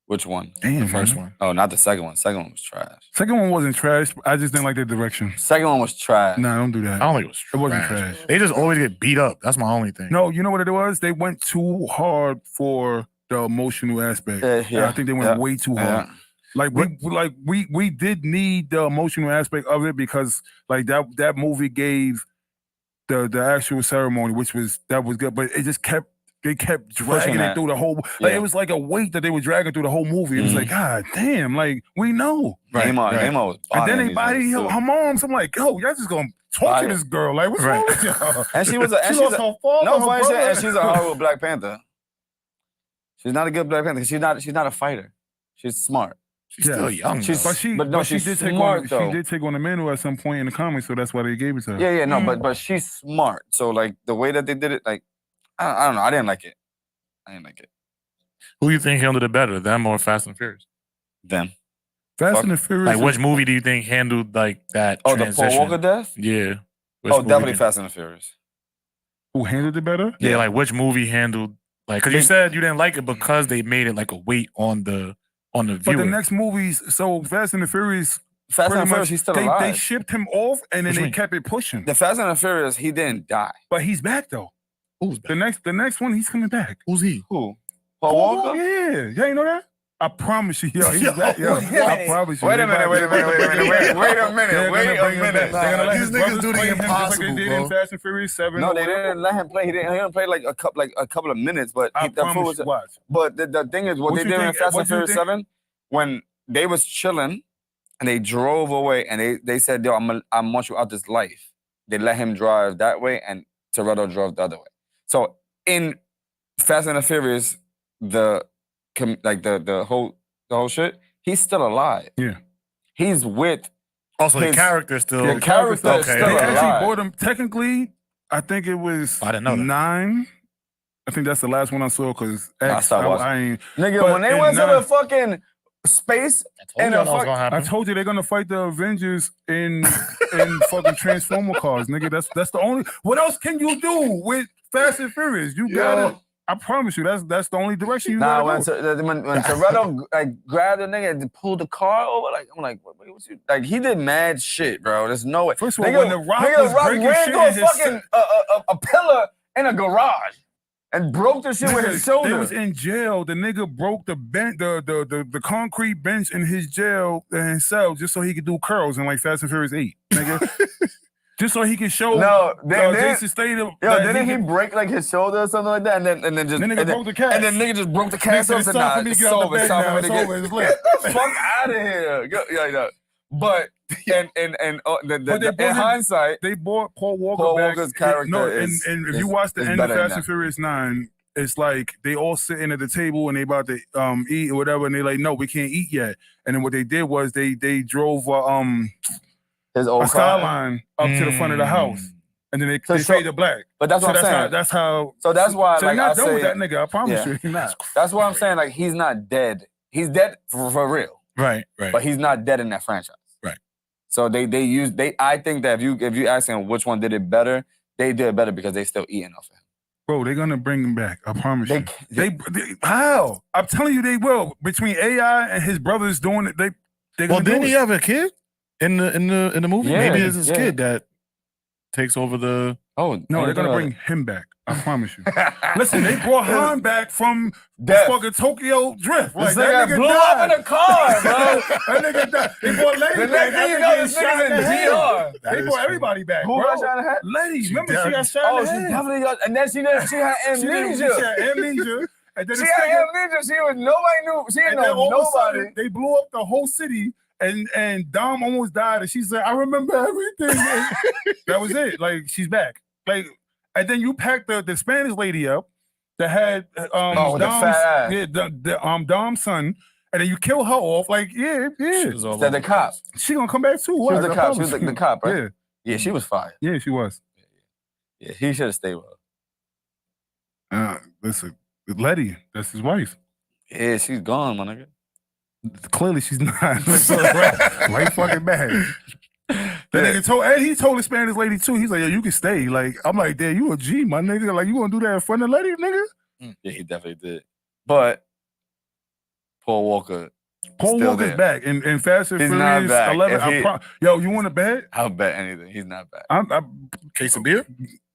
Which one? Damn, The first man. one. Oh, not the second one. Second one was trash. Second one wasn't trash. I just didn't like the direction. Second one was trash. Nah, don't do that. I don't think it was It wasn't trash. trash. They just always get beat up. That's my only thing. No, you know what it was? They went too hard for the emotional aspect. Yeah. I think they went way too hard. Like we did need the emotional aspect of it because like that movie gave the actual ceremony, which was good, but it just kept dragging it through the whole. Like it was like a weight that they were dragging through the whole movie. It was like, God damn, like we know. Neymar was And then bothering they body these niggas, her moms. I'm like, yo, y'all just gonna torture this girl. Like, what's wrong with y'all? And she was a She lost her father, no her funny shit, brother. and she's a horrible Black Panther. She's not a good Black Panther. She's not a fighter. She's smart. She's still young. But she she's did smart, take on she did take on the mantle at some point in the comics, so that's why they gave it to her. Yeah, no, but she's smart. So like the way that they did it, like I don't know. I didn't like it. Who do you think handled it better, them or Fast and Furious? Them. Fast and the Furious. Like, which movie do you think handled like that? Oh, transition? the Paul Walker death? Yeah. Which Oh, movie definitely did- Fast and the Furious. Who handled it better? Yeah, like which movie handled like because you They- said you didn't like it because they made it like a weight on the But viewer. the next movies, so Fast and the Furious, Fast pretty and the Furious, much, he's still they alive. shipped him off and then What you they mean? kept it pushing. The Fast and the Furious, he didn't die. But he's back though. Who's back? The next one, he's coming back. Who's he? Who? Paul Walker? Yeah, you ain't know that? I promise you, yo, he's Yo, back, yo. wait a I minute. promise you. Wait a minute, wait a minute, wait a minute, wait a They're minute, gonna wait a bring him minute. back. They're gonna let These his niggas brothers do the play him just like they impossible, did bro. in Fast and Furious 7. No, they didn't let him play. He didn't play like a couple of minutes, but I the fool promise was. you, watch. But the thing is, what What they you did in think- Fast what and you Furious think- 7, when they was chilling and they drove away and they said, yo, I want you out this life. They let him drive that way and Toretto drove the other way. So in Fast and the Furious, the whole shit, he's still alive. Yeah. He's with Also, the his- character still. the character is Okay. still They okay. actually alive. bought him. Technically, I think it was I didn't know that. 9. I think that's the last one I saw because I stopped watching. I ain't. Nigga, But when they in went to the nine- fucking space, I And told y'all the that was fuck- gonna I happen. told you they're gonna fight the Avengers in fucking Transformer cars, nigga. That's the only. What else can you do with Fast and Furious? You gotta. I promise you, that's the only direction you nah, gotta go. when Toretto like grabbed the nigga and pulled the car over, like I'm like, what you like? He did mad shit, bro. There's no way. First of all, when The Rock was breaking ran shit through a in his fucking a pillar in a garage and broke the shit with his Nigga, shoulder. They was in jail. The nigga broke the concrete bench in his jail in his cell just so he could do curls in like Fast and Furious 8, nigga. Just so he could show No, then- Jason Statham. Yo, that didn't he could- break like his shoulder or something like that? And then just The nigga and then, broke the cast. and then nigga just broke the cast Nigga, off it's and time nah, for me to it's get out the over, bed it's time for now. me It's to get over. It's get lit. the fuck out of here. Yeah. But But they in brought him- hindsight, They bought Paul Walker Paul back. Walker's character No, is- and if is- you watch the is end of better than Fast and that. Furious 9, it's like they all sitting at the table and they about to eat or whatever, and they like, no, we can't eat yet. And then what they did was they drove his a old car. skyline up to the front of the house, and then they So- fade to black. But that's So what I'm saying. that's how. So that's why, So like, you're not I done with say- that nigga. I promise Yeah. you, you're not. That's why I'm saying, like, he's not dead. He's dead for real, Right. but he's not dead in that franchise. Right. So I think that if you ask them which one did it better, they did it better because they still eating off of him. Bro, they're gonna bring him back. I promise They- you. They how? I'm telling you, they will. Between AI and his brothers doing it, they're Well, gonna do didn't it. he have a kid in the movie? Yeah, Maybe it's his yeah. kid that takes over the. Oh No, they're gonna bring him back. I promise you. Listen, they brought Han back from Death. fucking Tokyo Drift. This that nigga blew up in a car, bro. that nigga died. They brought Letty The back. next thing you after know, getting this shot nigga's in the head. DR. That They is brought true. everybody back. Who bro. got shot in the head? Letty, She remember died. she got shot Oh, in the she head. definitely got, and then she had She amnesia. had amnesia. And then She this had nigga- amnesia. She was nobody knew. She didn't and then know all of a nobody. sudden, they blew up the whole city, and Dom almost died, and she said, "I remember everything." That was it. Like she's back. Like, and then you packed the Spanish lady up that had with the Dom's, fat ass. yeah, Dom's son, and then you kill her off. Like, yeah, She was all That over the cop. she gonna come back too. She was Watch, the I cop. She was promise the you. cop, right? Yeah, Yeah, she was fired. yeah, she was. Yeah, he should have stayed with her. Listen, Letty, that's his wife. Yeah, she's gone, my nigga. Clearly, she's not. right fucking bad. That nigga told, and he told the Spanish lady too. He's like, "Yo, you can stay." Like, I'm like, "Damn, you a G, my nigga. Like, you gonna do that in front of Letty, nigga?" Yeah, he definitely did. But Paul Walker, Paul Still Walker's there. back in Fast and He's not Furious back. 11. If he- Yo, you want to bet? I'll bet anything. He's not back. I'm Case of beer.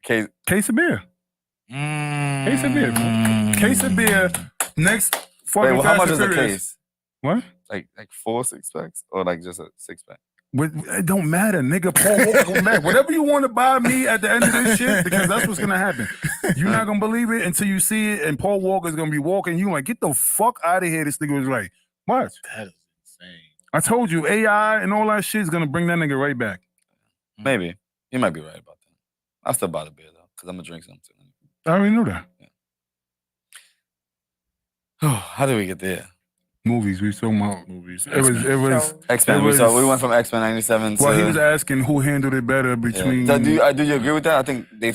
Case, case of beer. Case of beer. Case of beer. Next wait, fucking well, how Fast much and is the Furious. case? What? Like 4 6-packs or like just a 6-pack? It don't matter, nigga. Paul Walker gonna back. Whatever you want to buy me at the end of this shit, because that's what's gonna happen. You're not gonna believe it until you see it, and Paul Walker's gonna be walking. You like, get the fuck out of here. This nigga was right. Watch. That is insane. I told you, AI and all that shit is gonna bring that nigga right back. Maybe. You might be right about that. I'll still buy the beer though, because I'm gonna drink something too. I already knew that. How did we get there? Movies, we talking about. Movies. It was. So, X-Men. It We was- went from X-Men 97 to. Well, he was asking who handled it better Yeah. between. So do you agree with that? I think they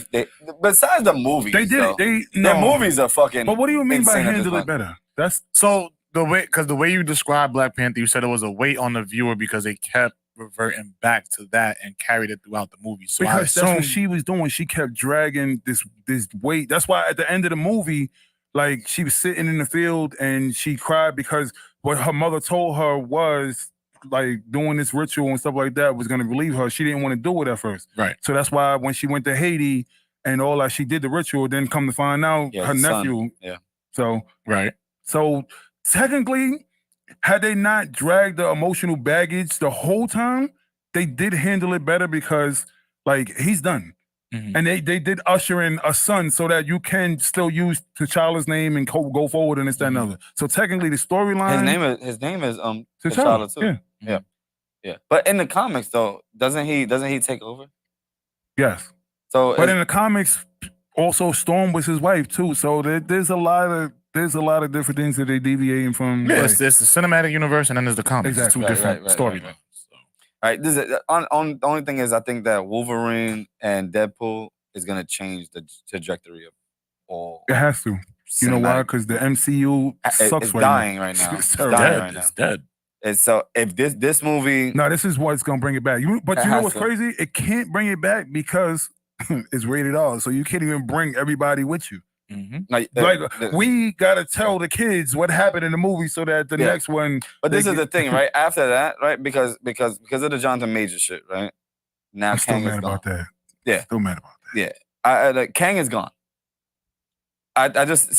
besides the movies, They did though, it. They their no. movies are fucking. But what do you mean by insane at this handle it point. better? That's So the way you described Black Panther, you said it was a weight on the viewer because they kept reverting back to that and carried it throughout the movie. So I Because that's what assume she was doing. She kept dragging this weight. That's why at the end of the movie, like she was sitting in the field and she cried because what her mother told her was like doing this ritual and stuff like that was going to relieve her. She didn't want to do it at first. Right. So that's why when she went to Haiti and all that, she did the ritual. Then come to find out, her nephew. Yeah. So right. So technically, had they not dragged the emotional baggage the whole time, they did handle it better because, like, he's done. Mhm. And they did usher in a son so that you can still use T'Challa's name and go forward and this, that, and other. So technically, the storyline. His name is T'Challa too. Yeah. But in the comics, though, doesn't he take over? Yes. So, but in the comics, also Storm was his wife too. So there's a lot of different things that they deviating from. Yeah, like, it's the cinematic universe and then there's the comics. Exactly. It's two different storylines. Right. The only thing is, I think that Wolverine and Deadpool is gonna change the trajectory of all. It has to. You know why? Because the MCU sucks it's right dying now. right now. It's It's terrible. dying right now. It's dead. And so if this movie, No, this is what's gonna bring it back. But It you know has what's to. crazy? It can't bring it back because it's rated R. So you can't even bring everybody with you. like we gotta tell the kids what happened in the movie so that the next one. But this is the thing, right? After that, right? Because of the Jonathan Major shit, right? Now I'm still Kang is mad gone. about that. Yeah, Still mad about that. Yeah, like Kang is gone. I just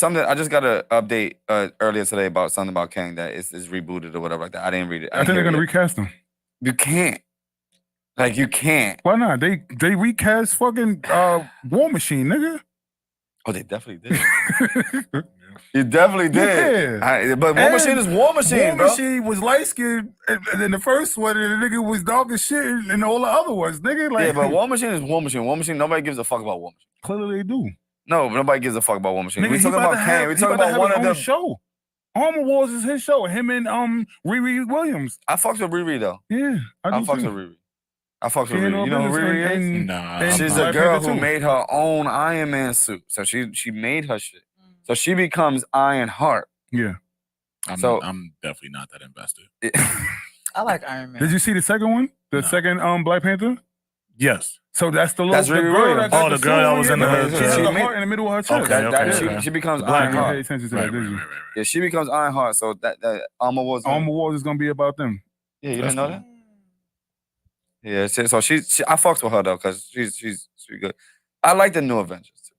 got an update earlier today about something about Kang that is rebooted or whatever like that. I didn't read it. I think they're gonna recast him. You can't. Like you can't. Why not? They recast fucking War Machine, nigga. Oh, they definitely did. You definitely did. Yeah. But War Machine is War Machine, War bro. Machine was light skinned, and then the first one, and the nigga was dark as shit, and all the other ones, nigga. Like, Yeah, but War Machine is War Machine. War Machine, nobody gives a fuck about War Machine. Clearly they do. No, nobody gives a fuck about War Machine. Nigga, We he talking about about to Kang. have- We he talking about to about one have of his own them. show. Armor Wars is his show. Him and Riri Williams. I fucks with Riri though. Yeah, I do fucks too. with Riri. I fucks She with ain't Riri. no You know who business, Riri is? and- Nah, and She's Black a girl Panther who too. made her own Iron Man suit. So she made her shit. So she becomes Iron Heart. Yeah. I'm definitely not that invested. I like Iron Man. Did you see the second one? The second Black Panther? Yes. So that's the little That's the Riri girl Williams. that got Oh, the girl that sword, was in yeah, the- she has she the made- heart in the middle of her chest. Okay. She becomes The black Iron girl Heart. pay attention to that, did you? Yeah, she becomes Iron Heart. So that Armor Wars. Armor Wars is gonna be about them. Yeah, you That's didn't know that? Yeah, so she I fucks with her though, because she's good. I like the new Avengers too,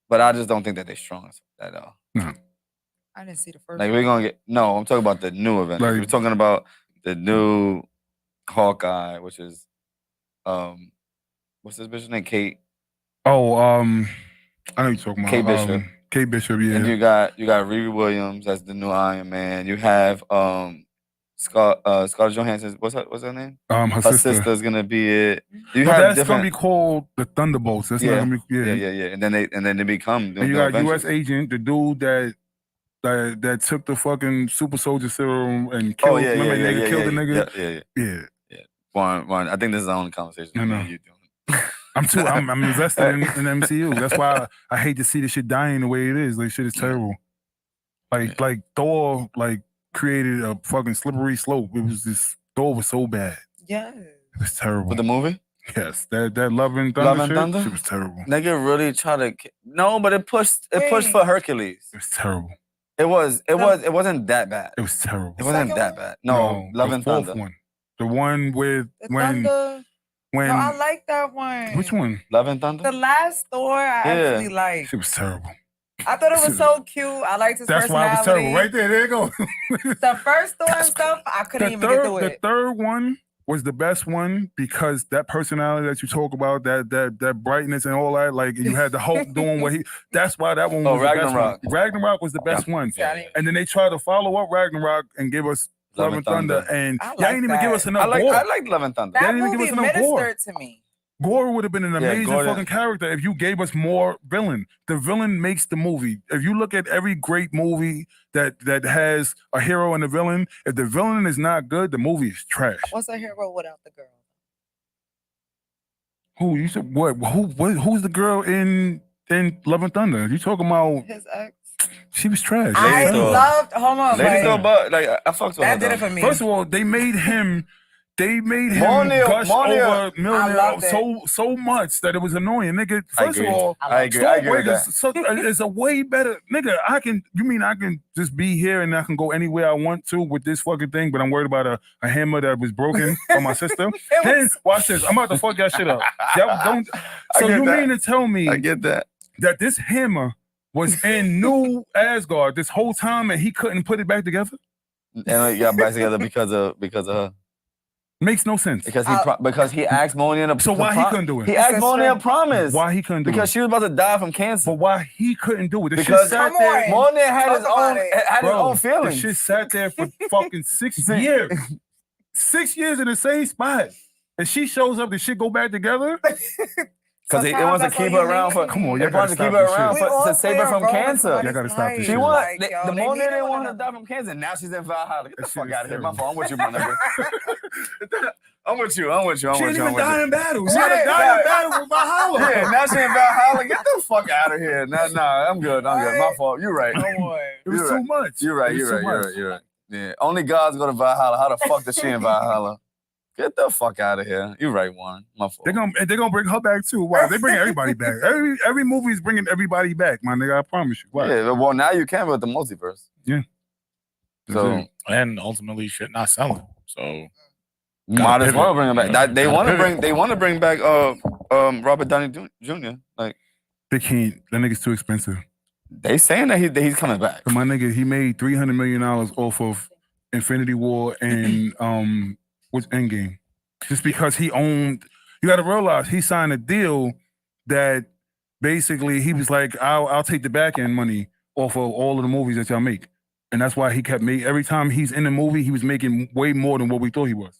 but I just don't think that they're strong at all. I didn't see the first Like one. we're gonna get I'm talking about the new Avengers. Like- We're talking about the new Hawkeye, which is what's this bitch's name? Kate. Oh, I know you're talking about Kate Bishop. Kate Bishop, yeah. And you got Riri Williams as the new Iron Man. You have Scarlett Johansson. What's her name? Her sister. sister's gonna be it. You But have that's different. gonna be called the Thunderbolts. That's not gonna be yeah. And then they become. And you the got Avengers. U.S. Agent, the dude that took the fucking super soldier serum and killed. Oh yeah, remember yeah, that nigga yeah, killed yeah, the nigga. yeah. Yeah. Warren, I think this is the only conversation I me know. and you doing. I'm invested in MCU. That's why I hate to see the shit dying the way it is. Like shit is terrible. Like Thor created a fucking slippery slope. It was just Thor was so bad. Yeah. It was terrible. For the movie, Yes, that Love and Thunder Love and shit, Thunder? shit was terrible. nigga really try to. No, but it pushed Wait. for Hercules. It was terrible. It wasn't that bad. It was terrible. It wasn't Second that one? bad. No, Love the and fourth Thunder. one. The one with The when Thunder. when No, I like that one. which one? Love and Thunder. The last Thor I actually liked. Shit was terrible. I thought it was so cute. I liked his That's why it was personality. terrible. Right there you go. The first Thor and stuff, I couldn't even get through The it. third one was the best one because that personality that you talk about, that brightness and all that, like you had the Hulk doing what he. That's why that one was the Ragnarok. best one. Ragnarok was the best one. See, I didn't- And then they tried to follow up Ragnarok and give us Love and Thunder, and I y'all like ain't even give that. us enough I gore. like Love and Thunder. That didn't even give movie us enough gore. ministered to me. Gore would have been an amazing Gore- fucking character if you gave us more villain. The villain makes the movie. If you look at every great movie that has a hero and a villain, if the villain is not good, the movie is trash. What's a hero without the girl? Who you said what? Who's the girl in Love and Thunder? You talking about? His ex. She was trash. I Thor. loved. Hold on, Lady like, Thor, but like I fucked with her. that did it though. for me. First of all, they made him They made him Morneal- gush Morneal- over Millionaire loved so much that it was annoying, nigga. I First of agree. all, I agree. I agree with that. It's a way better nigga. You mean I can just be here and I can go anywhere I want to with this fucking thing, but I'm worried about a hammer that was broken for my sister. Then watch this. I'm about to fuck that shit up. Don't. I So get you that. mean to tell me I get that. that this hammer was in New Asgard this whole time and he couldn't put it back together? And it got back together because of her. Makes no sense. Because he asked Morneal to So why he couldn't do it? He asked Morneal a promise. Why he couldn't do Because it? she was about to die from cancer. But why he couldn't do it? The Because shit sat Come there. on. Morneal had his Talk own about it. his Bro, own feelings. The shit sat there for fucking 6 years. 6 years in the same spot. And she shows up, the shit go back together? Because it Sometimes wants to that's keep all her you around need. for. Come on, It y'all gotta wants to stop keep her this around shit. We all to save her play a from role in cancer. somebody's Y'all gotta stop this life. She shit. want Like, yo, the they Morneal need didn't one want her to another. die from cancer. Now she's in Valhalla. Get the That fuck shit out is of here. My terrible. fault. I'm with you, my nigga. I'm with you. I'm with you. I'm She with didn't you. even I'm with die you. in battle. She Yeah, had to die yeah. in battle with Valhalla. Yeah, now she in Valhalla. Get the fuck out of here. Nah, I'm good. I'm good. My fault. You're right. Come on. It was You're too right. much. You're right. It was You're too right. You're much. right. You're right. Yeah. Only gods go to Valhalla. How the fuck does she in Valhalla? Get the fuck out of here. You're right, Warren. My fault. They're gonna bring her back too. Why? They bring everybody back. Every movie is bringing everybody back, my nigga. I promise you. Why? Yeah, well, now you can with the multiverse. Yeah. So That's And ultimately, shit not selling. So might as pivot. well bring it back. Yeah, That, they gotta want to pivot. bring. They want to bring back Robert Downey Jr. Like They can't. That nigga's too expensive. they saying that he's coming back. So my nigga, he made $300 million off of Infinity War and what's Endgame, just because he owned. You got to realize he signed a deal that basically he was like, I'll take the back end money off of all of the movies that y'all make, and that's why he kept making. Every time he's in the movie, he was making way more than what we thought he was.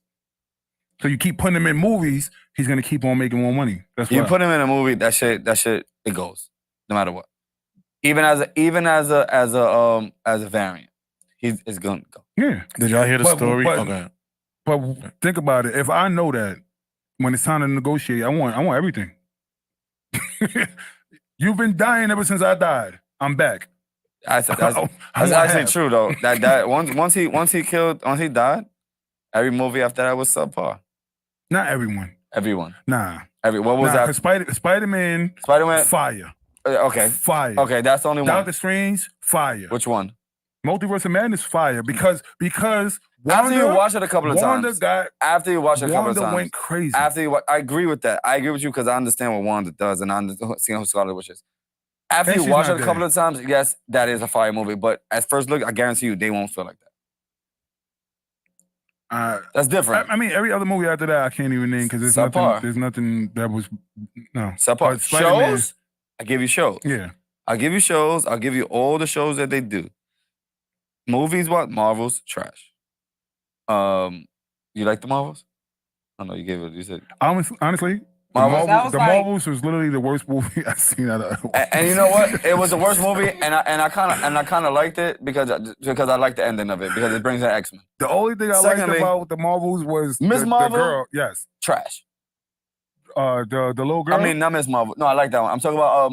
So you keep putting him in movies, he's gonna keep on making more money. That's You why. put him in a movie, that shit, it goes no matter what. Even as a variant, it's gonna go. Yeah. Did y'all hear the But- story? but- Okay. But think about it. If I know that when it's time to negotiate, I want everything. You've been dying ever since I died. I'm back. That's I want actually half. true though. That once he died, every movie after that was subpar. Not everyone. Everyone. Nah. What was Nah, that? 'cause Spider-Man, Spider-Man. fire. Okay. Fire. Okay, that's the only one. Doctor Strange, fire. Which one? Multiverse of Madness, fire. Because After you Wanda, watch it a couple of Wanda times. got After you watch it a couple of Wanda times. went crazy. After you, I agree with that. I agree with you because I understand what Wanda does and I understand who Scarlet Witch is. After And you she's watch not it a couple dead. of times, yes, that is a fire movie. But at first look, I guarantee you, they won't feel like that. That's different. I mean, every other movie after that, I can't even name because Subpar. there's nothing that was no. Subpar. But Spider-Man- Shows, I give you shows. Yeah. I'll give you shows. I'll give you all the shows that they do. Movies, what? Marvel's trash. You like the Marvels? I know you gave it. You said Honestly, Marvels. That was the like- Marvels was literally the worst movie I've seen out of. And you know what? It was the worst movie, and I kind of liked it because I liked the ending of it because it brings in X-Men. The only thing I Secondly, liked about the Marvels was Miss the Marvel? girl. Yes. Trash. The little girl. I mean, not Miss Marvel. No, I like that one. I'm talking about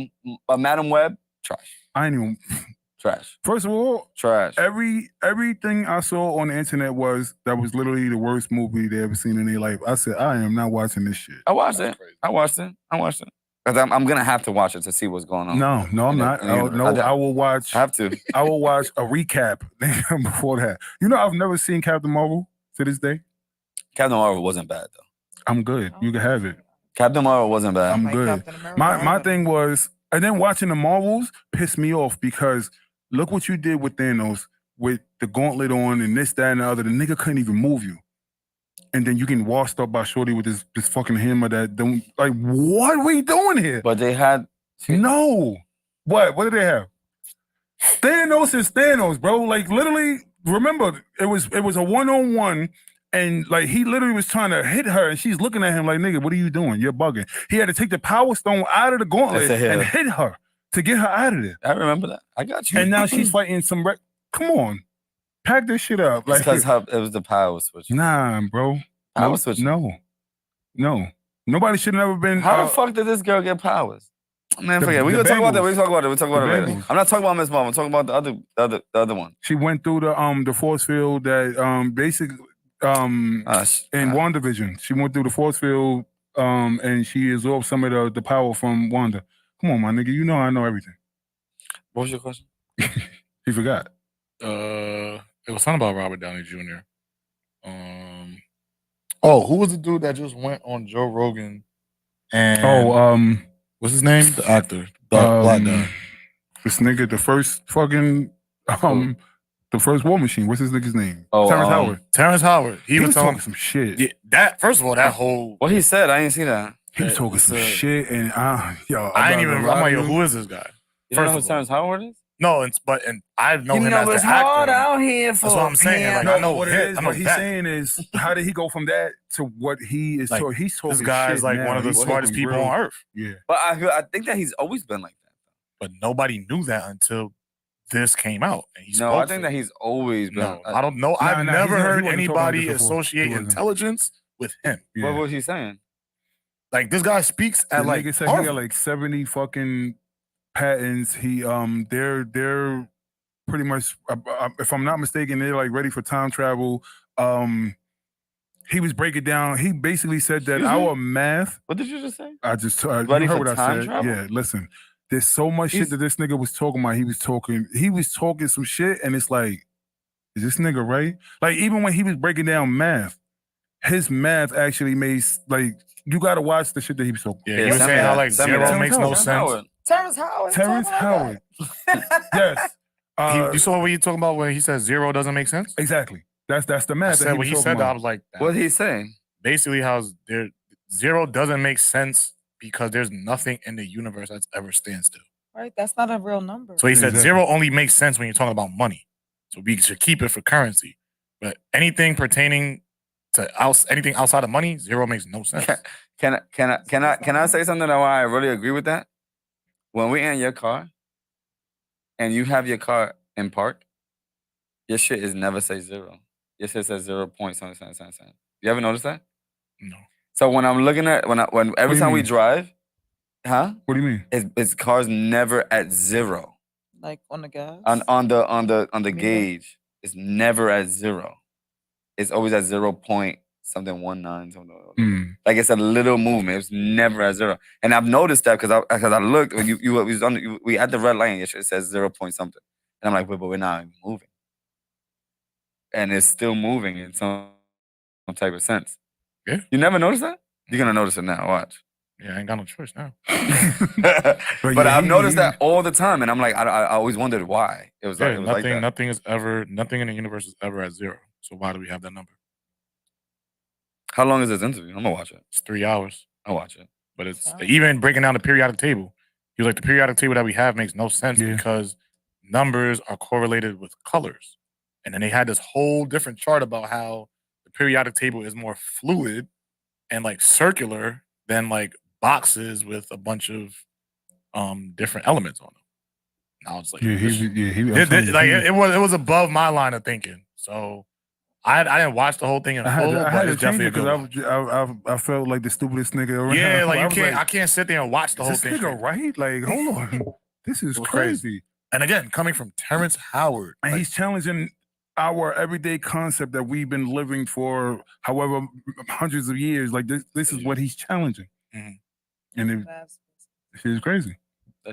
Madam Web. Trash. I ain't even. Trash. First of all, Trash. everything I saw on the internet was literally the worst movie they ever seen in their life. I said, I am not watching this shit. I watched it. Because I'm gonna have to watch it to see what's going on. No, I'm And not. it- and it- I will watch. I have to. I will watch a recap before that. You know, I've never seen Captain Marvel to this day. Captain Marvel wasn't bad though. I'm good. You can have it. Captain Marvel wasn't bad. I'm Like good. Captain America, My I thing was, and then watching the Marvels pissed me off because look what you did with Thanos with the gauntlet on and this, that, and the other. The nigga couldn't even move you. And then you getting washed up by Shorty with this fucking hammer that don't, like, what are we doing here? But they had No. What did they have? Thanos is Thanos, bro. Like, literally, remember, it was a one-on-one. And like he literally was trying to hit her, and she's looking at him like, "Nigga, what are you doing? You're bugging." He had to take the power stone out of the gauntlet To hit and her. hit her to get her out of there. I remember that. I got you. And now she's fighting some. Come on, pack this shit up. Like, because it was the power switch. nah, bro. Power switch. No. Nobody should have ever been. How the fuck did this girl get powers? Man, The- forget. We the gonna talk about that. Bengals. We talk about it. We talk about The it later. Bengals. I'm not talking about Miss Marvel. I'm talking about the other one. She went through the force field that basically in WandaVision. She went through the force field and she absorbed some of the power from Wanda. Come on, my nigga. You know I know everything. What was your question? He forgot. It was something about Robert Downey Jr. Oh, who was the dude that just went on Joe Rogan? And what's his name? The actor, black guy. This nigga, the first fucking the first War Machine. What's his nigga's name? Oh, Terrence Howard. Terrence Howard. He was talking some shit. Yeah, that first of all, that whole what he said, I didn't see that. He was talking some shit, and I ain't even. I'm like, yo, who is this guy? You don't know who Terrence Howard is? No, and I know him as the actor. Hard out here for. That's what I'm saying. Like, no, I know what it is. What he's saying is, how did he go from that to what he is? Like, he's talking. This guy's shit like now. one of the He's smartest talking people on earth. Yeah, but I think that he's always been like that. But nobody knew that until this came out. And he I think that he's always been. No, I don't know. I've never heard anybody associate intelligence with him. Yeah. What was he saying? Like, this guy speaks at like. Nigga said he got like 70 fucking patents. He they're pretty much, if I'm not mistaken, they're like ready for time travel. He was breaking down. He basically said that our math. What did you just say? I just ready you heard for what time I said. travel? Yeah, listen. There's so much shit that this nigga was talking about. He was talking some shit, and it's like, is this nigga right? Like, even when he was breaking down math, his math actually made, like, you gotta watch the shit that he was talking about. Yeah, he was saying how like zero makes no sense. Terrence Howard. Terrence Howard. Yes. You saw what you talking about when he said zero doesn't make sense? Exactly. That's the math. I said when he said that, I was like, what did he say? Basically, how zero doesn't make sense because there's nothing in the universe that's ever stands still. Right, that's not a real number. So he said zero only makes sense when you're talking about money. So we should keep it for currency. But anything pertaining to anything outside of money, zero makes no sense. Can I say something that I really agree with that? When we in your car and you have your car in park, your shit is never say zero. Your shit says 0 point something. You ever notice that? No. So when I'm looking at when every time we drive, What do you mean? It's cars never at zero. Like on the gas? On the gauge, it's never at zero. It's always at 0 point something 19 something. Like it's a little movement. It's never at zero. And I've noticed that because I looked when we at the red line. It says 0 point something, and I'm like, but we're not even moving, and it's still moving in some type of sense. Yeah. You never noticed that? You're gonna notice it now. Watch. Yeah, I ain't got no choice now. But I've noticed that all the time, and I'm like, I always wondered why. It was nothing like that. Nothing in the universe is ever at zero. So why do we have that number? How long is this interview? I'm gonna watch it. It's 3 hours. I'll watch it. But it's even breaking down the periodic table. He was like, the periodic table that we have makes no sense because numbers are correlated with colors. And then they had this whole different chart about how the periodic table is more fluid and like circular than like boxes with a bunch of different elements on them. And I was like, it was above my line of thinking. So I didn't watch the whole thing in full, but it's definitely a good one. I felt like the stupidest nigga around. Yeah, like I can't sit there and watch the whole thing. This nigga right? Like, hold on. This is crazy. And again, coming from Terrence Howard. And he's challenging our everyday concept that we've been living for however hundreds of years. Like this is what he's challenging. Mm-hmm. And it is crazy.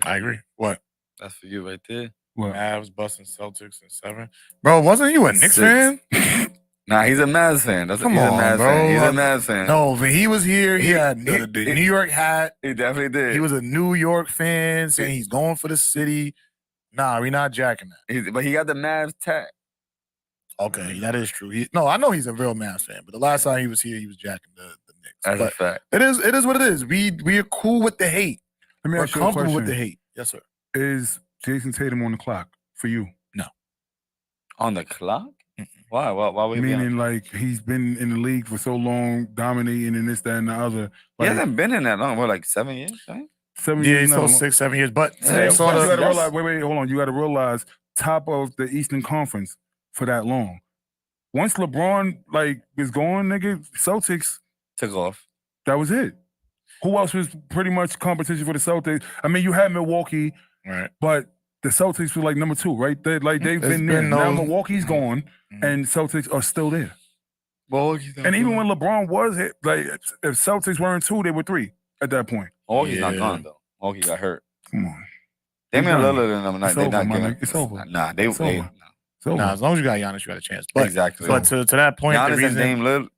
I agree. What? That's for you right there. What? Mavs busting Celtics in 7. Bro, wasn't you a Knicks fan? Nah, he's a Mavs fan. Come on, bro. He's a Mavs fan. No, when he was here, he had the New York hat. He definitely did. He was a New York fan saying he's going for the city. Nah, we not jacking that. But he got the Mavs tag. Okay, that is true. I know he's a real Mavs fan, but the last time he was here, he was jacking the Knicks. That's a fact. It is what it is. We are cool with the hate. Let me We're ask you a comfortable with question. the hate. Yes, sir. Is Jason Tatum on the clock for you? No. On the clock? Why? Why would he be Meaning, like, he's been in the league for so long, dominating and this, that, and the other. He Like, hasn't been in that long. What, like 7 years? Right? 7 Yeah, years. he's no, still 6, 7 years. But you gotta of realize, wait, hold on. You got to realize, top of the Eastern Conference for that long. Once LeBron is gone, nigga, Celtics took off. That was it. Who else was pretty much competition for the Celtics? I mean, you had Milwaukee, right? But the Celtics were like number 2, right? They've been there. Now Milwaukee's gone, and Celtics are still there. And even when LeBron was hit, like if Celtics weren't 2, they were 3 at that point. Milwaukee's not Yeah. gone though. Milwaukee got hurt. Come on. Damian done. Lillard and them, It's they're over, not my giving. nigga. It's over. Nah, It's over. nah. It's over. Nah, as long as you got Giannis, you got a chance. But Exactly. But to that point, Giannis the and reason Dame Lillard.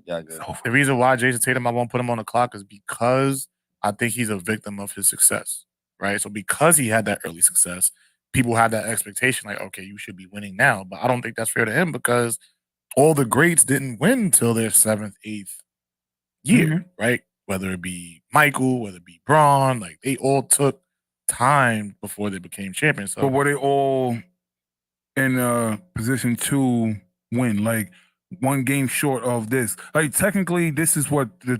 Yeah, good. the reason why Jason Tatum I won't put him on the clock is because I think he's a victim of his success, right? So because he had that early success, people have that expectation like, okay, you should be winning now. But I don't think that's fair to him because all the greats didn't win till their 7th, 8th year, right? Whether it be Michael, whether it be Braun, like they all took time before they became champions. So But were they all in a position to win? Like 1 game short of this. Like technically, this is what the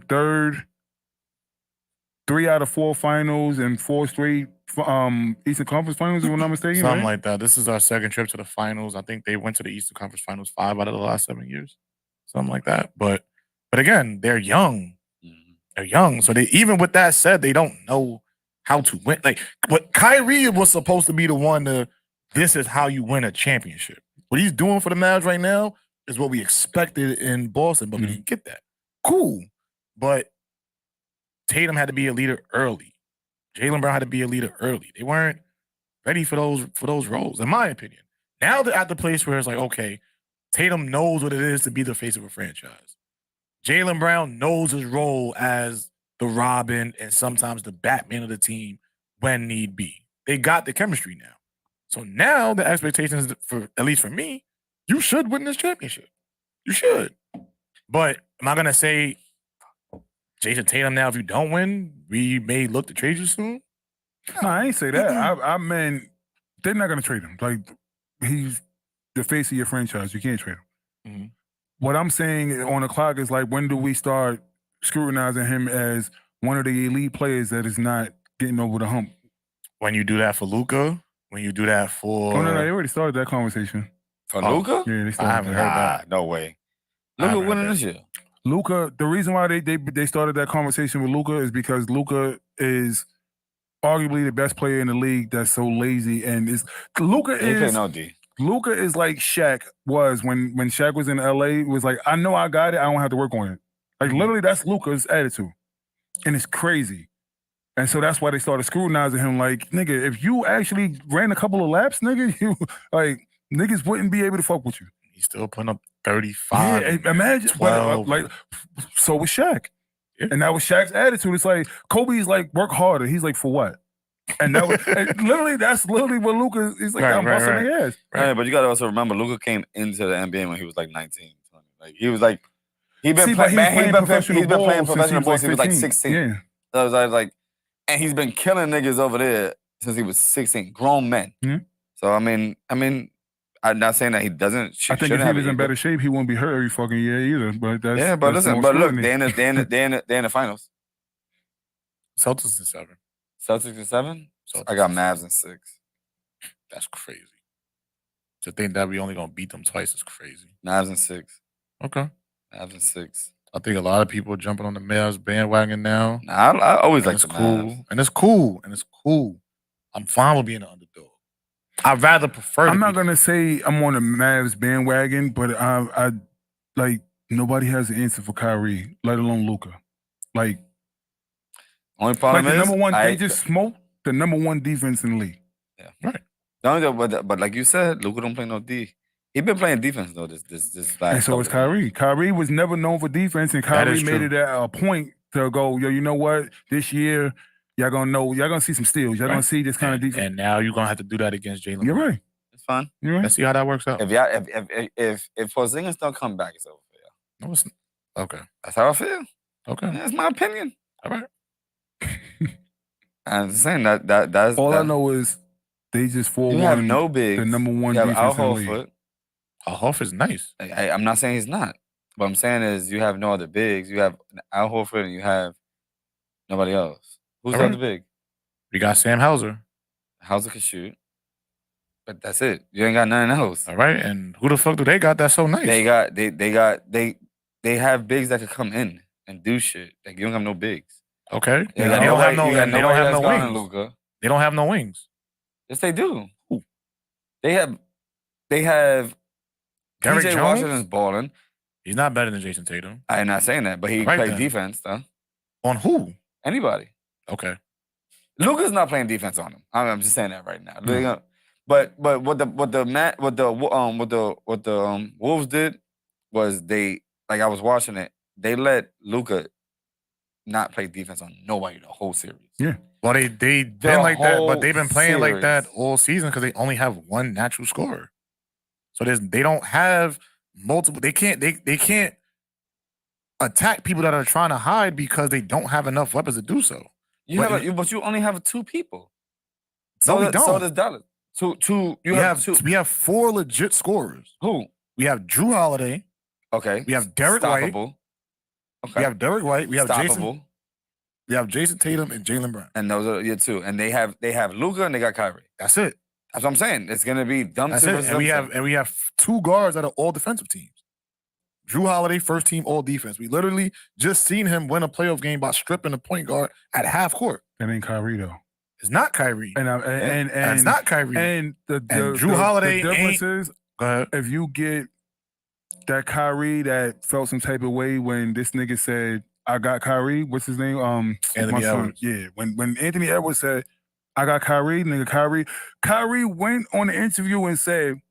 3 out of 4 finals and 4 straight Eastern Conference Finals, if I'm not mistaken. something right? like that. This is our 2nd trip to the finals. I think they went to the Eastern Conference Finals 5 out of the last 7 years, something like that. But again, they're young. They're young, so they even with that said, they don't know how to win. Like, what Kyrie was supposed to be the one to. This is how you win a championship. What he's doing for the Mavs right now is what we expected in Boston, but we didn't get that. Cool, but Tatum had to be a leader early. Jaylen Brown had to be a leader early. They weren't ready for those roles, in my opinion. Now they're at the place where it's like, okay, Tatum knows what it is to be the face of a franchise. Jaylen Brown knows his role as the Robin and sometimes the Batman of the team when need be. They got the chemistry now. So now the expectation is, for at least for me, you should win this championship. You should. But am I going to say, Jason Tatum, now if you don't win, we may look to trade you soon? No, I ain't say that. I mean, they're not going to trade him. Like, he's the face of your franchise. You can't trade him. What I'm saying on the clock is like, when do we start scrutinizing him as one of the elite players that is not getting over the hump? When you do that for Luka, when you do that for... Oh, no, they already started that conversation. For Luka? Yeah, they started I haven't that. heard that. No way. I haven't Luka heard winning that. this year. Luka, the reason why they started that conversation with Luka is because Luka is arguably the best player in the league that's so lazy and is Luka He play is no D. Luka is like Shaq was when Shaq was in LA. It was like, I know I got it, I don't have to work on it. Like literally, that's Luka's attitude, and it's crazy. And so that's why they started scrutinizing him. Like, nigga, if you actually ran a couple of laps, nigga, you like niggas wouldn't be able to fuck with you. He's still putting up 35. Yeah, imagine, 12. like, so was Shaq. Yeah. And that was Shaq's attitude. It's like, Kobe's like, work harder. He's like, for what? And that was and that's literally what Luka is like, I'm busting their ass. Right, but you gotta also remember, Luka came into the NBA when he was like 19, 20. Like, he was like, he's been playing professional ball since he was like 16. Yeah. So I was like, and he's been killing niggas over there since he was 16, grown men. Mhm. So I mean, I'm not saying that he doesn't. I think if he was in better shape, he wouldn't be hurt every fucking year either. But that's yeah, but that's listen, more but look, scrutiny. they're in the finals. Celtics in 7. Celtics in 7. Celtics I got in Mavs in 6. That's crazy. To think that we only gonna beat them twice is crazy. Mavs in 6. Okay. Mavs in 6. I think a lot of people are jumping on the Mavs bandwagon now. Nah, I always And like it's the cool. Mavs. And it's cool. And it's cool. I'm fine with being an underdog. I'd rather prefer. I'm not gonna say I'm on the Mavs bandwagon, but I like nobody has an answer for Kyrie, let alone Luka. Like, Only problem the is number one, they just smoked the number 1 defense in the league. Yeah, right. But like you said, Luka don't play no D. He been playing defense though. This last. And so is Kyrie. Kyrie was never known for defense, and That Kyrie is made true. it a point to go, yo, you know what? This year, y'all gonna see some steals. Y'all gonna see this kind of defense. And now you're gonna have to do that against Jaylen. You're Brown. right. It's fine. You're right. Let's see how that works out. If Porzingis don't come back, it's over for y'all. No, it's okay. That's how I feel. Okay. That's my opinion. All right. I'm just saying that's All I know is they just you have 4-1 no bigs. the number 1 You have Al defense in the league. Horford. Al Horford's nice. I'm not saying he's not. What I'm saying is you have no other bigs. You have Al Horford and you have nobody else. Who's All the right. other big? We got Sam Hauser. Hauser can shoot. But that's it. You ain't got nothing else. All right. And who the fuck do they got that's so nice? They have bigs that could come in and do shit. Like, you don't have no bigs. Okay. They They don't have no. you got They don't nobody have that's no guarding wings. Luka. They don't have no wings. Yes, they do. Who? They have Derrick PJ Jones? Washington's balling. He's not better than Jason Tatum. I'm not saying that, but he Right plays then. defense though. On who? Anybody. Okay. Luka's not playing defense on him. I'm just saying that right now. No. But what the Wolves did was they, like, I was watching it. They let Luka not play defense on nobody the whole series. Yeah. Well, they've been like that, but they've been playing like that series. all season because they only have one natural scorer. So they don't have multiple. They can't attack people that are trying to hide because they don't have enough weapons to do so. But you only have 2 people. No, we don't. So does Dallas. Two. We have 4 legit scorers. Who? We have Drew Holiday. Okay. We have Derek White. Stoppable. Okay. We have Derek White. We have Jason. Stoppable. We have Jason Tatum and Jaylen Brown. And those are your 2. And they have Luka and they got Kyrie. That's it. That's what I'm saying. It's gonna be dumb. That's it. And we have 2 guards that are all defensive teams. Drew Holiday, first team all defense. We literally just seen him win a playoff game by stripping a point guard at half court. That ain't Kyrie though. It's not Kyrie. And it's not Kyrie. And Drew Holiday the difference is, go ahead. if you get that Kyrie that felt some type of way when this nigga said, I got Kyrie, what's his name? Anthony Edwards. Yeah. When Anthony Edwards said, I got Kyrie, nigga, Kyrie went on the interview and said,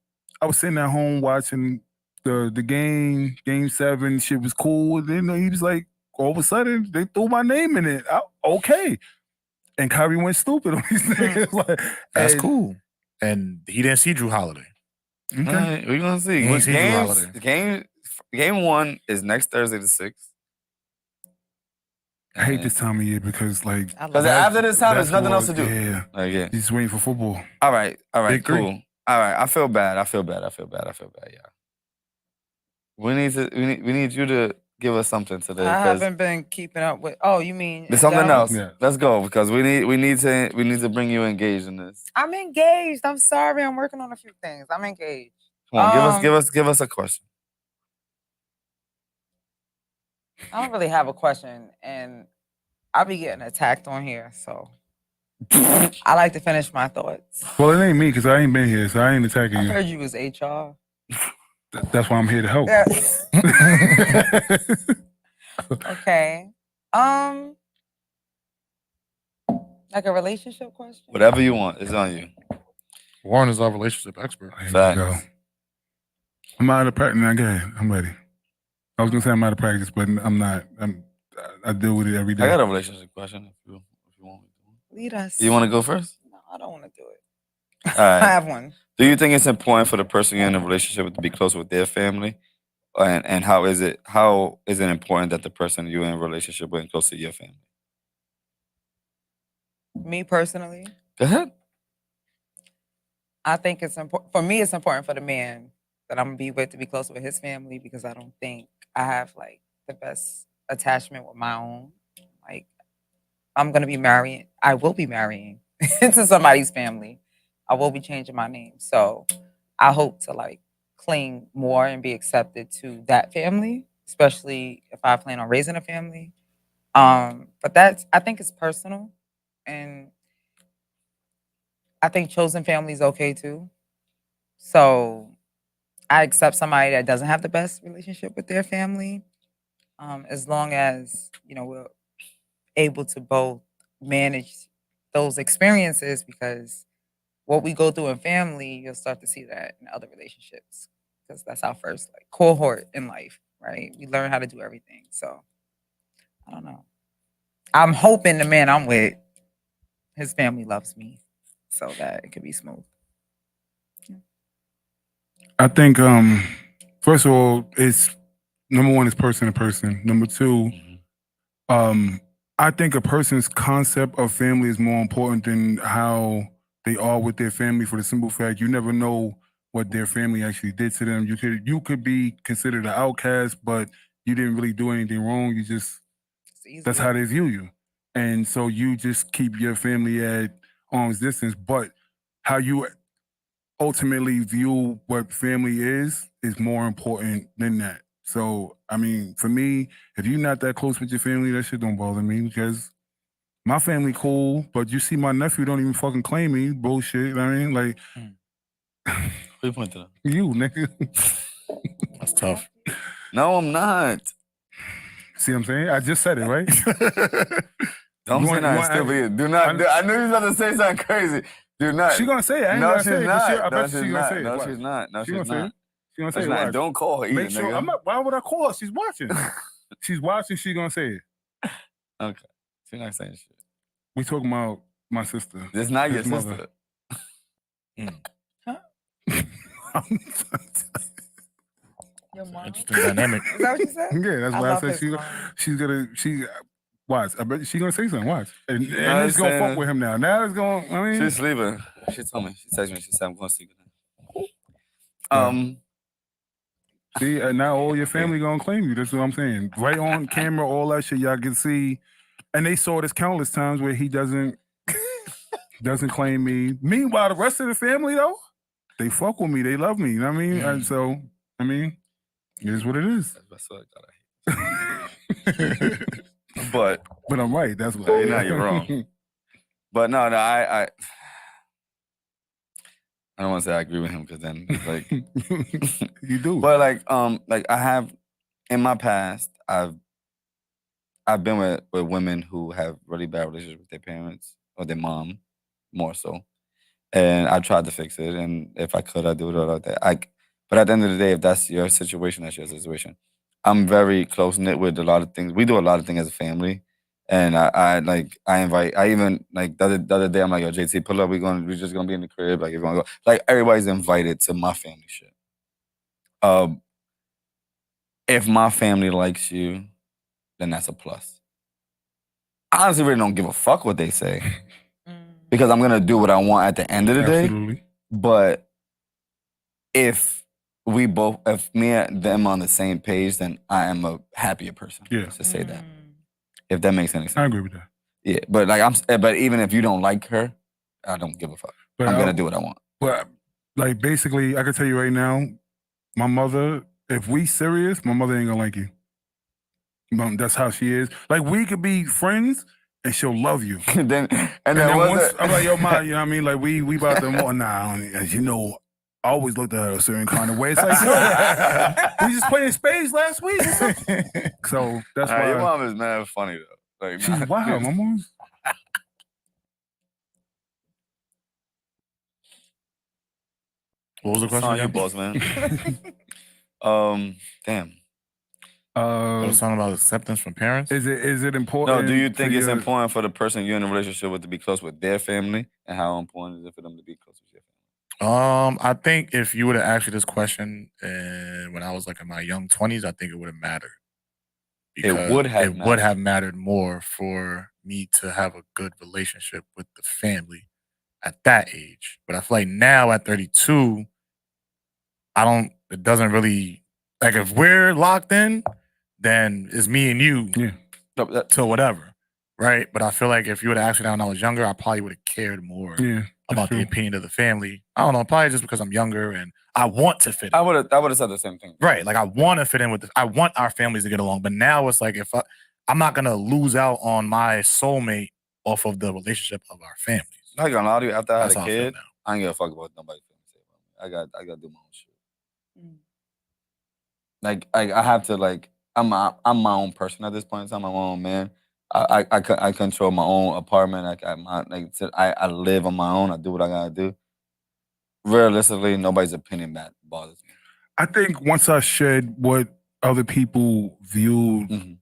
I was sitting at home watching the game 7, shit was cool. And then he was like, all of a sudden, they threw my name in it. Okay. And Kyrie went stupid on these niggas. Like, that's cool. And he didn't see Drew Holiday. Okay. All right, we're gonna see. Game 1 is next Thursday the 6th. I hate this time of year because, like, because after this time, there's nothing else to do. Yeah, yeah. Just waiting for football. All right, Big cool. three. All right, I feel bad. Yeah. We need you to give us something today. I haven't been keeping up with. Oh, you mean there's something else? Yeah. Let's go because we need to bring you engaged in this. I'm engaged. I'm sorry. I'm working on a few things. I'm engaged. Come on, give us a question. I don't really have a question, and I'll be getting attacked on here, so I like to finish my thoughts. Well, it ain't me because I ain't been here, so I ain't attacking I you. heard you was HR. That's why I'm here to help. Yeah. Okay. Like a relationship question? Whatever you want, it's on you. Warren is our relationship expert. Here we Facts. go. I'm out of practice. Now, go ahead. I'm ready. I was gonna say I'm out of practice, but I'm not. I deal with it every day. I got a relationship question if you want me to. Lead us. You want to go first? No, I don't want to do it. All right. I have one. Do you think it's important for the person you're in a relationship with to be close with their family? And how is it important that the person you're in a relationship with is close to your family? Me personally, Go ahead. I think it's important. For me, it's important for the man that I'm gonna be with to be close with his family because I don't think I have like the best attachment with my own. Like, I'm gonna be marrying. I will be marrying into somebody's family. I will be changing my name. So I hope to like cling more and be accepted to that family, especially if I plan on raising a family. But I think it's personal, and I think chosen family is okay too. So I accept somebody that doesn't have the best relationship with their family, as long as we're able to both manage those experiences, because what we go through in family, you'll start to see that in other relationships, because that's our first like cohort in life, right? We learn how to do everything. So I don't know. I'm hoping the man I'm with, his family loves me, so that it could be smooth. I think first of all, it's number one is person to person. Number two, I think a person's concept of family is more important than how they are with their family, for the simple fact you never know what their family actually did to them. You could be considered an outcast, but you didn't really do anything wrong. You just that's how they view you. And so you just keep your family at arm's distance. But how you ultimately view what family is more important than that. So, I mean, for me, if you're not that close with your family, that shit don't bother me, because my family cool, but you see my nephew don't even fucking claim me. Bullshit. You know what I mean? Like, Who you point to? you, nigga. That's tough. No, I'm not. See what I'm saying? I just said it, right? Don't You say want- nothing you want- stupid. Do not. I knew you was about to say something crazy. Do not. She gonna say it. I ain't No, gonna she's say it. not. I No, bet she's she gonna not. say it. No, Watch. she's not. No, She she's gonna say not. it. She gonna No, say she's it. not. Watch. Don't call her either, Make sure. nigga. I'm not. Why would I call her? She's watching. She's watching. She gonna say it. Okay. She's not saying shit. We talking about my sister. It's not your His mother. sister. Your mom? Interesting dynamic. Is that what you said? Yeah, that's I why I love said his mom. she's gonna watch. I bet she gonna say something. Watch, and No, it's gonna saying- fuck with him now. Now it's gonna. I mean, She's sleeping. She told me. She texted me. She said I'm going to sleep. see, now all your family gonna claim you. That's what I'm saying. Right on camera, all that shit y'all can see, and they saw this countless times where he doesn't claim me. Meanwhile, the rest of the family though, they fuck with me. They love me. You know what I mean? And so, I mean, it is what it is. That's what I hate. But I'm right. That's what. you're not. You're wrong. But no, I don't want to say I agree with him because then it's like You do. But like I have in my past, I've been with women who have really bad relationships with their parents or their mom, more so, and I tried to fix it. And if I could, I do it like that. But at the end of the day, if that's your situation, that's your situation. I'm very close knit with a lot of things. We do a lot of things as a family, and I invite. I even like the other day. I'm like, yo, JT, pull up. We're just gonna be in the crib. Like, if you wanna go, like everybody's invited to my family shit. If my family likes you, then that's a plus. I honestly really don't give a fuck what they say because I'm gonna do what I want at the end of the day. Absolutely. But if me and them on the same page, then I am a happier person. Yeah. Let's just say that. If that makes any sense. I agree with that. Yeah, but but even if you don't like her, I don't give a fuck. But I'm gonna do what I want. But like basically, I can tell you right now, my mother. If we serious, my mother ain't gonna like you. That's how she is. Like we could be friends, and she'll love you. and then once I'm like, yo, ma, you know what I mean? Like we about to more. Nah, as you know, I always looked at her a certain kind of way. It's like, yo, we just playing spades last week. So that's why your mom is mad funny though. Like, she's wild. My mom's. What was the It's question on you, again? boss man. Damn. It was something about acceptance from parents. Is it important? No, do you think for it's your- important for the person you're in a relationship with to be close with their family, and how important is it for them to be close with your family? I think if you would have asked me this question when I was like in my young 20s, I think it would have mattered. It would have mattered more for me to have a good relationship with the family at that age. But I feel like now at 32, it doesn't really, like if we're locked in, then it's me and you till whatever, right? But I feel like if you would have asked me that when I was younger, I probably would have cared more about the opinion of the family. I don't know, probably just because I'm younger and I want to fit in. I would have said the same thing. Right, like I want to fit in with I want our families to get along. But now it's like I'm not gonna lose out on my soulmate off of the relationship of our families. I ain't gonna lie to you, after I had That's a how I feel kid, now. I ain't give a fuck about what nobody say about me. I got to do my own shit. Like I have to I'm my own person at this point in time. I'm my own man. I control my own apartment. I live on my own. I do what I gotta do. Realistically, nobody's opinion that bothers me. I think once I shed what other people viewed,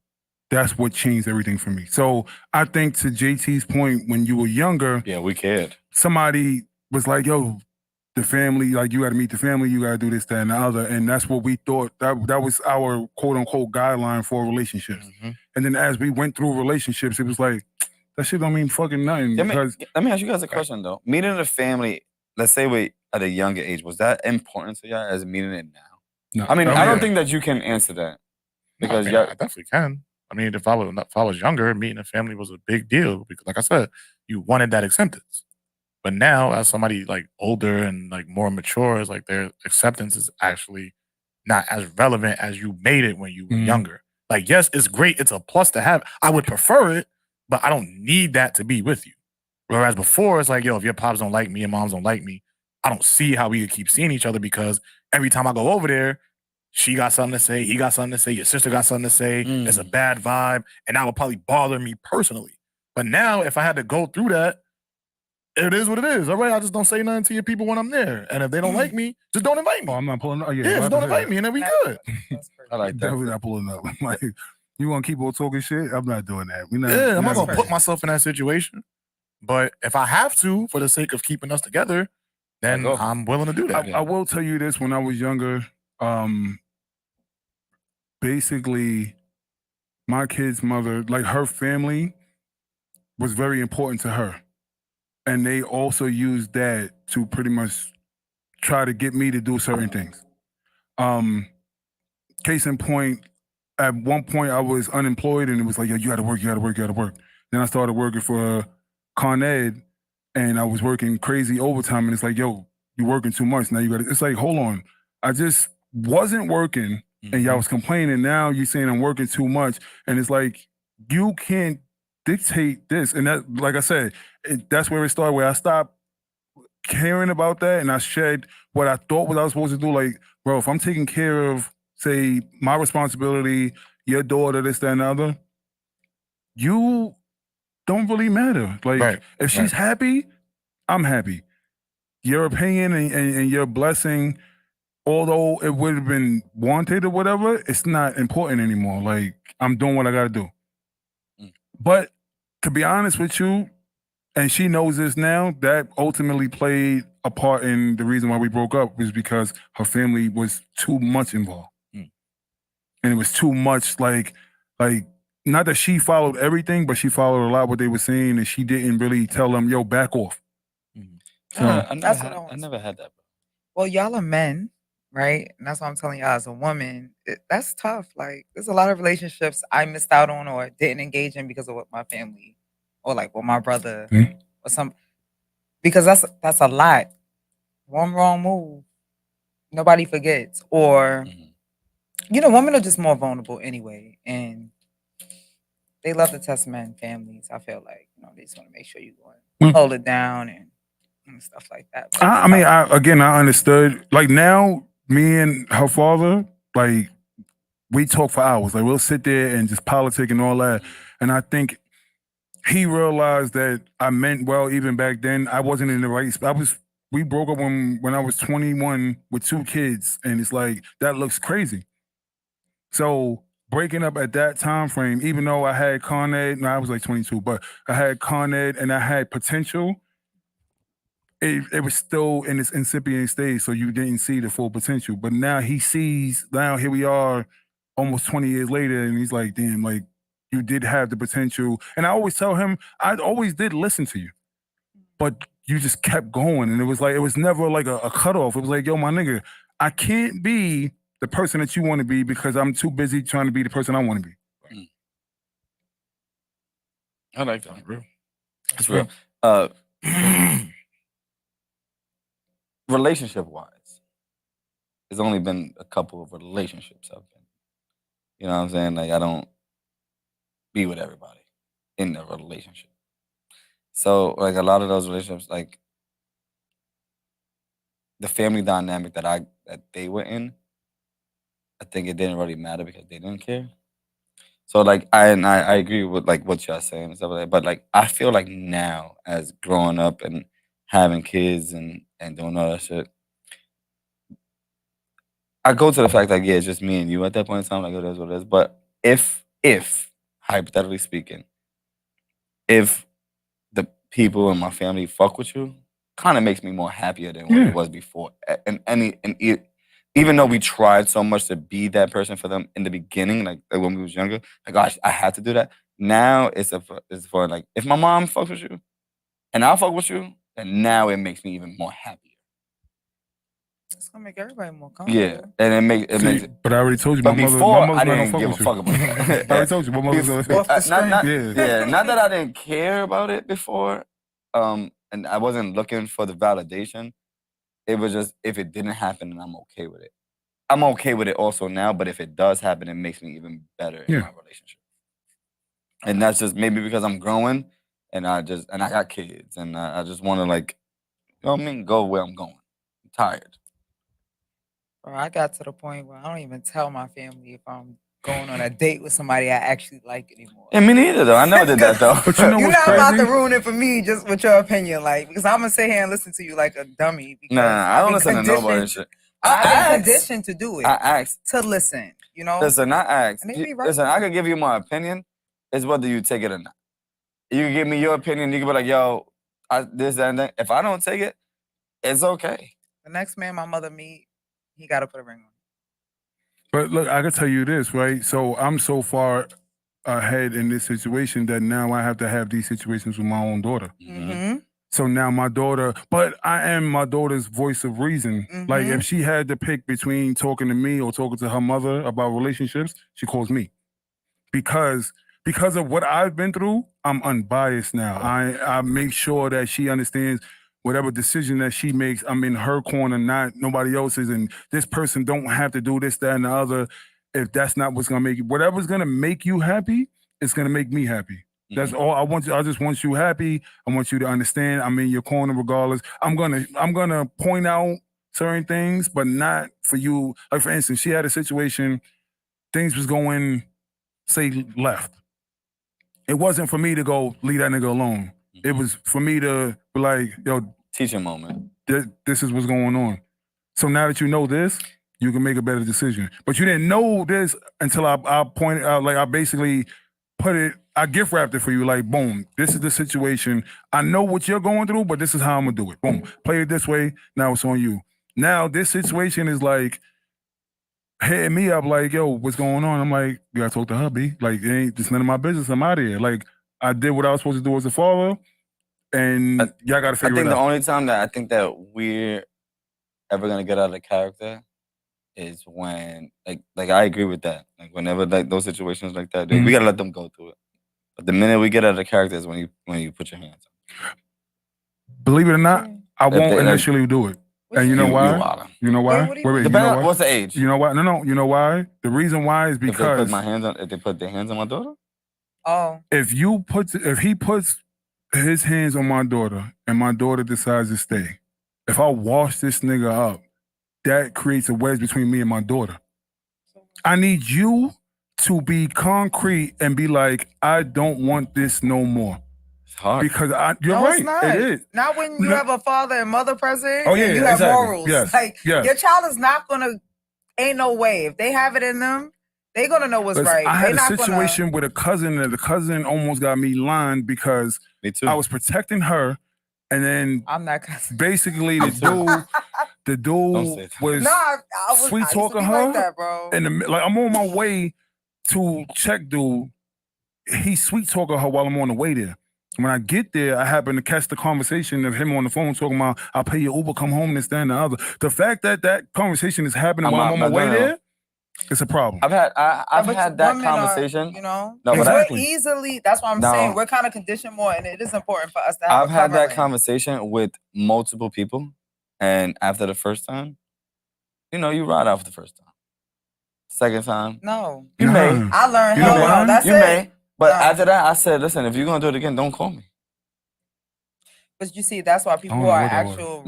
that's what changed everything for me. So I think to JT's point, when you were younger, yeah, we cared. Somebody was like, yo, the family, like you gotta meet the family, you gotta do this, that, and the other. And that's what we thought that was our quote unquote guideline for relationships. And then as we went through relationships, it was like, that shit don't mean fucking nothing. Let me ask you guys a question though. Meeting the family, let's say we at a younger age, was that important to y'all as meeting it now? No. I mean, I don't think that you can answer that. Because I definitely can. I mean, if I was younger, meeting a family was a big deal because, like I said, you wanted that acceptance. But now, as somebody like older and like more mature, it's like their acceptance is actually not as relevant as you made it when you were younger. Like, yes, it's great. It's a plus to have. I would prefer it, but I don't need that to be with you. Whereas before, it's like, yo, if your pops don't like me and moms don't like me, I don't see how we could keep seeing each other because every time I go over there, she got something to say, he got something to say, your sister got something to say, it's a bad vibe, and that would probably bother me personally. But now, if I had to go through that, it is what it is. All right, I just don't say nothing to your people when I'm there. And if they don't like me, just don't invite me. Oh, I'm not pulling up. Oh, yeah, just don't invite me, and then we good. I like that. Definitely not pulling up. Like, you want to keep on talking shit? I'm not doing that. I'm not gonna put myself in that situation. But if I have to, for the sake of keeping us together, then I'm willing to do that. I will tell you this: when I was younger, basically, my kid's mother, like her family, was very important to her, and they also used that to pretty much try to get me to do certain things. Case in point, at one point I was unemployed, and it was like, yo, you gotta work. Then I started working for Con Ed, and I was working crazy overtime, and it's like, yo, you working too much. Now you gotta, it's like, hold on. I just wasn't working, and y'all was complaining. Now you're saying I'm working too much, and it's like, you can't dictate this. And that, like I said, that's where it started, where I stopped caring about that, and I shed what I thought what I was supposed to do. Like, bro, if I'm taking care of, say, my responsibility, your daughter, this, that, and the other, you don't really matter. Like, if she's happy, I'm happy. Your opinion and your blessing, although it would have been wanted or whatever, it's not important anymore. Like, I'm doing what I got to do. But to be honest with you, and she knows this now, that ultimately played a part in the reason why we broke up, was because her family was too much involved. And it was too much, like, not that she followed everything, but she followed a lot what they were saying, and she didn't really tell them, yo, back off. So, I never had that. Well, y'all are men, right? And that's what I'm telling y'all as a woman. That's tough. Like, there's a lot of relationships I missed out on or didn't engage in because of what my family, or like with my brother, or some, because that's a lot. One wrong move, nobody forgets. Or, you know, women are just more vulnerable anyway, and they love to test men families. I feel like, you know, they just want to make sure you hold it down and stuff like that. But I mean, I understood. Like, now, me and her father, like, we talk for hours. Like, we'll sit there and just politic and all that. And I think he realized that I meant well even back then. I wasn't in the right spot. We broke up when I was 21 with 2 kids, and it's like, that looks crazy. So breaking up at that time frame, even though I had Con Ed, I was like 22, but I had Con Ed and I had potential, it was still in its incipient stage, so you didn't see the full potential. But now he sees, now here we are almost 20 years later, and he's like, damn, like, you did have the potential. And I always tell him, I always did listen to you, but you just kept going. And it was like, it was never like a cutoff. It was like, yo, my nigga, I can't be the person that you want to be because I'm too busy trying to be the person I want to be. I like that. Real. That's real. Relationship-wise, there's only been a couple of relationships I've been. You know what I'm saying? Like, I don't be with everybody in a relationship. So, like, a lot of those relationships, like, the family dynamic that they were in, I think it didn't really matter because they didn't care. So, like, I agree with, like, what y'all saying and stuff like that. But, like, I feel like now, as growing up and having kids and doing all that shit, I go to the fact that, yeah, it's just me and you at that point in time. Like, it is what it is. But if hypothetically speaking, if the people in my family fuck with you, kind of makes me more happier than what it was before. Even though we tried so much to be that person for them in the beginning, like when we was younger, like, gosh, I had to do that. Now it's for like, if my mom fucks with you and I fuck with you, then now it makes me even more happier. It's gonna make everybody more comfortable. Yeah, and it makes it. But I already told you, But my mother's before, not I gonna didn't give a fuck about it. I already told you, my mother's Off the strength. Not that I didn't care about it before, and I wasn't looking for the validation. It was just, if it didn't happen, then I'm okay with it. I'm okay with it also now, but if it does happen, it makes me even better in my relationship. And that's just maybe because I'm growing, and I got kids, and I just want to, like, you know what I mean, go where I'm going. I'm tired. Bro, I got to the point where I don't even tell my family if I'm going on a date with somebody I actually like anymore. Yeah, me neither though. I never did that though. But you know You're what's not about crazy? to ruin it for me just with your opinion, like, because I'm gonna sit here and listen to you like a dummy. Because Nah, I I've don't been listen to nobody and conditioned- shit. I've been asked. conditioned to do it, I asked. to listen. You know, Listen, I asked. And they be right. Listen, I could give you my opinion. It's whether you take it or not. You can give me your opinion. You can be like, yo, this, that, and that. If I don't take it, it's okay. The next man my mother meet, he got to put a ring on. But look, I can tell you this, right? So I'm so far ahead in this situation that now I have to have these situations with my own daughter. Mm-hmm. So now my daughter, but I am my daughter's voice of reason. Like Mhm. if she had to pick between talking to me or talking to her mother about relationships, she calls me. Because of what I've been through, I'm unbiased now. I make sure that she understands whatever decision that she makes, I'm in her corner, not nobody else's. And this person don't have to do this, that, and the other. If that's not what's gonna make you, whatever's gonna make you happy, it's gonna make me happy. That's all I want you. I just want you happy. I want you to understand I'm in your corner regardless. I'm gonna point out certain things, but not for you. Like for instance, she had a situation, things was going, say, left. It wasn't for me to go leave that nigga alone. It was for me to be like, yo, teaching moment. This is what's going on. So now that you know this, you can make a better decision. But you didn't know this until I pointed out, like I basically put it, I gift wrapped it for you, like, boom, this is the situation. I know what you're going through, but this is how I'm gonna do it. Boom, play it this way, now it's on you. Now this situation is like, hitting me up like, yo, what's going on? I'm like, you gotta talk to hubby. Like, it's none of my business. I'm out of here. Like, I did what I was supposed to do as a father, and y'all gotta figure it out. I think the only time that I think that we're ever gonna get out of the character is when, like I agree with that. Like whenever like those situations like that, we gotta let them go through it. But the minute we get out of the character is when you put your hands on. Believe it or not, I won't initially do it. And you know why? You know why? Wait, you know why? What's the age? You know why? No. You know why? The reason why is because if they put their hands on my daughter. Oh. If he puts his hands on my daughter and my daughter decides to stay, if I wash this nigga up, that creates a wedge between me and my daughter. I need you to be concrete and be like, I don't want this no more. Hard. Because you're no, right. It's not. It is. Not when you have a father and mother present. Oh, yeah, and you have exactly. morals. Yes. Like yes. your child is not gonna. Ain't no way. If they have it in them, they gonna know what's right. I had a situation with a cousin, and the cousin almost got me lined because I was protecting her, and then I'm that cousin. Basically, the dude was sweet talking her, like that, bro. And like I'm on my way to check dude. He's sweet talking her while I'm on the way there. When I get there, I happen to catch the conversation of him on the phone talking about, I'll pay your Uber, come home, this, that, and the other. The fact that that conversation is happening while I'm on my way there, it's a problem. I've had that conversation. No, exactly. We're easily, that's what I'm saying. We're kind of conditioned more, and it is important for us to have I've had that conversation with multiple people, and after the first time, you ride off the first time. Second time. No. You may. I learned, that's you may. But after that, I said, listen, if you're going to do it again, don't call me. But you see, that's why people who are actual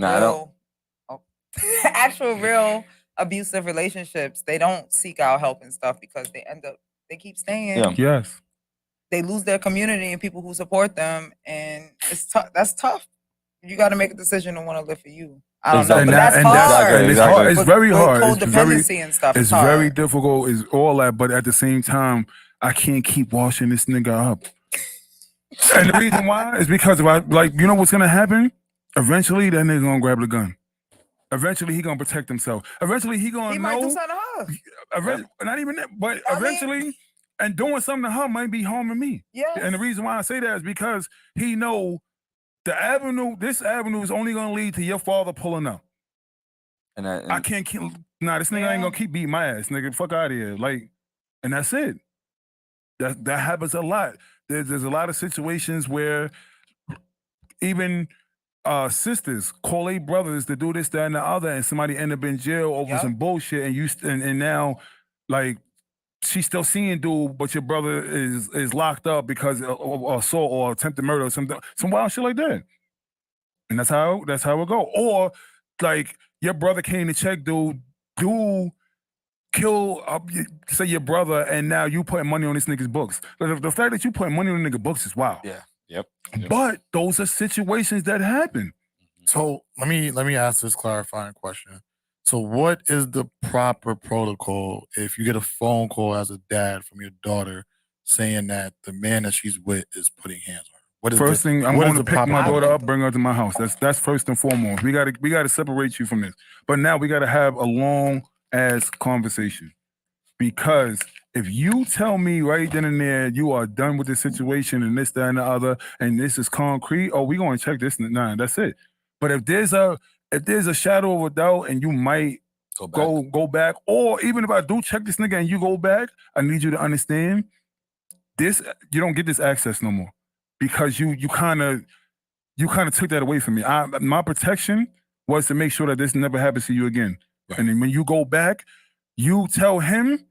real abusive relationships, they don't seek out help and stuff because they keep staying. Yeah. Yes. They lose their community and people who support them. And it's tough. That's tough. You got to make a decision to want to live for you. I don't know, but that's hard. Exactly. It's very hard. Codependency and stuff. It's very difficult. It's all that, but at the same time, I can't keep washing this nigga up. And the reason why is because if you know what's gonna happen? Eventually, that nigga gonna grab the gun. Eventually, he gonna protect himself. Eventually, he gonna might do something to her. Not even that, but eventually, and doing something to her might be harming me. Yeah. And the reason why I say that is because he know this avenue is only gonna lead to your father pulling up. And I can't keep. Nah, this nigga ain't gonna keep beating my ass, nigga. Fuck out of here. And that's it. That happens a lot. There's a lot of situations where even sisters call their brothers to do this, that, and the other, and somebody end up in jail over some bullshit, and now like she's still seeing dude, but your brother is locked up because of assault or attempted murder or some wild shit like that. And that's how it go. Or like your brother came to check dude kill say your brother, and now you putting money on this nigga's books. The fact that you putting money on the nigga's books is wild. Yeah. Yep. But those are situations that happen. So let me ask this clarifying question. So what is the proper protocol if you get a phone call as a dad from your daughter saying that the man that she's with is putting hands on her? What is First thing, I'm going to pick my daughter protocol? up, bring her to my house. That's first and foremost. We gotta separate you from this. But now we gotta have a long ass conversation, because if you tell me right then and there you are done with the situation and this, that, and the other, and this is concrete, oh, we gonna check this. Nah, that's it. But if there's a shadow of a doubt and you might go back, or even if I do check this nigga and you go back, I need you to understand this. You don't get this access no more, because you kind of took that away from me. My protection was to make sure that this never happens to you again. Right. And then when you go back, you tell him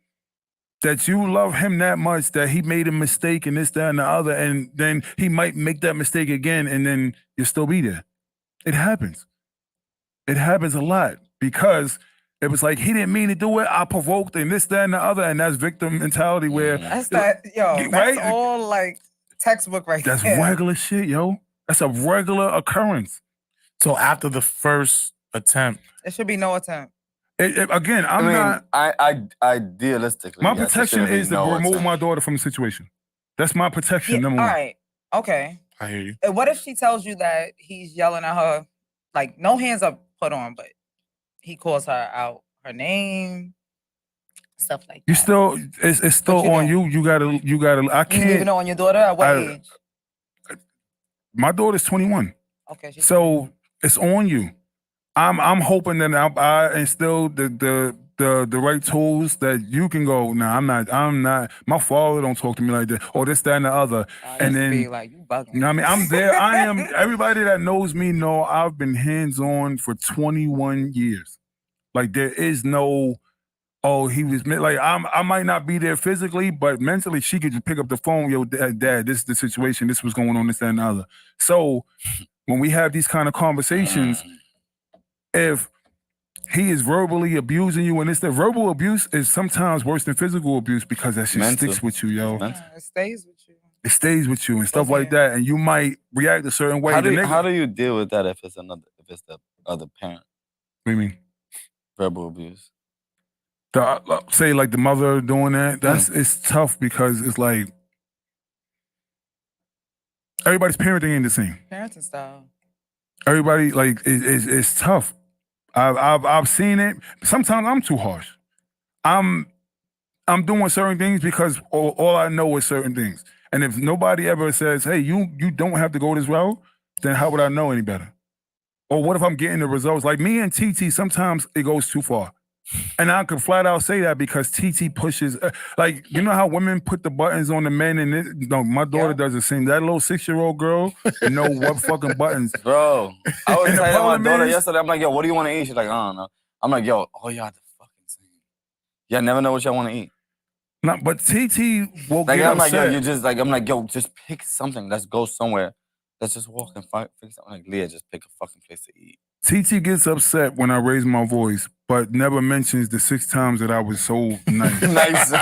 that you love him that much, that he made a mistake and this, that, and the other, and then he might make that mistake again, and then you'll still be there. It happens. It happens a lot, because it was like, he didn't mean to do it, I provoked, and this, that, and the other, and that's victim mentality where... That's that's all like textbook right there. That's regular shit, yo. That's a regular occurrence. So after the first attempt... There should be no attempt. Again, not... Idealistically, my protection is to remove my daughter from the situation. That's my protection, number one. All right, okay. I hear you. And what if she tells you that he's yelling at her, like no hands are put on, but he calls her out her name, stuff like that? You still, it's still on you. You gotta. I can't. You even know on your daughter at what age? My daughter's 21. Okay. So it's on you. I'm hoping that I instill the right tools that you can go. Nah, I'm not. My father don't talk to me like that, or this, that, and the other. And then be like, you bugging. You know what I mean? I'm there. I am. Everybody that knows me know I've been hands-on for 21 years. Like, there is no, oh, he was like, I might not be there physically, but mentally she could just pick up the phone. Yo, dad, this is the situation. This was going on, this, that, and the other. So when we have these kind of conversations, if he is verbally abusing you, and it's the verbal abuse is sometimes worse than physical abuse, because that shit sticks with you, yo. It stays with you. It stays with you and stuff like that, and you might react a certain way. How do you deal with that if it's the other parent? What do you mean? Verbal abuse. Say like the mother doing that. It's tough, because it's like everybody's parenting ain't the same. Parenting style. Everybody like it's tough. I've seen it. Sometimes I'm too harsh. I'm doing certain things because all I know is certain things. And if nobody ever says, hey, you don't have to go this route, then how would I know any better? Or what if I'm getting the results? Like me and TT, sometimes it goes too far. And I can flat out say that because TT pushes, like, you know how women put the buttons on the men, and my daughter does the same. That little 6-year-old girl, know what fucking buttons. Bro, I was telling my daughter yesterday, I'm like, yo, what do you want to eat? She's like, I don't know. I'm like, yo, all y'all the fucking same. Y'all never know what y'all want to eat. No, but TT will like, get I'm upset. like, yo, you just like, I'm like, yo, just pick something. Let's go somewhere. Let's just walk and fix something. Like, Leah, just pick a fucking place to eat. TT gets upset when I raise my voice, but never mentions the 6 times that I was so nice. Nice.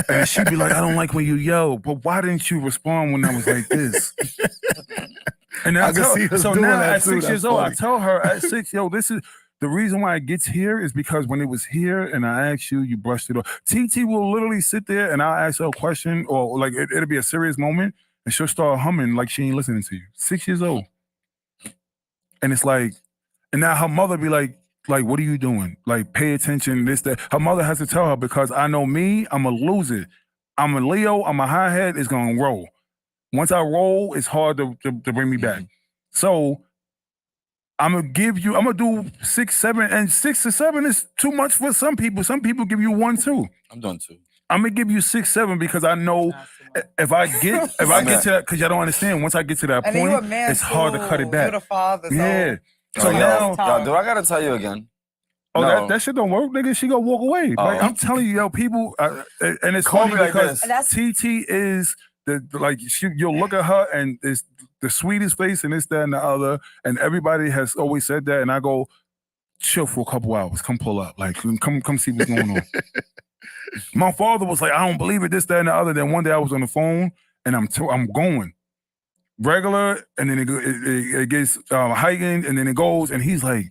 And she'd be like, I don't like when you yell, but why didn't you respond when I was like this? And I tell her, so now at 6 years old, I tell her at 6, yo, this is the reason why it gets here is because when it was here and I asked you, you brushed it off. TT will literally sit there and I'll ask her a question, or like it'll be a serious moment, and she'll start humming like she ain't listening to you. 6 years old. And it's like, and now her mother be like, what are you doing? Like, pay attention, this, that. Her mother has to tell her, because I know me, I'm going to lose it. I'm a Leo, I'm a high head, it's going to roll. Once I roll, it's hard to bring me back. So I'm going to do 6, 7, and 6 to 7 is too much for some people. Some people give you 1, 2. I'm doing 2. I'm going to give you 6, 7 because I know if I get to that, because y'all don't understand, once I get to that point, it's hard to cut it back. You're the father, yeah. So now, do I gotta tell you again? Oh, no. that shit don't work, nigga. She gonna walk away. Like, I'm telling you, yo, people, and it's funny because TT is you'll look at her and it's the sweetest face and this, that, and the other, and everybody has always said that, and I go, chill for a couple hours. Come pull up. Like, come see what's going on. My father was like, I don't believe it, this, that, and the other. Then one day I was on the phone and I'm going regular, and then it gets heightened, and then it goes, and he's like,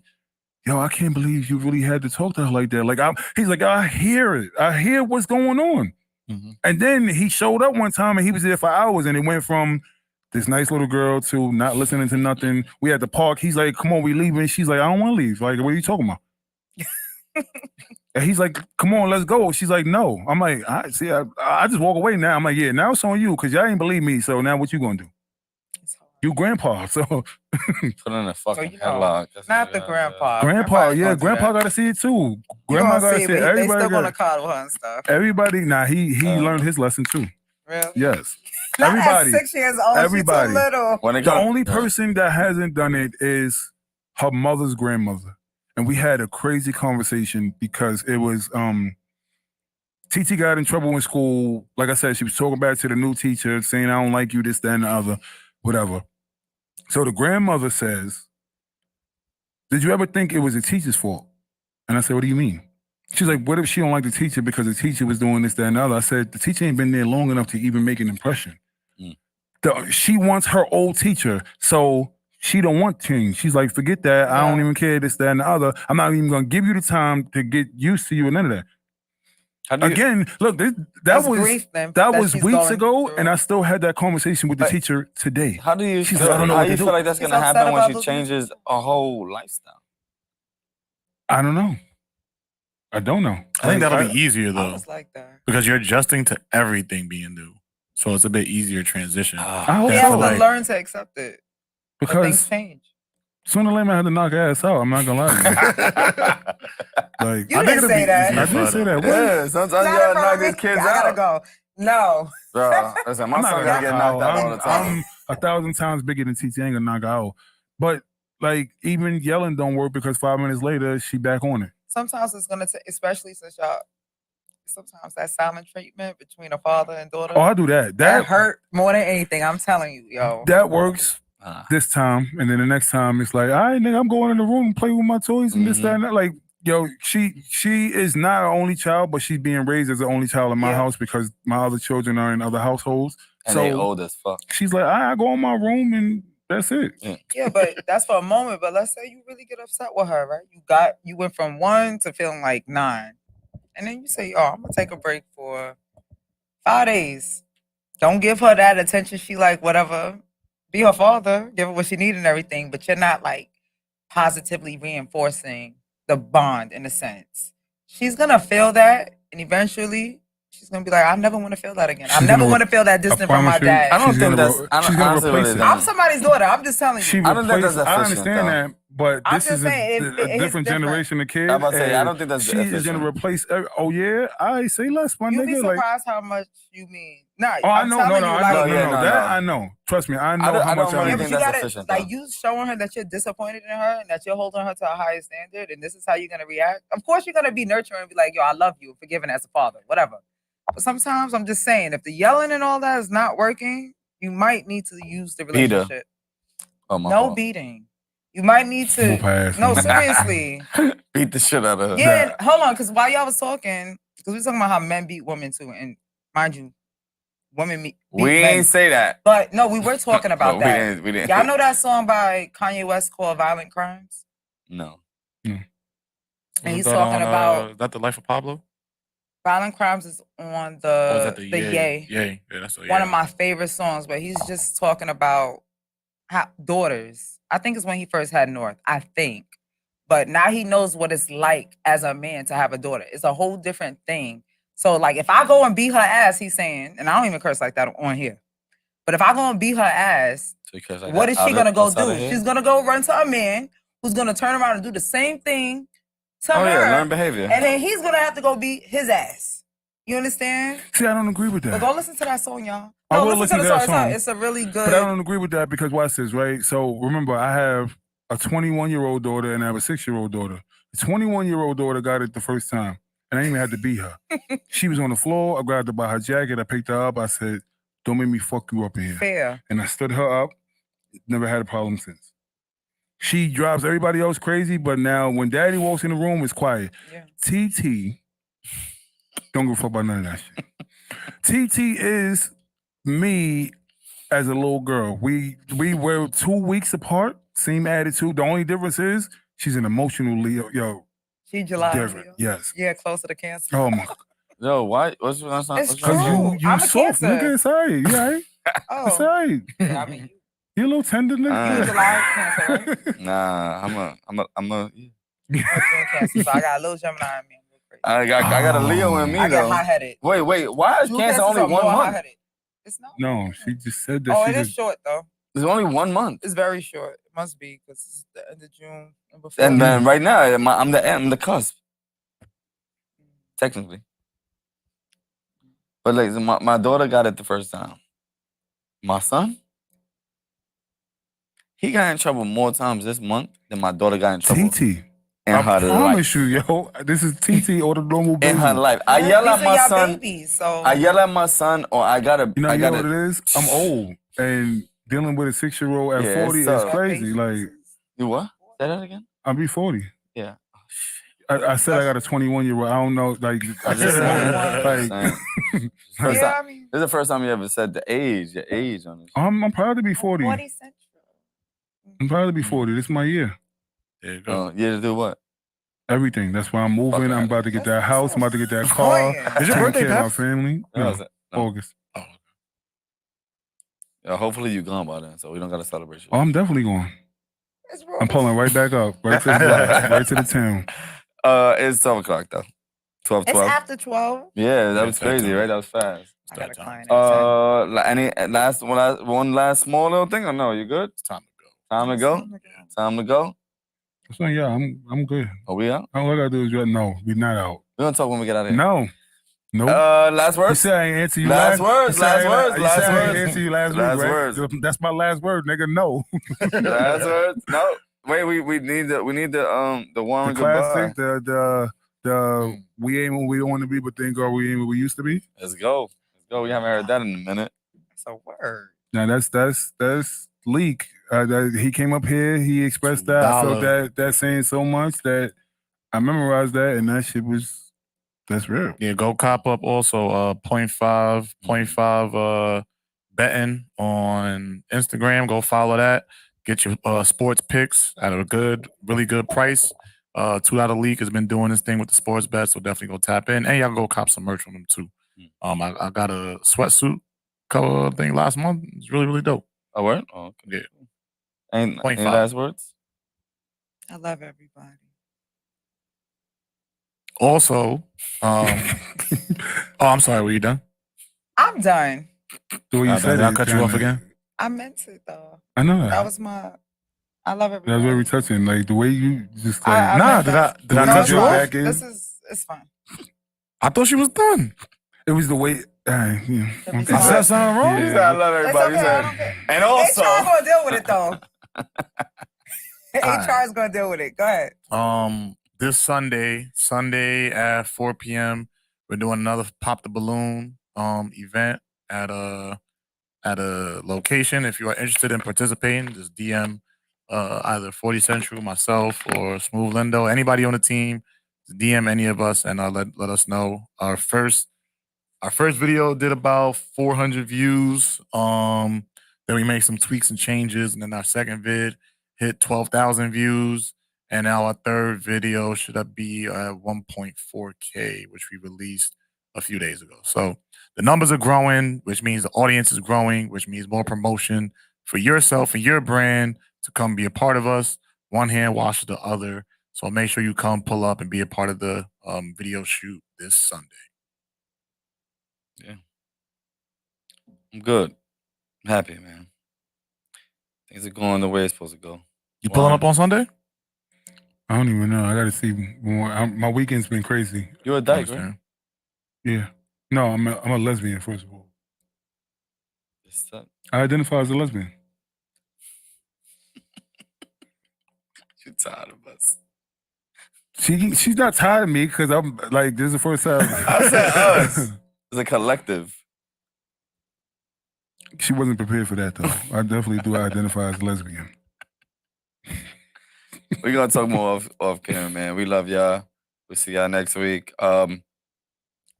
yo, I can't believe you really had to talk to her like that. Like, he's like, I hear it. I hear what's going on. Mm-hmm. And then he showed up one time and he was there for hours, and it went from this nice little girl to not listening to nothing. We at the park. He's like, come on, we leaving. She's like, I don't want to leave. Like, what are you talking about? And he's like, come on, let's go. She's like, no. I'm like, I just walk away now. I'm like, yeah, now it's on you because y'all ain't believe me. So now what you gonna do? You grandpa. So put in a fucking headlock. Not the grandpa. Grandpa, yeah, grandpa gotta see it too. Grandma gotta see it. Everybody they still gonna coddle her and stuff. Everybody, he learned his lesson too. Really? Yes. Not everybody. At 6 years old. Everybody. She's too little. The only person that hasn't done it is her mother's grandmother. And we had a crazy conversation because it was TT got in trouble in school. Like I said, she was talking back to the new teacher, saying, I don't like you, this, that, and the other, whatever. So the grandmother says, did you ever think it was the teacher's fault? And I said, what do you mean? She's like, what if she don't like the teacher because the teacher was doing this, that, and the other? I said, the teacher ain't been there long enough to even make an impression. She wants her old teacher, so she don't want change. She's like, forget that. I don't even care, this, that, and the other. I'm not even going to give you the time to get used to you and none of that. Again, look, that was weeks ago, and I still had that conversation with the teacher today. How do you feel like that's going to happen when she changes a whole lifestyle? I don't know. I don't know. I think that'll be easier though. I was like that. Because you're adjusting to everything being new. So it's a bit easier transition. We have to learn to accept it. Because things change. Sooner or later I had to knock her ass out. I'm not gonna lie to you. Like, you didn't say that. I did say that. Yeah, sometimes you gotta knock these kids out. I gotta go. No. Bro, listen, my son gonna get knocked out all the time. I'm 1,000 times bigger than TT. I ain't gonna knock her out. But like, even yelling don't work because 5 minutes later she back on it. Sometimes it's gonna take, especially since y'all. Sometimes that silent treatment between a father and daughter. Oh, I do that. That hurt more than anything. I'm telling you, yo. That works this time, and then the next time it's like, all right, nigga, I'm going in the room and play with my toys and this, that, and that. Like, yo, she is not our only child, but she's being raised as the only child in my house because my other children are in other households. And so they old as fuck. She's like, I go in my room and that's it. Yeah, but that's for a moment. But let's say you really get upset with her, right? You went from 1 to feeling like 9. And then you say, oh, I'm going to take a break for 5 days. Don't give her that attention. She like, whatever. Be her father. Give her what she needs and everything. But you're not like positively reinforcing the bond in a sense. She's going to feel that. And eventually, she's going to be like, I never want to feel that again. I never want to feel that distant from my dad. I don't think that's... She's going to replace it. I'm somebody's daughter. I'm just telling you. I don't think that's I understand that. But this is a different generation of kids. I'm about to say, I don't think that's she is going to replace. Oh yeah, I say less, my nigga. You'd be surprised how much you mean. Nah, I know. I know. Trust me, I know how much I think that's efficient. Like you showing her that you're disappointed in her and that you're holding her to a higher standard, and this is how you're going to react. Of course, you're going to be nurturing and be like, yo, I love you, forgiving as a father, whatever. But sometimes I'm just saying, if the yelling and all that is not working, you might need to use the relationship. No beating. You might need to. No, seriously. Beat the shit out of her. Yeah, hold on, because while y'all was talking, because we were talking about how men beat women too, and mind you, women beat we men. ain't say that. But no, we were talking about that. We didn't. Y'all know that song by Kanye West called "Violent Crimes"? No. And he's talking about is that the Life of Pablo? Violent Crimes is on the Yay. Yeah, that's one of my favorite songs, but he's just talking about how daughters. I think it's when he first had North, I think. But now he knows what it's like as a man to have a daughter. It's a whole different thing. So, like, if I go and beat her ass, he's saying, and I don't even curse like that on here, but if I go and beat her ass, what is she going to go do? She's going to go run to a man who's going to turn around and do the same thing to her. Yeah, learn behavior. And then he's going to have to go beat his ass. You understand? See, I don't agree with that. But go listen to that song, y'all. I will listen to that song. It's a really good. But I don't agree with that because watch this, right? So remember, I have a 21-year-old daughter and I have a 6-year-old daughter. The 21-year-old daughter got it the first time, and I didn't even have to beat her. She was on the floor. I grabbed her by her jacket. I picked her up. I said, "Don't make me fuck you up in here." Fair. And I stood her up. Never had a problem since. She drives everybody else crazy, but now when Daddy walks in the room, it's quiet. Yeah. TT, don't give a fuck about none of that shit. TT is me as a little girl. We were 2 weeks apart, same attitude. The only difference is she's an emotional Leo. Yo, She July. different. Leo. Yes. Yeah, closer to Cancer. Oh my. Yo, why? What's It's what's true. wrong? You I'm a soft, Cancer. nigga. It's all right. You all right? It's all Oh, right. yeah, I mean, You a little tender, you nigga. July Cancer, right? Nah, I'm a. You're Cancer, so I got a little Gemini in me. I'm a little crazy. I got a Leo in me I get though. hot-headed. Wait, why is True Cancer Cancers only are 1 more month? hot-headed. It's not. No, she just said that Oh, she it is was. short though. It's only 1 month. It's very short. It must be because it's the end of June and before. And then right now, I'm the cusp, technically. But like, my daughter got it the first time. My son, he got in trouble more times this month than my daughter got in trouble TT. in I her promise life. you, yo. This is TT or the normal baby. In her life, I yell at These are my y'all son. babies, so I yell at my son, or I gotta. You know I gotta. what it is? I'm old and dealing with a 6-year-old at Yeah, 40 it's is tough. crazy. Like, You what? Say that again. I'll be 40. Yeah. I said I got a 21-year-old. I don't know. Like, I'm just saying. like, First yeah, time, I mean, this is the first time you ever said your age on this. I'm proud to be 40. 40 Central. I'm proud to be 40. This is my year. There you go. Oh, yeah, to do what? Everything. That's why I'm moving. Fuck I'm that. about to get That's that house. so I'm about to get that car. annoying. Is your Taking birthday, care of my Pep? family. When No, was it? No. August. Oh, Yeah, hopefully you gone by then, so we don't gotta celebrate you. Oh, I'm definitely going. It's real. I'm pulling right back up. Right to the block. Right to the town. It's 12 o'clock though. 12, It's 12. after 12. Yeah, that Yeah, was that crazy, time. right? That was fast. I got a that time. client at 10. Any one last small little thing or no? You good? It's time to go. Time to go. Time to go. So yeah, I'm good. Are we out? All I gotta do is no, we're not out. We're gonna talk when we get out of here. No. Nope. Last You words. said I ain't answer you Last words, you said last words, you last said I ain't words. answer you last Last week, right? words. That's my last word, nigga. No. Last words. No. Wait, we need the The Warren goodbye. classic, the we ain't what we want to be, but thank God we ain't what we used to be. Let's go. Let's go. We haven't heard that in a minute. It's a word. Now that's Leak. He came up here, he expressed that. I felt that saying so much that I memorized that, and that shit that's real. Yeah, go cop up also 0.5 betting on Instagram. Go follow that. Get your sports picks at a really good price. $2 League has been doing this thing with the sports bets, so definitely go tap in. And y'all go cop some merch from them too. I got a sweatsuit cover thing last month. It's really, really dope. A word? Oh, okay. Yeah. Any 0.5. last words? I love everybody. Also, I'm sorry, were you done? I'm done. The way you said Did I it, cut you off again? I meant it though. I know That that. was I love That everybody. was very touching. Like the way you just I Nah, meant did that. I No, cut it's you you're fine. off? back in. It's fine. I thought she was done. It was the way. Yeah. It'll be I said fine. something wrong? Yeah. He said, I love It's everybody. okay. He I said, don't care. and also, HR is gonna deal with it though. Alright. HR is gonna deal with it. Go ahead. This Sunday at 4 p.m., we're doing another Pop the Balloon event at a location. If you are interested in participating, just DM either 40 Central, myself, or Smooth Lindo, anybody on the team. Just DM any of us and let us know. Our first video did about 400 views. Then we made some tweaks and changes, and then our second vid hit 12,000 views. And now our third video should be at 1.4K, which we released a few days ago. So the numbers are growing, which means the audience is growing, which means more promotion for yourself and your brand to come be a part of us. One hand washes the other. So make sure you come pull up and be a part of the video shoot this Sunday. I'm good. I'm happy, man. Things are going the way it's supposed to go. You pulling up on Sunday? I don't even know. I got to see more. My weekend's been crazy. You're a dyke, right? Yeah. No, I'm a lesbian, first of all. It's up. I identify as a lesbian. You're tired of us. She's not tired of me because I'm like, this is the first time. I said us. It's a collective. She wasn't prepared for that though. I definitely do identify as lesbian. We're gonna talk more off camera, man. We love y'all. We'll see y'all next week.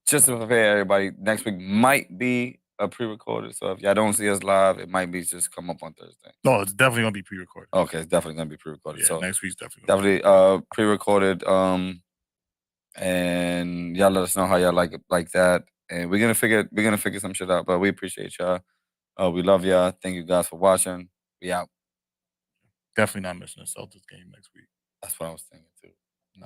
Just to prepare everybody, next week might be a pre-recorded. So if y'all don't see us live, it might be just come up on Thursday. No, it's definitely gonna be pre-recorded. Okay, it's definitely gonna be pre-recorded. Yeah, So next week's definitely pre-recorded. And y'all let us know how y'all like that. And we're gonna figure some shit out. But we appreciate y'all. We love y'all. Thank you guys for watching. We out. definitely not missing a Celtics game next week. That's what I was thinking too. No,